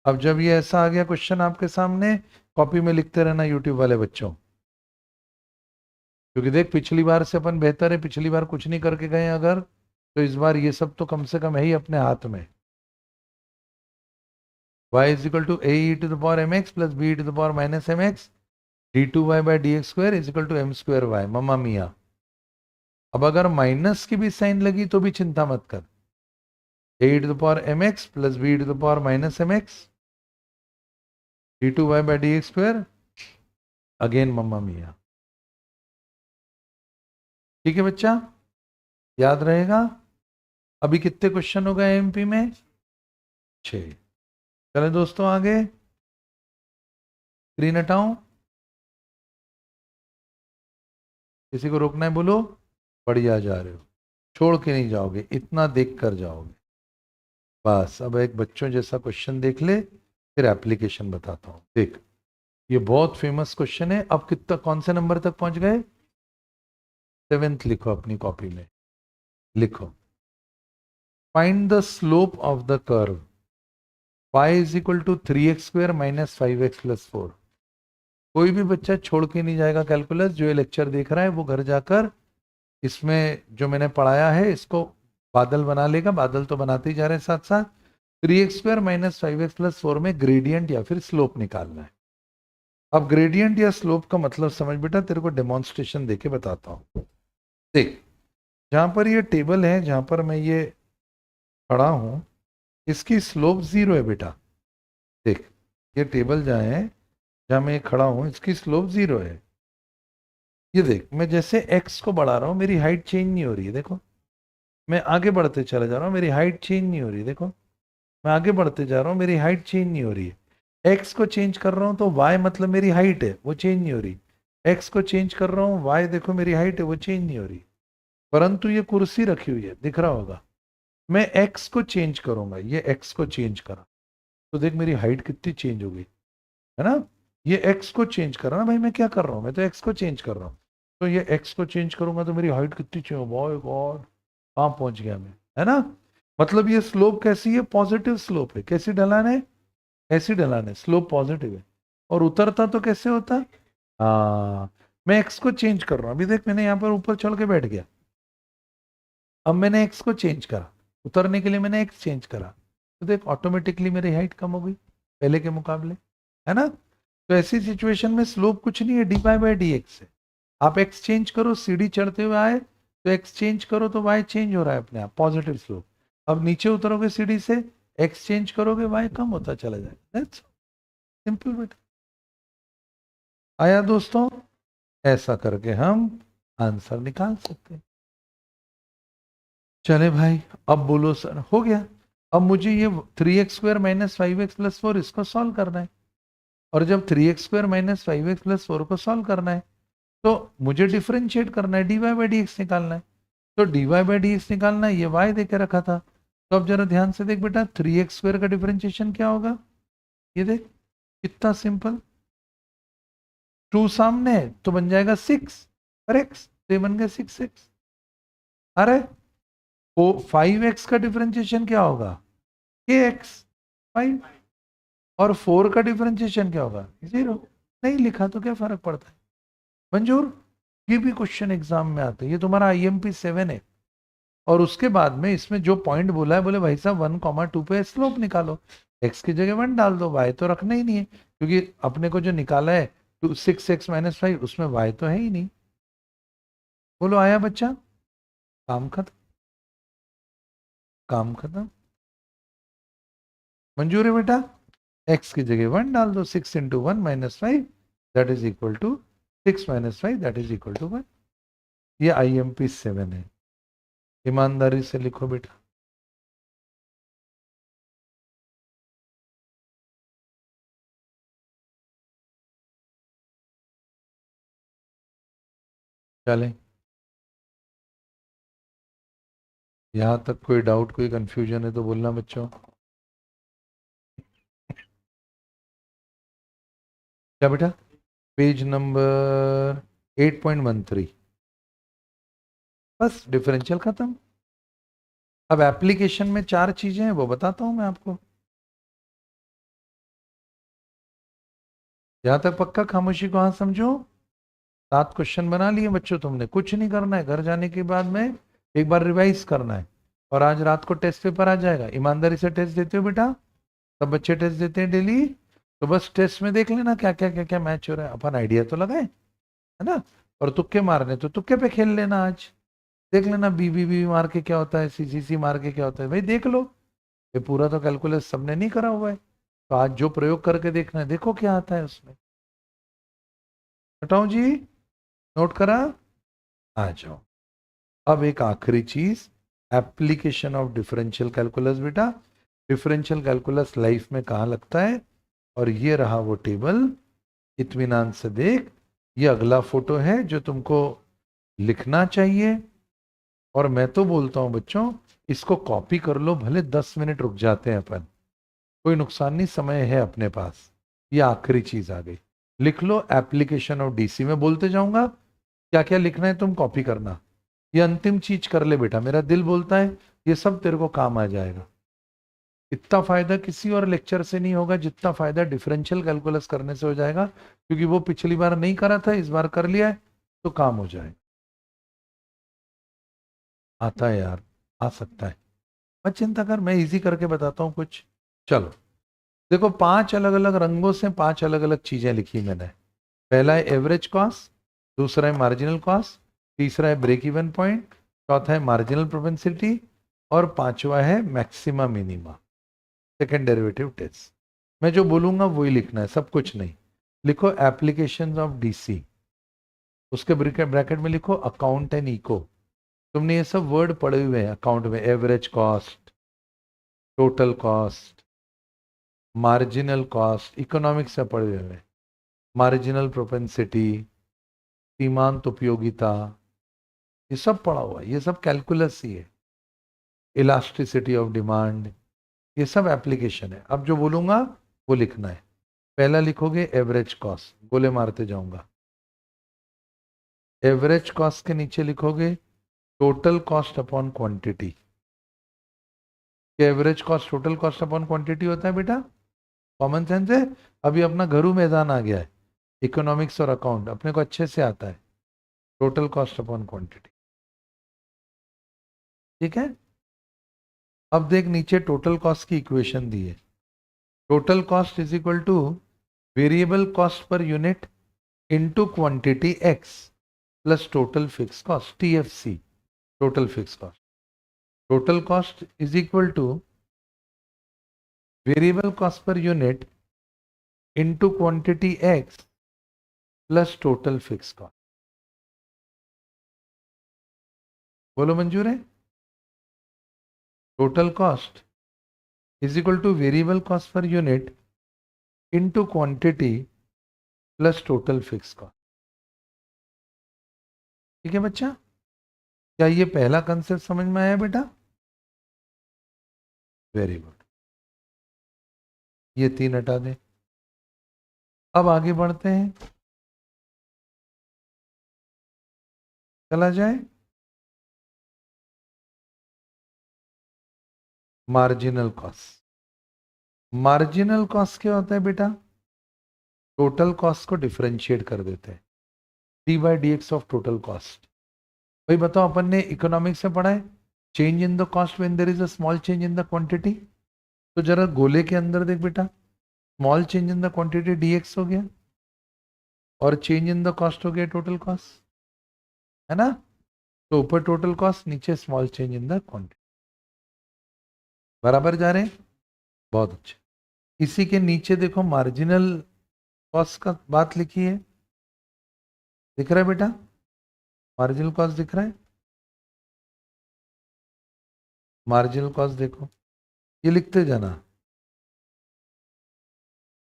अब जब ये ऐसा आ गया क्वेश्चन आपके सामने, कॉपी में लिखते रहना यूट्यूब वाले बच्चों, क्योंकि देख पिछली बार से अपन बेहतर है, पिछली बार कुछ नहीं करके गए अगर, तो इस बार ये सब तो कम से कम है ही अपने हाथ में। y is equal to a to the power m x plus b to the power minus m x, d two y by D x square is equal to m square y, mamma mia. अब अगर minus की भी sign लगी तो भी चिंता मत कर, a to the power m x plus b to the power minus m x, d two y by D x square, again mamma mia. ठीक है बच्चा, याद रहेगा। अभी कितने क्वेश्चन हो गए एमपी में? 6। चले दोस्तों आगे, स्क्रीन हटाऊं, किसी को रोकना है बोलो, बढ़िया जा रहे हो, छोड़ के नहीं जाओगे, इतना देख कर जाओगे बस। अब एक बच्चों जैसा क्वेश्चन देख ले, फिर एप्लीकेशन बताता हूं। देख ये बहुत फेमस क्वेश्चन है। अब कितना, कौन से नंबर तक पहुंच गए? 7th लिखो अपनी कॉपी में, लिखो find the slope of the curve y is equal to 3x square minus 5x plus 4। कोई भी बच्चा छोड़ के नहीं जाएगा कैलकुलस, जो ये लेक्चर देख रहा है वो घर जाकर इसमें जो मैंने पढ़ाया है इसको बादल बना लेगा, बादल तो बनाते ही जा रहे हैं साथ साथ। 3x square minus 5x plus 4 में ग्रेडियंट या फिर स्लोप निकालना है। अब ग्रेडियंट या स्लोप का मतलब समझ बेटा, तेरे को डेमोन्स्ट्रेशन देके बताता हूं। देख जहां पर ये टेबल है, जहां पर मैं ये खड़ा हूं, इसकी स्लोप 0 है बेटा। देख ये टेबल जहां है, जहां मैं खड़ा हूं, इसकी स्लोप 0 है। ये देख मैं जैसे x को बढ़ा रहा हूं, मेरी हाइट चेंज नहीं हो रही है, देखो मैं आगे बढ़ते चला जा रहा हूं, मेरी हाइट चेंज नहीं हो रही है, देखो मैं आगे बढ़ते जा रहा हूं, मेरी हाइट चेंज नहीं हो रही है। x को चेंज कर रहा हूं तो y मतलब मेरी हाइट है, वो चेंज नहीं हो रही। x को चेंज कर रहा हूं, y देखो मेरी हाइट है, वो चेंज नहीं हो रही। परंतु ये कुर्सी रखी हुई है, दिख रहा होगा, मैं x को चेंज करूंगा, ये x को चेंज करा तो देख मेरी हाइट कितनी चेंज हो गई, है ना। ये x को चेंज करा ना भाई, मैं क्या कर रहा हूं, मैं तो x को चेंज कर रहा हूं। तो ये x को चेंज करूंगा तो मेरी हाइट कितनी चेंज हो, गॉड कहाँ पहुंच गया मैं, है ना। मतलब ये स्लोप कैसी है? पॉजिटिव स्लोप है। कैसी ढलान है? ऐसी ढलान है, स्लोप पॉजिटिव है। और उतरता तो कैसे होता? हाँ, मैं x को चेंज कर रहा हूं। अभी देख मैंने यहाँ पर ऊपर चढ़ के बैठ गया, अब मैंने एक्स को चेंज करा, उतरने के लिए मैंने एक्स चेंज करा, तो देख ऑटोमेटिकली मेरी हाइट कम हो गई पहले के मुकाबले, है ना। तो ऐसी सिचुएशन में स्लोप कुछ नहीं है, d y by D x है। आप एक्स चेंज करो, सीढ़ी चढ़ते हुए आए तो एक्स चेंज करो तो वाई चेंज हो रहा है अपने आप, पॉजिटिव स्लोप। अब नीचे उतरोगे सीढ़ी से, एक्स चेंज करोगे, वाई कम होता चला जाएगा। दैट्स सिंपल बेटा। आया दोस्तों, ऐसा करके हम आंसर निकाल सकते हैं। चले भाई, अब बोलो सर हो गया। अब मुझे ये 3x² माइनस 5x प्लस 4 इसको सॉल्व करना है, और जब 3x² माइनस 5x प्लस 4 को सॉल्व करना है तो मुझे डिफरेंशिएट करना है, d y by D x निकालना है। तो d y by D x निकालना है, ये y दे के रखा था। तो अब जरा ध्यान से देख बेटा, 3x² का डिफरेंशिएशन क्या होगा, ये देख कितना सिंपल। 2 सामने है तो बन जाएगा 6 और x, तो ये बन गया 6x। अरे वो 5x का डिफरेंशिएशन क्या होगा, kx 5, और 4 का डिफरेंशिएशन क्या होगा 0। नहीं लिखा तो क्या फर्क पड़ता है, मंजूर। ये भी क्वेश्चन एग्जाम में आते हैं, ये तुम्हारा IMP 7 है। और उसके बाद में इसमें जो पॉइंट बोला है, बोले भाई साहब 1,2 पे स्लोप निकालो, x की जगह 1 डाल दो, y तो रखना ही नहीं है, क्योंकि अपने को जो निकाला है 6x माइनस 5 उसमें y तो है ही नहीं। बोलो आया बच्चा, काम खत्म, काम खत्म। मंजूर है बेटा, x की जगह 1 डाल दो, 6 into 1 minus 5 that is equal to 6 minus 5 that is equal to 1। ये IMP 7 है, ईमानदारी से लिखो बेटा। चलें, यहां तक कोई डाउट कोई कंफ्यूजन है तो बोलना बच्चों। क्या बेटा, पेज नंबर 8.13, बस डिफरेंशियल खत्म। अब एप्लीकेशन में 4 चीजें हैं, वो बताता हूं मैं आपको। यहां तक पक्का, खामोशी को हाँ समझो। 7 क्वेश्चन बना लिए बच्चों, तुमने कुछ नहीं करना है, घर जाने के बाद में एक बार रिवाइज करना है, और आज रात को टेस्ट पेपर आ जाएगा। ईमानदारी से टेस्ट देते हो बेटा, सब बच्चे टेस्ट देते हैं डेली, तो बस टेस्ट में देख लेना क्या क्या मैच हो रहा है, अपन आइडिया तो लगाए, है ना। और तुक्के मारने तो तुक्के पे खेल लेना, आज देख लेना BBB मार के क्या होता है, CCC मार के क्या होता है, भाई देख लो। ये पूरा तो कैलकुलस सबने नहीं करा हुआ है, तो आज जो प्रयोग करके देखना है, देखो क्या आता है उसमें। हटाओ जी, नोट करा, आ जाओ। अब एक आखिरी चीज, एप्लीकेशन ऑफ डिफरेंशियल कैलकुलस बेटा। डिफरेंशियल कैलकुलस लाइफ में कहाँ लगता है, और ये रहा वो टेबल, इत्मीनान से देख। ये अगला फोटो है जो तुमको लिखना चाहिए, और मैं तो बोलता हूं बच्चों, इसको कॉपी कर लो, भले 10 मिनट रुक जाते हैं अपन, कोई नुकसान नहीं, समय है अपने पास। ये आखिरी चीज आ गई, लिख लो एप्लीकेशन ऑफ DC। में बोलते जाऊंगा क्या क्या लिखना है, तुम कॉपी करना। ये अंतिम चीज कर ले बेटा, मेरा दिल बोलता है ये सब तेरे को काम आ जाएगा। इतना फायदा किसी और लेक्चर से नहीं होगा जितना फायदा डिफरेंशियल कैलकुलस करने से हो जाएगा, क्योंकि वो पिछली बार नहीं करा था, इस बार कर लिया है तो काम हो जाएगा। आता है यार, आ सकता है, मत चिंता कर, मैं इजी करके बताता हूँ कुछ। चलो देखो, 5 अलग अलग रंगों से 5 अलग अलग चीजें लिखी मैंने। पहला है एवरेज कॉस्ट, दूसरा है मार्जिनल कॉस्ट, तीसरा है ब्रेक इवन पॉइंट, चौथा है मार्जिनल प्रोपेंसिटी, और पांचवा है maxima minima, second derivative test. मैं जो बोलूंगा वही लिखना है, सब कुछ नहीं। लिखो एप्लीकेशन ऑफ DC, उसके ब्रैकेट में लिखो अकाउंट एंड इको। तुमने ये सब वर्ड पढ़े हुए हैं अकाउंट में, average cost, total cost, marginal cost, economics से पढ़े हुए हैं, मार्जिनल प्रोपेंसिटी, सीमांत उपयोगिता, ये सब पढ़ा हुआ है, ये सब कैलकुलस ही है। इलास्टिसिटी ऑफ डिमांड, ये सब एप्लीकेशन है। अब जो बोलूंगा वो लिखना है। पहला लिखोगे एवरेज कॉस्ट, गोले मारते जाऊंगा। एवरेज कॉस्ट के नीचे लिखोगे total cost upon quantity. Average cost total cost upon quantity होता है बेटा, कॉमन सेंस है। अभी अपना घरू मैदान आ गया है, इकोनॉमिक्स और अकाउंट अपने को अच्छे से आता है। टोटल कॉस्ट अपॉन क्वांटिटी, ठीक है। अब देख नीचे टोटल कॉस्ट की इक्वेशन दी है। Total cost is equal two variable cost per unit into quantity x plus total fix cost TFC, total fix cost. Total cost is equal two variable cost per unit into quantity x plus total fix cost. बोलो मंजूर है? Total cost is equal two variable cost per unit into quantity plus total fix cost. ठीक है बच्चा, क्या ये पहला concept समझ में आया बेटा? वेरी गुड, ये 3 हटा दें। अब आगे बढ़ते हैं, चला जाए मार्जिनल कॉस्ट। मार्जिनल कॉस्ट क्या होता है बेटा? टोटल कॉस्ट को डिफरेंशिएट कर देते हैं, D by D x of total cost. भाई बताओ, अपन ने इकोनॉमिक्स में पढ़ा है change in the cost when there is a small change in the quantity. तो जरा गोले के अंदर देख बेटा, small change in the quantity d x हो गया और चेंज इन द कॉस्ट हो गया टोटल कॉस्ट, है ना? तो ऊपर टोटल कॉस्ट, नीचे small change in the quantity. बराबर जा रहे हैं? बहुत अच्छे। इसी के नीचे देखो मार्जिनल कॉस्ट का बात लिखी है, दिख रहा है बेटा? मार्जिनल कॉस्ट दिख रहा है? मार्जिनल कॉस्ट देखो, ये लिखते जाना,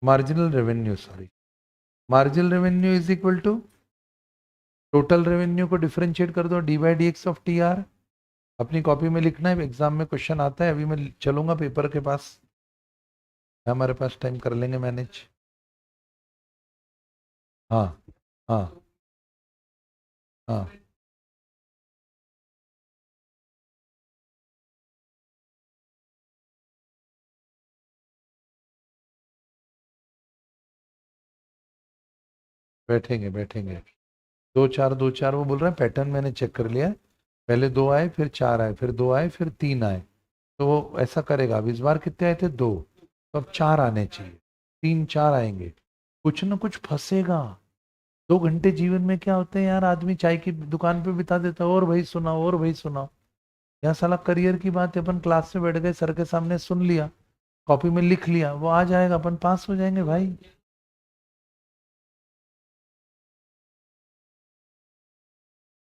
marginal revenue, sorry, marginal revenue is equal to total revenue को डिफरेंशिएट कर दो D by D x of T R. अपनी कॉपी में लिखना है, एग्जाम में क्वेश्चन आता है। अभी मैं चलूंगा पेपर के पास, हमारे पास टाइम, कर लेंगे मैनेज। हाँ हाँ हाँ, बैठेंगे बैठेंगे। दो चार वो बोल रहे हैं पैटर्न मैंने चेक कर लिया है, पहले 2 आए, फिर 4 आए, फिर 2 आए, फिर 3 आए। तो वो ऐसा करेगा। अब इस बार कितने आए थे? 2, तो अब 4 आने चाहिए, 3 4 आएंगे। कुछ ना कुछ फंसेगा। 2 घंटे जीवन में क्या होते हैं यार, आदमी चाय की दुकान पे बिता देता है, और वही सुनाओ और वही सुनाओ। यहाँ साला करियर की बात है, अपन क्लास में बैठ गए, सर के सामने सुन लिया, कॉपी में लिख लिया, वो आ जाएगा, अपन पास हो जाएंगे भाई।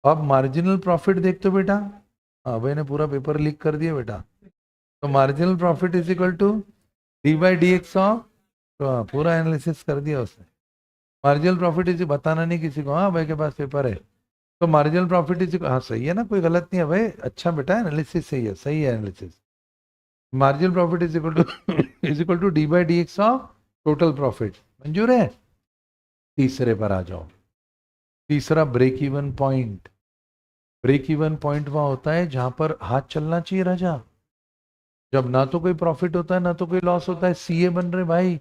अब मार्जिनल प्रॉफिट देख तो बेटा, हाँ भाई ने पूरा पेपर लीक कर दिया बेटा। तो marginal profit is equal to d by D x of, तो हाँ, पूरा एनालिसिस कर दिया उसने। मार्जिनल प्रॉफिट इज, बताना नहीं किसी को, हाँ भाई के पास पेपर है। तो मार्जिनल प्रॉफिट इज, हाँ सही है ना, कोई गलत नहीं है भाई, अच्छा बेटा एनालिसिस सही है, सही है analysis. Marginal profit is equal to d by D x of total profit. मंजूर है? तीसरे पर आ जाओ। तीसरा break even point. Break even point वहां होता है जहां पर हाथ चलना चाहिए राजा, जब ना तो कोई प्रॉफिट होता है ना तो कोई लॉस होता है। सीए बन रहे भाई,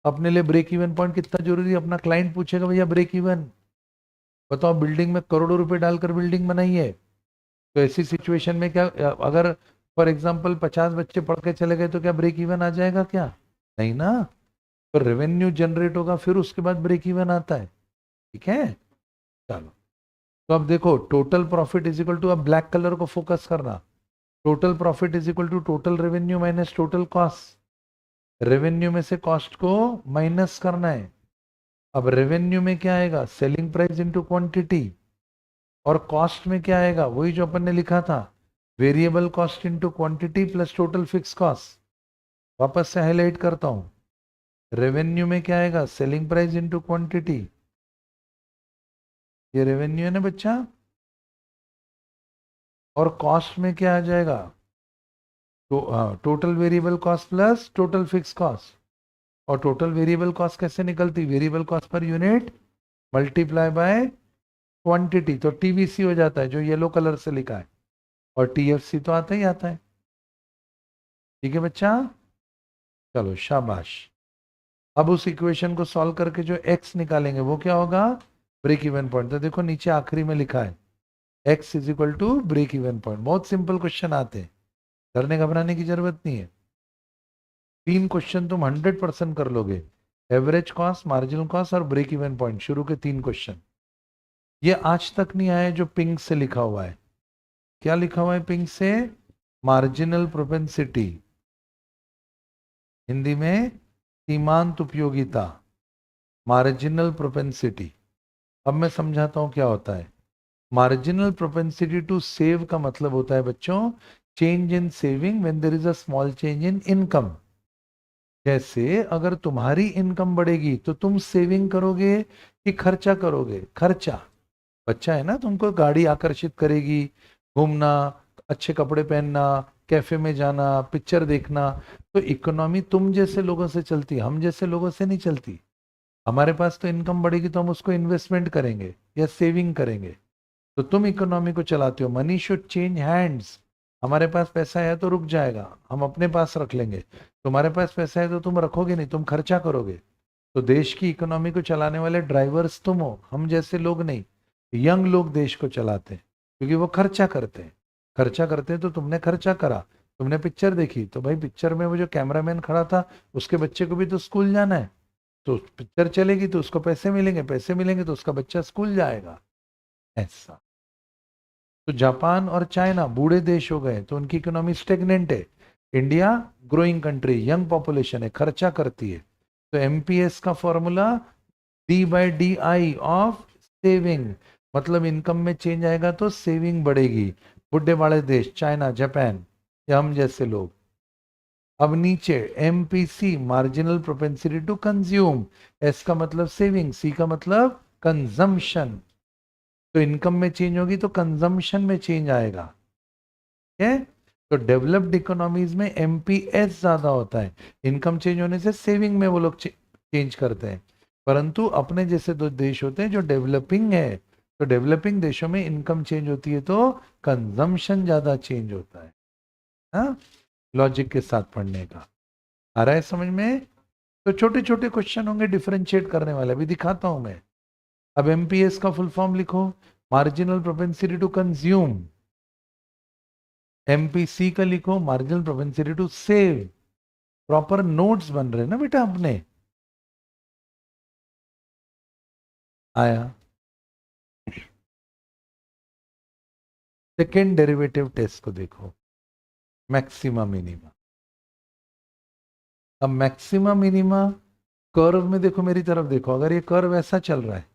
अपने लिए ब्रेक इवन पॉइंट कितना जरूरी है। अपना क्लाइंट पूछेगा भैया ब्रेक इवन बताओ, बिल्डिंग में करोड़ों रुपए डालकर बिल्डिंग बनाई है, तो ऐसी सिचुएशन में क्या, अगर फॉर एग्जाम्पल 50 बच्चे पढ़ के चले गए तो क्या ब्रेक इवन आ जाएगा? क्या नहीं ना। तो रेवेन्यू जनरेट होगा, फिर उसके बाद ब्रेक इवन आता है। ठीक है, चलो। तो अब देखो total profit is equal to, अब ब्लैक कलर को फोकस करना, total profit is equal to total revenue minus total cost. Revenue में से कॉस्ट को माइनस करना है। अब रेवेन्यू में क्या आएगा? Selling price into quantity. और कॉस्ट में क्या आएगा? वही जो अपन ने लिखा था, variable cost into quantity plus total fix cost. वापस से हाईलाइट करता हूं, रेवेन्यू में क्या आएगा? सेलिंग प्राइस इनटू क्वांटिटी, ये रेवेन्यू है ना बच्चा। और कॉस्ट में क्या आ जाएगा? तो total variable cost plus total fix cost. और टोटल वेरिएबल कॉस्ट कैसे निकलती? Variable cost per unit multiply by quantity, तो टीवीसी हो जाता है जो येलो कलर से लिखा है, और टीएफसी तो आता ही आता है। ठीक है बच्चा, चलो शाबाश। अब उस इक्वेशन को सॉल्व करके जो एक्स निकालेंगे वो क्या होगा? Break even point. तो देखो नीचे आखिरी में लिखा है x is equal to break even point. बहुत सिंपल क्वेश्चन आते हैं, डरने घबराने की जरूरत नहीं है। 3 क्वेश्चन तुम 100% कर लोगे, एवरेज कॉस्ट, मार्जिनल कॉस्ट और ब्रेक इवन पॉइंट, शुरू के 3 क्वेश्चन। ये आज तक नहीं आया जो पिंक से लिखा हुआ है। क्या लिखा हुआ है पिंक से? मार्जिनल प्रोपेंसिटी, हिंदी में सीमांत उपयोगिता, मार्जिनल प्रोपेंसिटी। अब मैं समझाता हूं क्या होता है। मार्जिनल प्रोपेंसिटी टू सेव का मतलब होता है बच्चों, change in saving when there is a small change in income. जैसे अगर तुम्हारी इनकम बढ़ेगी तो तुम सेविंग करोगे कि खर्चा करोगे? खर्चा। बच्चा है ना, तुमको गाड़ी आकर्षित करेगी, घूमना, अच्छे कपड़े पहनना, कैफे में जाना, पिक्चर देखना। तो इकोनॉमी तुम जैसे लोगों से चलती, हम जैसे लोगों से नहीं चलती। हमारे पास तो इनकम बढ़ेगी तो हम उसको इन्वेस्टमेंट करेंगे या सेविंग करेंगे। तो तुम इकोनॉमी को चलाते हो, मनी शुड चेंज हैंड्स। हमारे पास पैसा है तो रुक जाएगा, हम अपने पास रख लेंगे। तुम्हारे पास पैसा है तो तुम रखोगे नहीं, तुम खर्चा करोगे। तो देश की इकोनॉमी को चलाने वाले ड्राइवर्स तुम हो, हम जैसे लोग नहीं। यंग लोग देश को चलाते हैं क्योंकि वो खर्चा करते हैं। खर्चा करते हैं तो तुमने खर्चा करा, तुमने पिक्चर देखी तो भाई पिक्चर में वो जो कैमरामैन खड़ा था उसके बच्चे को भी तो स्कूल जाना है, तो पिक्चर चलेगी तो उसको पैसे मिलेंगे, पैसे मिलेंगे तो उसका बच्चा स्कूल जाएगा। ऐसा। तो जापान और चाइना बूढ़े देश हो गए तो उनकी इकोनॉमी स्टेगनेंट है। India growing country, young population है, खर्चा करती है। तो एमपीएस का फॉर्मूला D/DI ऑफ सेविंग, मतलब इनकम में चेंज आएगा तो सेविंग बढ़ेगी। बुढ़े वाले देश चाइना, जापान या हम जैसे लोग। अब नीचे MPC, marginal propensity to consume, S का मतलब सेविंग, सी का मतलब कंजम्पशन। तो इनकम में चेंज होगी तो कंजम्पशन में चेंज आएगा। है? तो डेवलप्ड इकोनॉमीज में एमपीएस ज्यादा होता है, इनकम चेंज होने से सेविंग में वो लोग चेंज करते हैं। परंतु अपने जैसे दो देश होते हैं जो डेवलपिंग है, तो डेवलपिंग देशों में इनकम चेंज होती है तो कंजम्पशन ज्यादा चेंज होता है। हाँ, लॉजिक के साथ पढ़ने का। आ रहा है समझ में? तो छोटे छोटे क्वेश्चन होंगे डिफरेंशिएट करने वाले, अभी दिखाता हूं मैं। अब एमपीएस का फुल फॉर्म लिखो, marginal propensity to consume. MPC का लिखो, marginal propensity to save. Proper notes बन रहे ना बेटा अपने? आया? सेकेंड डेरिवेटिव टेस्ट को देखो, मैक्सिमा मिनिमा। अब मैक्सिमा मिनिमा कर्व में देखो, मेरी तरफ देखो, अगर ये कर्व ऐसा चल रहा है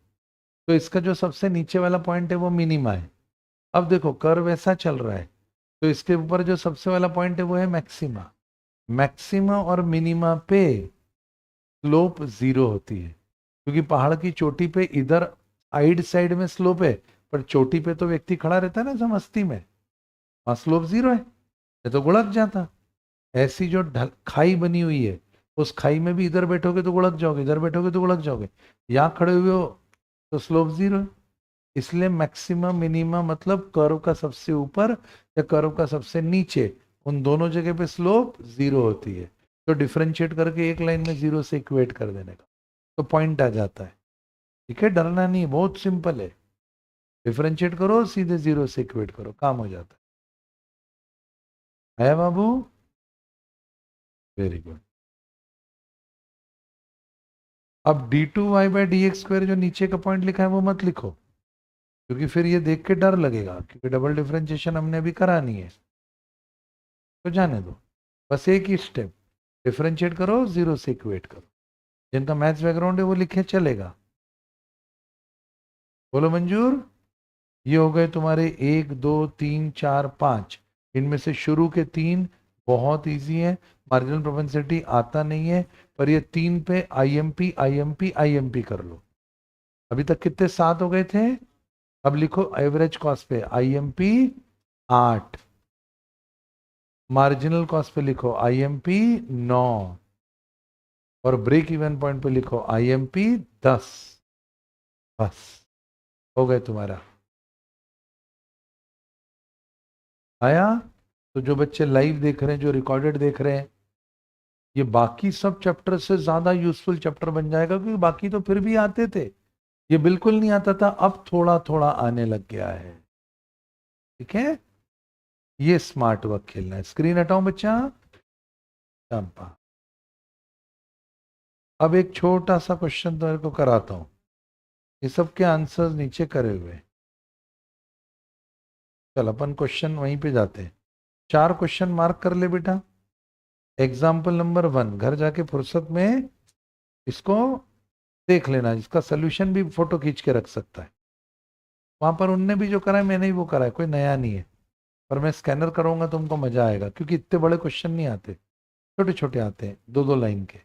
तो इसका जो सबसे नीचे वाला पॉइंट है वो मिनिमा है। अब देखो कर्व ऐसा चल रहा है तो इसके ऊपर जो सबसे वाला पॉइंट है वो है मैक्सिमा। मैक्सिमा और मिनिमा पे स्लोप जीरो होती है, क्योंकि पहाड़ की चोटी पे इधर साइड साइड में स्लोप है, पर चोटी पे तो व्यक्ति खड़ा रहता है ना समस्ती में, वहां स्लोप जीरो है, ये तो गुढ़क जाता। ऐसी जो खाई बनी हुई है, उस खाई में भी इधर बैठोगे तो गुढ़क जाओगे, इधर बैठोगे तो गुढ़क जाओगे, यहाँ खड़े हुए हो तो स्लोप जीरो है। इसलिए मैक्सिमम मिनिमम मतलब कर्व का सबसे ऊपर या कर्व का सबसे नीचे, उन दोनों जगह पे स्लोप जीरो होती है। तो डिफरेंशिएट करके एक लाइन में जीरो से इक्वेट कर देने का तो पॉइंट आ जाता है। ठीक है, डरना नहीं, बहुत सिंपल है। डिफरेंशिएट करो, सीधे जीरो से इक्वेट करो, काम हो जाता है बाबू? Very good. अब d2y/dx² जो नीचे का पॉइंट लिखा है वो मत लिखो, क्योंकि फिर ये देख के डर लगेगा, क्योंकि डबल डिफरेंशिएशन हमने अभी करा नहीं है, तो जाने दो। बस एक ही स्टेप, डिफरेंशिएट करो, जीरो से इक्वेट करो। जिनका मैथ्स बैकग्राउंड है वो लिखे चलेगा। बोलो मंजूर। ये हो गए तुम्हारे 1 2 3 4 5, इनमें से शुरू के 3 बहुत इजी है, मार्जिनल प्रोपेंसिटी आता नहीं है, पर ये 3 पे आईएमपी आईएमपी आईएमपी कर लो। अभी तक कितने 7 हो गए थे? अब लिखो एवरेज कॉस्ट पे आईएमपी 8, मार्जिनल कॉस्ट पे लिखो आईएमपी 9, और ब्रेक इवन पॉइंट पे लिखो आईएमपी 10। बस हो गए तुम्हारा। आया? तो जो बच्चे लाइव देख रहे हैं, जो रिकॉर्डेड देख रहे हैं, ये बाकी सब चैप्टर से ज्यादा यूजफुल चैप्टर बन जाएगा, क्योंकि बाकी तो फिर भी आते थे, ये बिल्कुल नहीं आता था, अब थोड़ा थोड़ा आने लग गया है। ठीक है, ये स्मार्ट वर्क खेलना है। स्क्रीन हटाओ बच्चा, चंपा। अब एक छोटा सा क्वेश्चन तुम्हारे को कराता हूं, ये सब के आंसर्स नीचे करे हुए। चल अपन क्वेश्चन वहीं पे जाते हैं। 4 क्वेश्चन मार्क कर ले बेटा। एग्जाम्पल नंबर 1 घर जाके फुर्सत में इसको देख लेना, इसका सोल्यूशन भी फोटो खींच के रख सकता है। वहां पर उनने भी जो करा है मैंने ही वो करा है, कोई नया नहीं है। पर मैं स्कैनर करूंगा तुमको मजा आएगा, क्योंकि इतने बड़े क्वेश्चन नहीं आते, छोटे छोटे आते हैं, 2-2 लाइन के,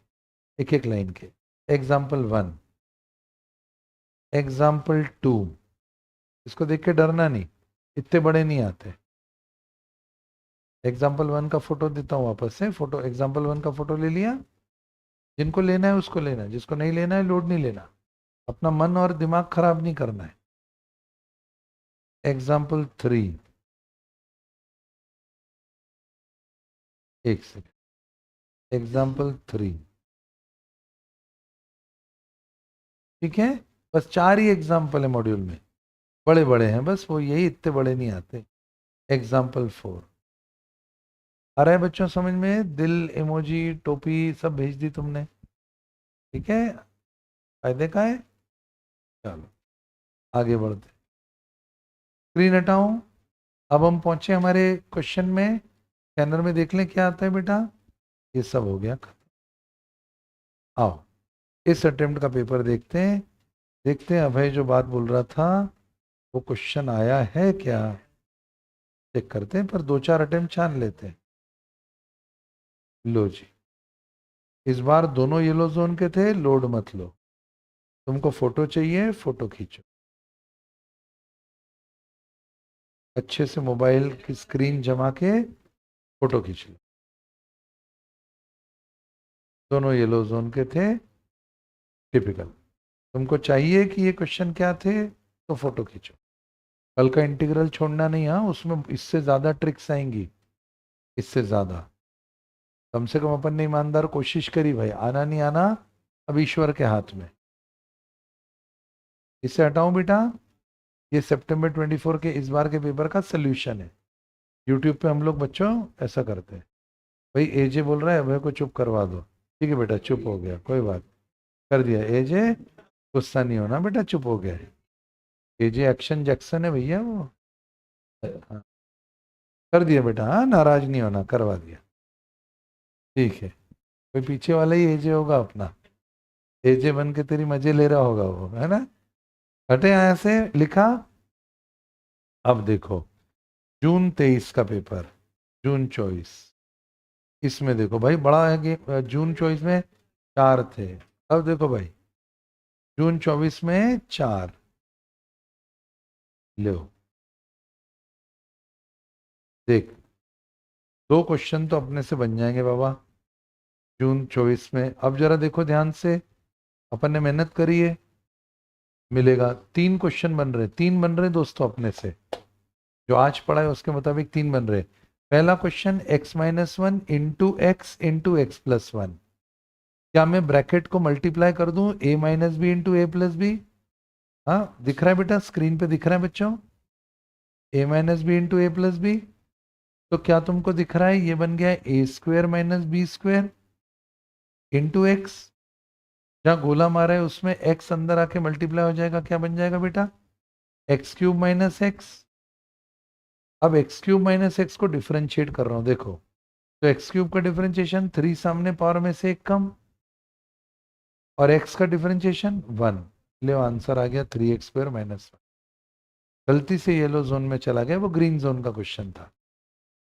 एक लाइन के। एग्जाम्पल 1, एग्जाम्पल 2, इसको देख के डरना नहीं, इतने बड़े नहीं आते। एग्जाम्पल 1 का फोटो देता हूँ वापस से। फोटो एग्जाम्पल 1 का फोटो ले लिया, जिनको लेना है उसको लेना, जिसको नहीं लेना है लोड नहीं लेना, अपना मन और दिमाग खराब नहीं करना है। एग्जाम्पल 3, एक सेकेंड, एग्जाम्पल 3, ठीक है। बस 4 ही एग्जाम्पल है मॉड्यूल में, बड़े बड़े हैं बस, वो यही, इतने बड़े नहीं आते। एग्जाम्पल 4 आ रहा है बच्चों समझ में? दिल, इमोजी, टोपी सब भेज दी तुमने, ठीक है, फायदे का है। चलो आगे बढ़ते, स्क्रीन हटाओ। अब हम पहुंचे हमारे क्वेश्चन में, स्कैनर में देख लें क्या आता है बेटा। ये सब हो गया खत्म। आओ इस अटेम्प्ट का पेपर देखते हैं, देखते हैं अभय जो बात बोल रहा था वो क्वेश्चन आया है क्या, चेक करते हैं। पर 2-4 अटेम्प्ट छान लेते हैं। लो जी, इस बार दोनों येलो जोन के थे, लोड मत लो। तुमको फोटो चाहिए, फोटो खींचो अच्छे से, मोबाइल की स्क्रीन जमा के फोटो खींच लो। दोनों येलो जोन के थे, टिपिकल। तुमको चाहिए कि ये क्वेश्चन क्या थे, तो फोटो खींचो। कल का इंटीग्रल छोड़ना नहीं, हाँ, उसमें इससे ज्यादा ट्रिक्स आएंगी, इससे ज्यादा। कम से कम अपन ने ईमानदार कोशिश करी भाई, आना नहीं आना अब ईश्वर के हाथ में। इसे हटाऊं बेटा, ये सितंबर 24 के इस बार के पेपर का सोल्यूशन है। यूट्यूब पे हम लोग बच्चों ऐसा करते हैं। भाई एजे बोल रहा है अभय को चुप करवा दो, ठीक है बेटा, चुप हो गया, कोई बात, कर दिया एजे, गुस्सा नहीं होना बेटा, चुप हो गया। एजे एक्शन जैक्सन है भैया वो, हाँ, कर दिया बेटा, हाँ, नाराज नहीं होना, करवा दिया, ठीक है। कोई पीछे वाला ही एजे होगा अपना, एजे बन के तेरी मजे ले रहा होगा वो, है ना। हटे यहाँ से, लिखा। अब देखो जून 23 का पेपर, जून 24, इसमें देखो भाई बड़ा है कि जून 24 में 4 थे। अब देखो भाई जून 24 में 4 लो, देख 2 क्वेश्चन तो अपने से बन जाएंगे बाबा जून 24 में। अब जरा देखो ध्यान से, अपन ने मेहनत करी है, मिलेगा 3 क्वेश्चन बन रहे, 3 बन रहे दोस्तों अपने से, जो आज पढ़ा है उसके मुताबिक 3 बन रहे। पहला question x-1 into x plus 1, क्या मैं ब्रैकेट को मल्टीप्लाई कर दूं a minus B into A plus B. हाँ दिख रहा है बेटा, स्क्रीन पे दिख रहा है बच्चों, a minus B into A plus b. तो क्या तुमको दिख रहा है, ये बन गया a square minus b square into x. जहां गोला मारा है उसमें x अंदर आके मल्टीप्लाई हो जाएगा, क्या बन जाएगा बेटा, एक्स क्यूब माइनस एक्स। अब एक्स क्यूब माइनस एक्स को डिफरेंशिएट कर रहा हूं, देखो तो एक्स क्यूब का डिफरेंशिएशन 3 सामने पावर में से 1 कम, और एक्स का डिफरेंशिएशन 1, ले आंसर आ गया 3x² माइनस 1। गलती से येलो जोन में चला गया, वो ग्रीन जोन का क्वेश्चन था,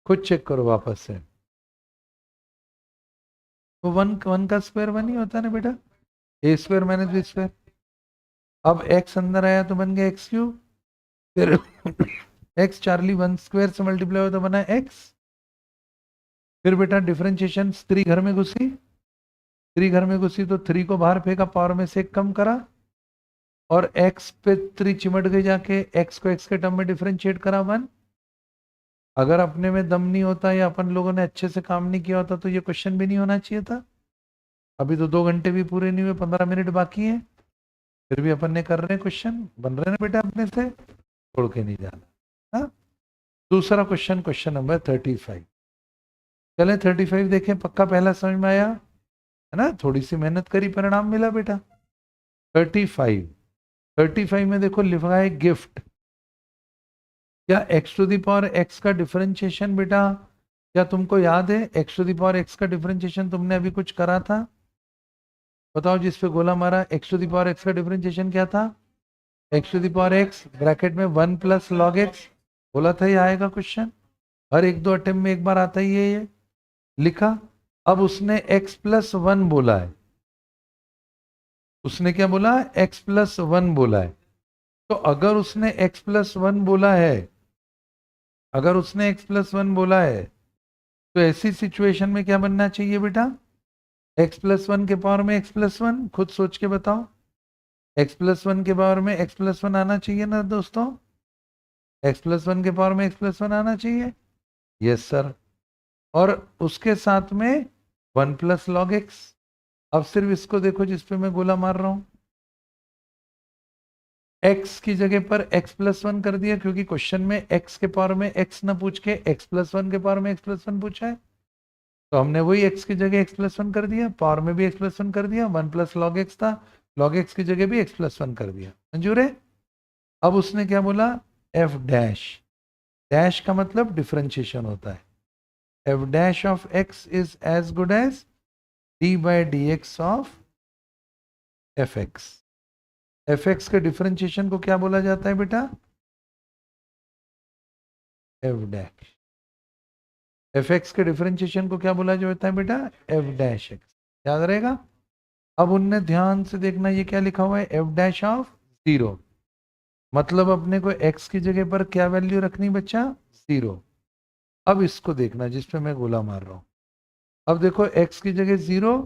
खुद चेक करो वापस से। वो वन का स्क्वायर 1 ही होता है ना बेटा, ए स्क्वायर माइनस बी स्क्वायर। अब एक्स अंदर आया तो बन गया एक्स क्यूब, फिर एक्स चार्ली 1 स्क्वायर से मल्टीप्लाई हो तो बना एक्स। फिर बेटा डिफरेंशिएशन 3 घर में घुसी, 3 घर में घुसी तो 3 को बाहर फेंका, पावर में से 1 कम करा, और x पे 3 चिमट गई जाके, x को x के टर्म में डिफरेंशिएट करा 1। अगर अपने में दम नहीं होता या अपन लोगों ने अच्छे से काम नहीं किया होता तो ये क्वेश्चन भी नहीं होना चाहिए था। अभी तो 2 घंटे भी पूरे नहीं हुए, 15 मिनट बाकी है, फिर भी अपन ने कर रहे हैं, क्वेश्चन बन रहे हैं बेटा अपने से, छोड़ के नहीं जाना। हाँ दूसरा क्वेश्चन, क्वेश्चन नंबर 35। चले 35 देखें, पक्का पहला समझ में आया है ना, थोड़ी सी मेहनत करी परिणाम मिला बेटा। 35 में देखो लिखा है गिफ्ट। क्या x to the power x का डिफरेंशिएशन बेटा, क्या तुमको याद है x to the power x का डिफरेंशिएशन तुमने अभी कुछ करा था? बताओ, जिस पे गोला मारा, x to the power x का डिफरेंशिएशन क्या था? x to the power x bracket में 1 प्लस लॉग x। बोला था ये आएगा क्वेश्चन, हर एक दो अटेम्प्ट में एक बार आता ही है ये। लिखा। अब उसने x प्लस 1 बोला है, उसने क्या बोला? x प्लस 1 बोला है। तो अगर उसने x प्लस 1 बोला है, अगर उसने x प्लस 1 बोला है, तो ऐसी सिचुएशन में क्या बनना चाहिए बेटा? x प्लस 1 के पावर में x प्लस 1, खुद सोच के बताओ। x प्लस 1 के पावर में x प्लस 1 आना चाहिए ना दोस्तों? x प्लस 1 के पावर में x प्लस 1 आना चाहिए। Yes sir. और उसके साथ में 1 प्लस लॉग x। अब सिर्फ इसको देखो जिस पे मैं गोला मार रहा हूं, x की जगह पर x प्लस 1 कर दिया, क्योंकि क्वेश्चन में x के पावर में x ना पूछ के x प्लस 1 के पावर में x प्लस 1 पूछा है, तो हमने वही x की जगह x प्लस 1 कर दिया, पावर में भी x प्लस 1 कर दिया, 1 प्लस लॉग x था, लॉग x की जगह भी x प्लस 1 कर दिया। मंजूर है? अब उसने क्या बोला? f डैश, डैश का मतलब डिफरेंशिएशन होता है, f dash of x is as good as d by D x of fx। fx के डिफरेंशिएशन को क्या बोला जाता है बेटा? f dash. fx के डिफरेंशिएशन को क्या बोला जाता है बेटा? f dash x। याद रहेगा? अब उनने ध्यान से देखना, ये क्या लिखा हुआ है? f डैश ऑफ 0, मतलब अपने को x की जगह पर क्या वैल्यू रखनी बच्चा? 0। अब इसको देखना जिस पे मैं गोला मार रहा हूं। अब देखो x की जगह 0,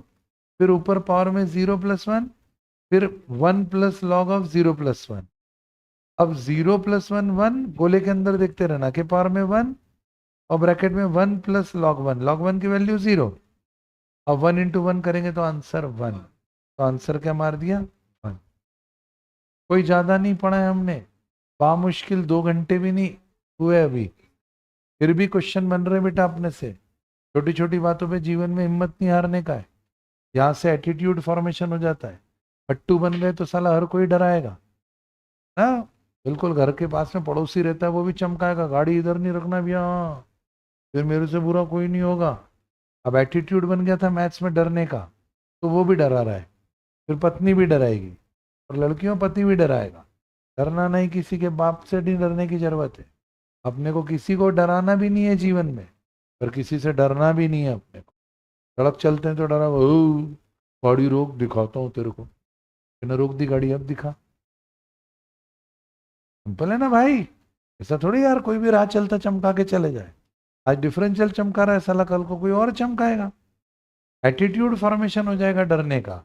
फिर ऊपर पावर में 0 प्लस 1, फिर 1 प्लस लॉग ऑफ 0 प्लस 1। अब 0 प्लस 1 1, गोले के अंदर देखते रहना के पावर में 1, और ब्रैकेट में 1 प्लस लॉग 1, लॉग 1 की वैल्यू 0। अब 1 इंटू 1 करेंगे तो आंसर 1, तो आंसर क्या मार दिया? 1। कोई ज्यादा नहीं पढ़ा है हमने, बामुश्किल 2 घंटे भी नहीं हुए अभी, फिर भी क्वेश्चन बन रहे बेटा अपने से। छोटी छोटी बातों पे जीवन में हिम्मत नहीं हारने का है, यहाँ से एटीट्यूड फॉर्मेशन हो जाता है। हट्टू बन गए तो साला हर कोई डराएगा ना। बिल्कुल, घर के पास में पड़ोसी रहता है वो भी चमकाएगा, गाड़ी इधर नहीं रखना भैया, फिर मेरे से बुरा कोई नहीं होगा। अब एटीट्यूड बन गया था मैथ्स में डरने का, तो वो भी डरा रहा है। फिर पत्नी भी डराएगी, और लड़कियों पति भी डराएगा। डरना नहीं, किसी के बाप से नहीं डरने की जरूरत है। अपने को किसी को डराना भी नहीं है जीवन में, पर किसी से डरना भी नहीं है अपने को। सड़क चलते हैं तो डरा, ओ गाड़ी रोक, दिखाता हूँ तेरे को। मैंने रोक दी गाड़ी, अब दिखा। सिंपल है ना भाई, ऐसा थोड़ी यार कोई भी राह चलता चमका के चले जाए। आज डिफरेंशियल चमका रहा है साला, कल को कोई और चमकाएगा। एटीट्यूड फॉर्मेशन हो जाएगा डरने का।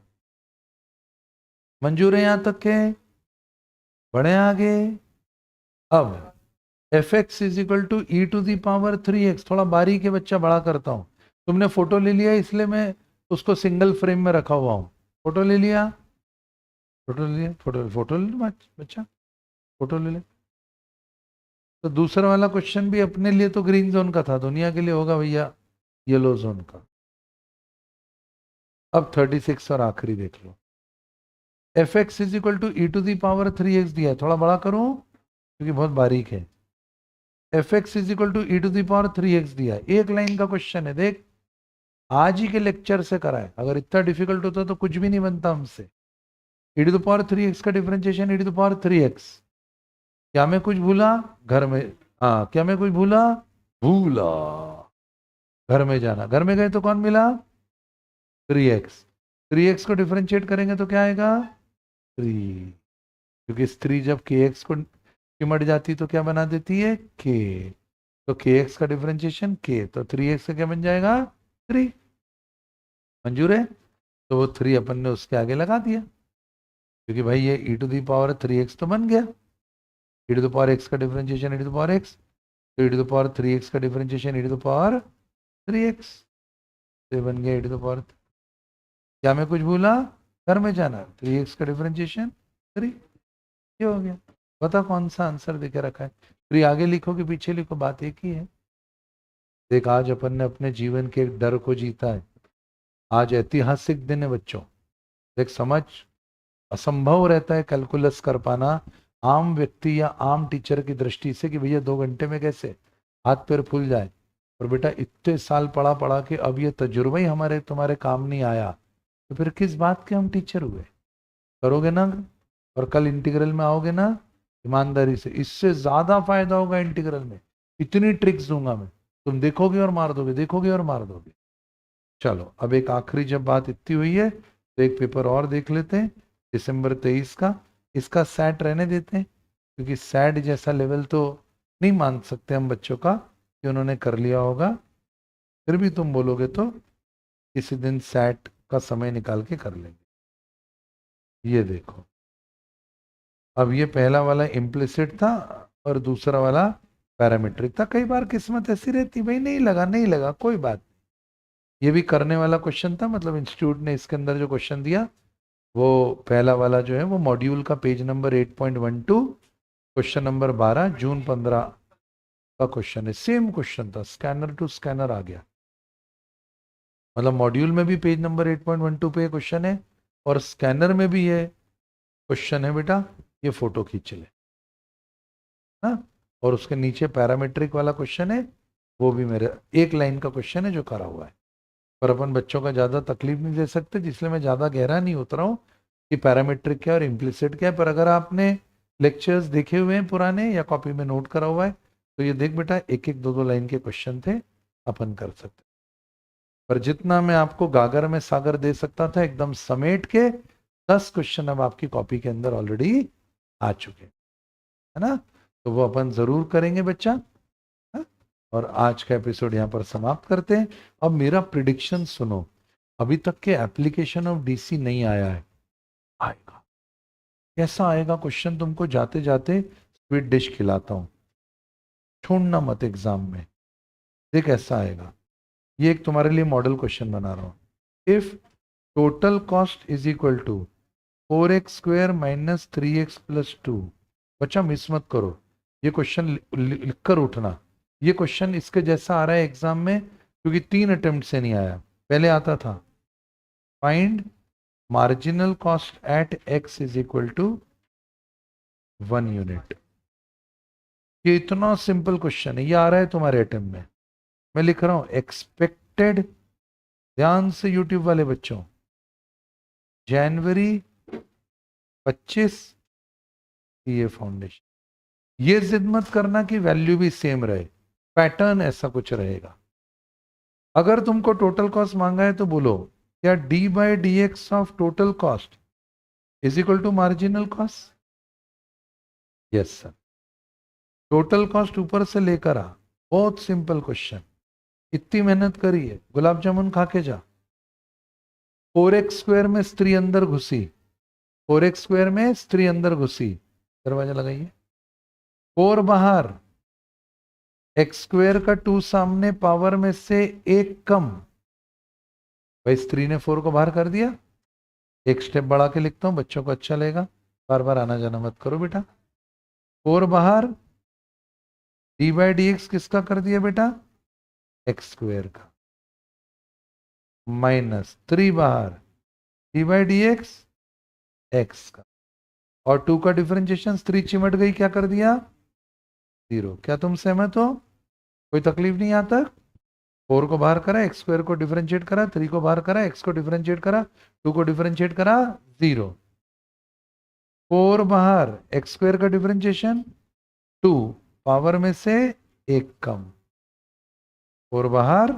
मंजूर है यहां तक के? बढ़े आगे। अब F x is equal to E to the power 3x, थोड़ा बारीक है बच्चा, बड़ा करता हूं। तुमने फोटो ले लिया इसलिए मैं उसको सिंगल फ्रेम में रखा हुआ हूं। फोटो ले लिया? फोटो ले लिया? फोटो फोटो ले लो बच्चा, फोटो ले ले। तो दूसरा वाला क्वेश्चन भी अपने लिए तो ग्रीन जोन का था, दुनिया के लिए होगा भैया येलो जोन का। अब 36 और आखिरी देख लो। F x is equal to E to the power 3x दिया है, थोड़ा बड़ा करूं क्योंकि बहुत बारीक है। F x is equal to E to the power 3x दिया है, एक लाइन का क्वेश्चन है, देख आज ही के लेक्चर से करा है। अगर इतना डिफिकल्ट होता तो कुछ भी नहीं बनता हमसे। ई टू द पावर 3x का differentiation E to the power 3x। क्या मैं कुछ भूला? घर में, हाँ क्या मैं कुछ भूला? भूला। घर में जाना, घर में गए तो कौन मिला? 3x। 3x को डिफरेंशिएट करेंगे तो क्या आएगा? 3, क्योंकि स्त्री जब के एक्स को चिमट जाती तो क्या बना देती है? के। तो के एक्स का डिफरेंशिएशन के, तो 3x का क्या बन जाएगा? 3। मंजूर है? तो वो 3 अपन ने उसके आगे लगा दिया, क्योंकि भाई ये ई टू दी पावर 3x तो बन गया। E to the power x का differentiation E to the power x, तो ई टू द पावर 3x का differentiation E to the power 3x, तो ये बन गया ई टू द पावर। क्या मैं कुछ भूला? घर में जाना, 3x का डिफरेंशिएशन 3, ये हो गया। पता कौन सा आंसर देके रखा है, फिर ये आगे लिखो कि पीछे लिखो, बात एक ही है। देख आज अपन ने अपने जीवन के एक डर को जीता है। आज ऐतिहासिक दिन है बच्चों। देख समझ, असंभव रहता है कैलकुलस कर पाना आम व्यक्ति या आम टीचर की दृष्टि से कि भैया 2 घंटे में कैसे हाथ पैर फूल जाए। और बेटा इतने साल पढ़ा पढ़ा के अब ये तजुर्बा ही हमारे तुम्हारे काम नहीं आया, तो फिर किस बात के हम टीचर हुए। करोगे ना, और कल इंटीग्रल में आओगे ना ईमानदारी से, इससे ज्यादा फायदा होगा इंटीग्रल में। इतनी ट्रिक्स दूंगा मैं, तुम देखोगे और मार दोगे, देखोगे और मार दोगे। चलो अब एक आखिरी जब बात इतनी हुई है तो एक पेपर और देख लेते हैं, दिसंबर 23 का। इसका सैट रहने देते हैं, क्योंकि सैट जैसा लेवल तो नहीं मान सकते हम बच्चों का कि उन्होंने कर लिया होगा। फिर भी तुम बोलोगे तो किसी दिन सैट का समय निकाल के कर लेंगे। ये देखो, अब ये पहला वाला इम्प्लिसिट था और दूसरा वाला पैरामीट्रिक था। कई बार किस्मत ऐसी रहती, भाई नहीं लगा नहीं लगा कोई बात। ये भी करने वाला क्वेश्चन था, मतलब इंस्टीट्यूट ने इसके अंदर जो क्वेश्चन दिया वो पहला वाला जो है वो मॉड्यूल का पेज नंबर 8.12 क्वेश्चन नंबर 12 जून 15 का क्वेश्चन है। सेम क्वेश्चन था, स्कैनर टू स्कैनर आ गया। मतलब मॉड्यूल में भी पेज नंबर 8.12 पे क्वेश्चन है और स्कैनर में भी ये क्वेश्चन है बेटा, ये फोटो खींच ले। हाँ, और उसके नीचे पैरामीट्रिक वाला क्वेश्चन है, वो भी मेरे एक लाइन का क्वेश्चन है जो करा हुआ है। पर अपन बच्चों का ज़्यादा तकलीफ नहीं दे सकते, जिसलिए मैं ज़्यादा गहरा नहीं उतरा हूँ कि पैरामीट्रिक क्या और इम्प्लिसिट क्या है। पर अगर आपने लेक्चर्स देखे हुए हैं पुराने या कॉपी में नोट करा हुआ है तो ये देख बेटा एक एक दो दो लाइन के क्वेश्चन थे, अपन कर सकते। पर जितना मैं आपको गागर में सागर दे सकता था एकदम समेट के, 10 क्वेश्चन अब आपकी कॉपी के अंदर ऑलरेडी आ चुके है ना, तो वो अपन जरूर करेंगे बच्चा। हाँ? और आज का एपिसोड यहाँ पर समाप्त करते हैं। अब मेरा प्रिडिक्शन सुनो, अभी तक के एप्लीकेशन ऑफ डीसी नहीं आया है, आएगा। कैसा आएगा क्वेश्चन, तुमको जाते जाते स्वीट डिश खिलाता हूं, छोड़ना मत एग्जाम में। देख ऐसा आएगा, ये एक तुम्हारे लिए मॉडल क्वेश्चन बना रहा हूं। If total cost is equal to 4x² minus 3x+2। बच्चा मिस मत करो, ये क्वेश्चन लिखकर उठना। ये क्वेश्चन इसके जैसा आ रहा है एग्जाम में, क्योंकि 3 अटेम्प्ट से नहीं आया, पहले आता था। Find marginal cost at x is equal to 1 unit. ये इतना सिंपल क्वेश्चन है, ये आ रहा है तुम्हारे अटेम्प्ट में। मैं लिख रहा हूं एक्सपेक्टेड, ध्यान से यूट्यूब वाले बच्चों, जनवरी 25 ये फाउंडेशन। ये जिद मत करना कि वैल्यू भी सेम रहे, पैटर्न ऐसा कुछ रहेगा। अगर तुमको टोटल कॉस्ट मांगा है तो बोलो क्या d/dx of total cost is equal to marginal cost. Yes sir, total cost ऊपर से लेकर आ, बहुत सिंपल क्वेश्चन। इतनी मेहनत करी है, गुलाब जामुन खा के जा। 4x² में स्त्री अंदर घुसी, 4x² में स्त्री अंदर घुसी, दरवाजा लगाइए। 4 बाहर, x² का 2 सामने, पावर में से 1 कम। भाई स्त्री ने 4 को बाहर कर दिया। एक स्टेप बढ़ा के लिखता हूं, बच्चों को अच्छा लगेगा, बार बार आना जाना मत करो बेटा। 4 बाहर, d/dx किसका कर दिया बेटा, x² का, माइनस 3 बाहर, d/dx x का, और 2 का डिफरेंशिएशन 3 चिमट गई, क्या कर दिया 0। क्या तुम सहमत हो, कोई तकलीफ नहीं आता। 4 को बाहर करा, x² को डिफरेंशिएट करा, 3 को बाहर करा, x को डिफरेंशिएट करा, 2 को डिफरेंशिएट करा, 0। 4 बाहर, x² का डिफरेंशिएशन 2, पावर में से 1 कम। 4 बाहर,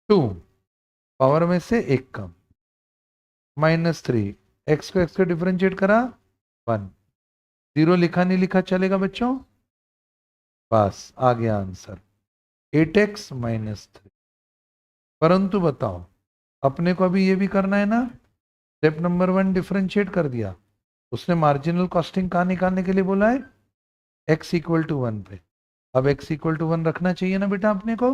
2 पावर में से 1 कम, -3, x को x को डिफरेंशिएट करा 1, 0 लिखा नहीं लिखा चलेगा बच्चों, बस आ गया आंसर 8x - 3। परंतु बताओ, अपने को अभी ये भी करना है ना, स्टेप नंबर 1 डिफरेंशिएट कर दिया, उसने मार्जिनल कॉस्टिंग कहाँ निकालने के लिए बोला है, x = 1 पे। अब x = 1 रखना चाहिए ना बेटा अपने को।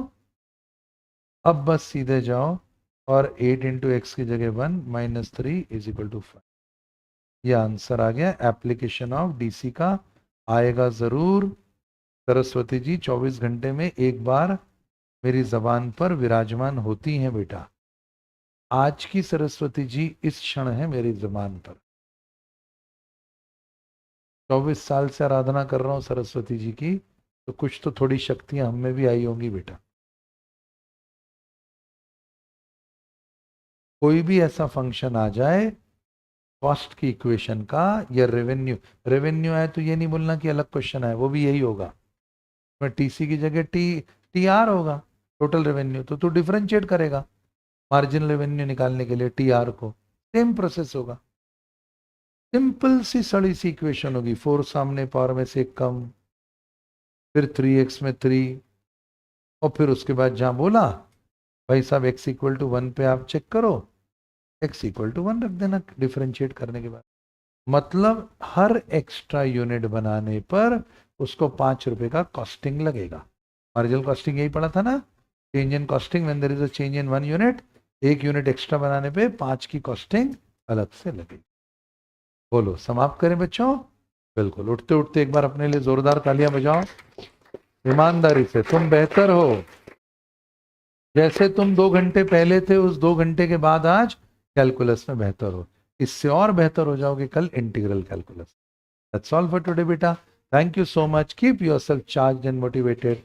अब बस सीधे जाओ और 8 × x की जगह 1 - 3 = 5। ये आंसर आ गया एप्लीकेशन ऑफ डीसी का, आएगा जरूर। सरस्वती जी 24 घंटे में एक बार मेरी जबान पर विराजमान होती हैं बेटा। आज की सरस्वती जी इस क्षण है मेरी जबान पर। 24 साल से आराधना कर रहा हूं सरस्वती जी की, तो कुछ तो थोड़ी शक्तियां हम में भी आई होंगी बेटा। कोई भी ऐसा फंक्शन आ जाए कॉस्ट की इक्वेशन का या रेवेन्यू, रेवेन्यू है तो ये नहीं बोलना कि अलग क्वेश्चन है, वो भी यही होगा। मैं टीसी की जगह टी आर होगा टोटल रेवेन्यू, तो तू डिफरेंशिएट करेगा मार्जिनल रेवेन्यू निकालने के लिए टी आर को, सेम प्रोसेस होगा। सिंपल सी सड़ी सी इक्वेशन होगी, 4 सामने पावर में से कम, फिर 3x में 3, और फिर उसके बाद जहां बोला भाई साहब x इक्वल टू 1 पे आप चेक करो, x इक्वल टू 1 रख देना डिफरेंशिएट करने के बाद। मतलब हर एक्स्ट्रा यूनिट बनाने पर उसको 5 रुपए का कॉस्टिंग लगेगा। मार्जिनल कॉस्टिंग यही पड़ा था ना, change in costing when there is a change in 1 unit, एक यूनिट एक्स्ट्रा बनाने पे 5 की कॉस्टिंग अलग से लगेगी। बोलो समाप्त करें बच्चों? बिल्कुल, उठते उठते एक बार अपने लिए जोरदार तालियां बजाओ। ईमानदारी से, तुम बेहतर हो। जैसे तुम 2 घंटे पहले थे, उस 2 घंटे के बाद आज कैलकुलस में बेहतर हो। इससे और बेहतर हो जाओगे कल integral calculus. That's all for today बेटा। Thank you so much. Keep yourself charged and motivated.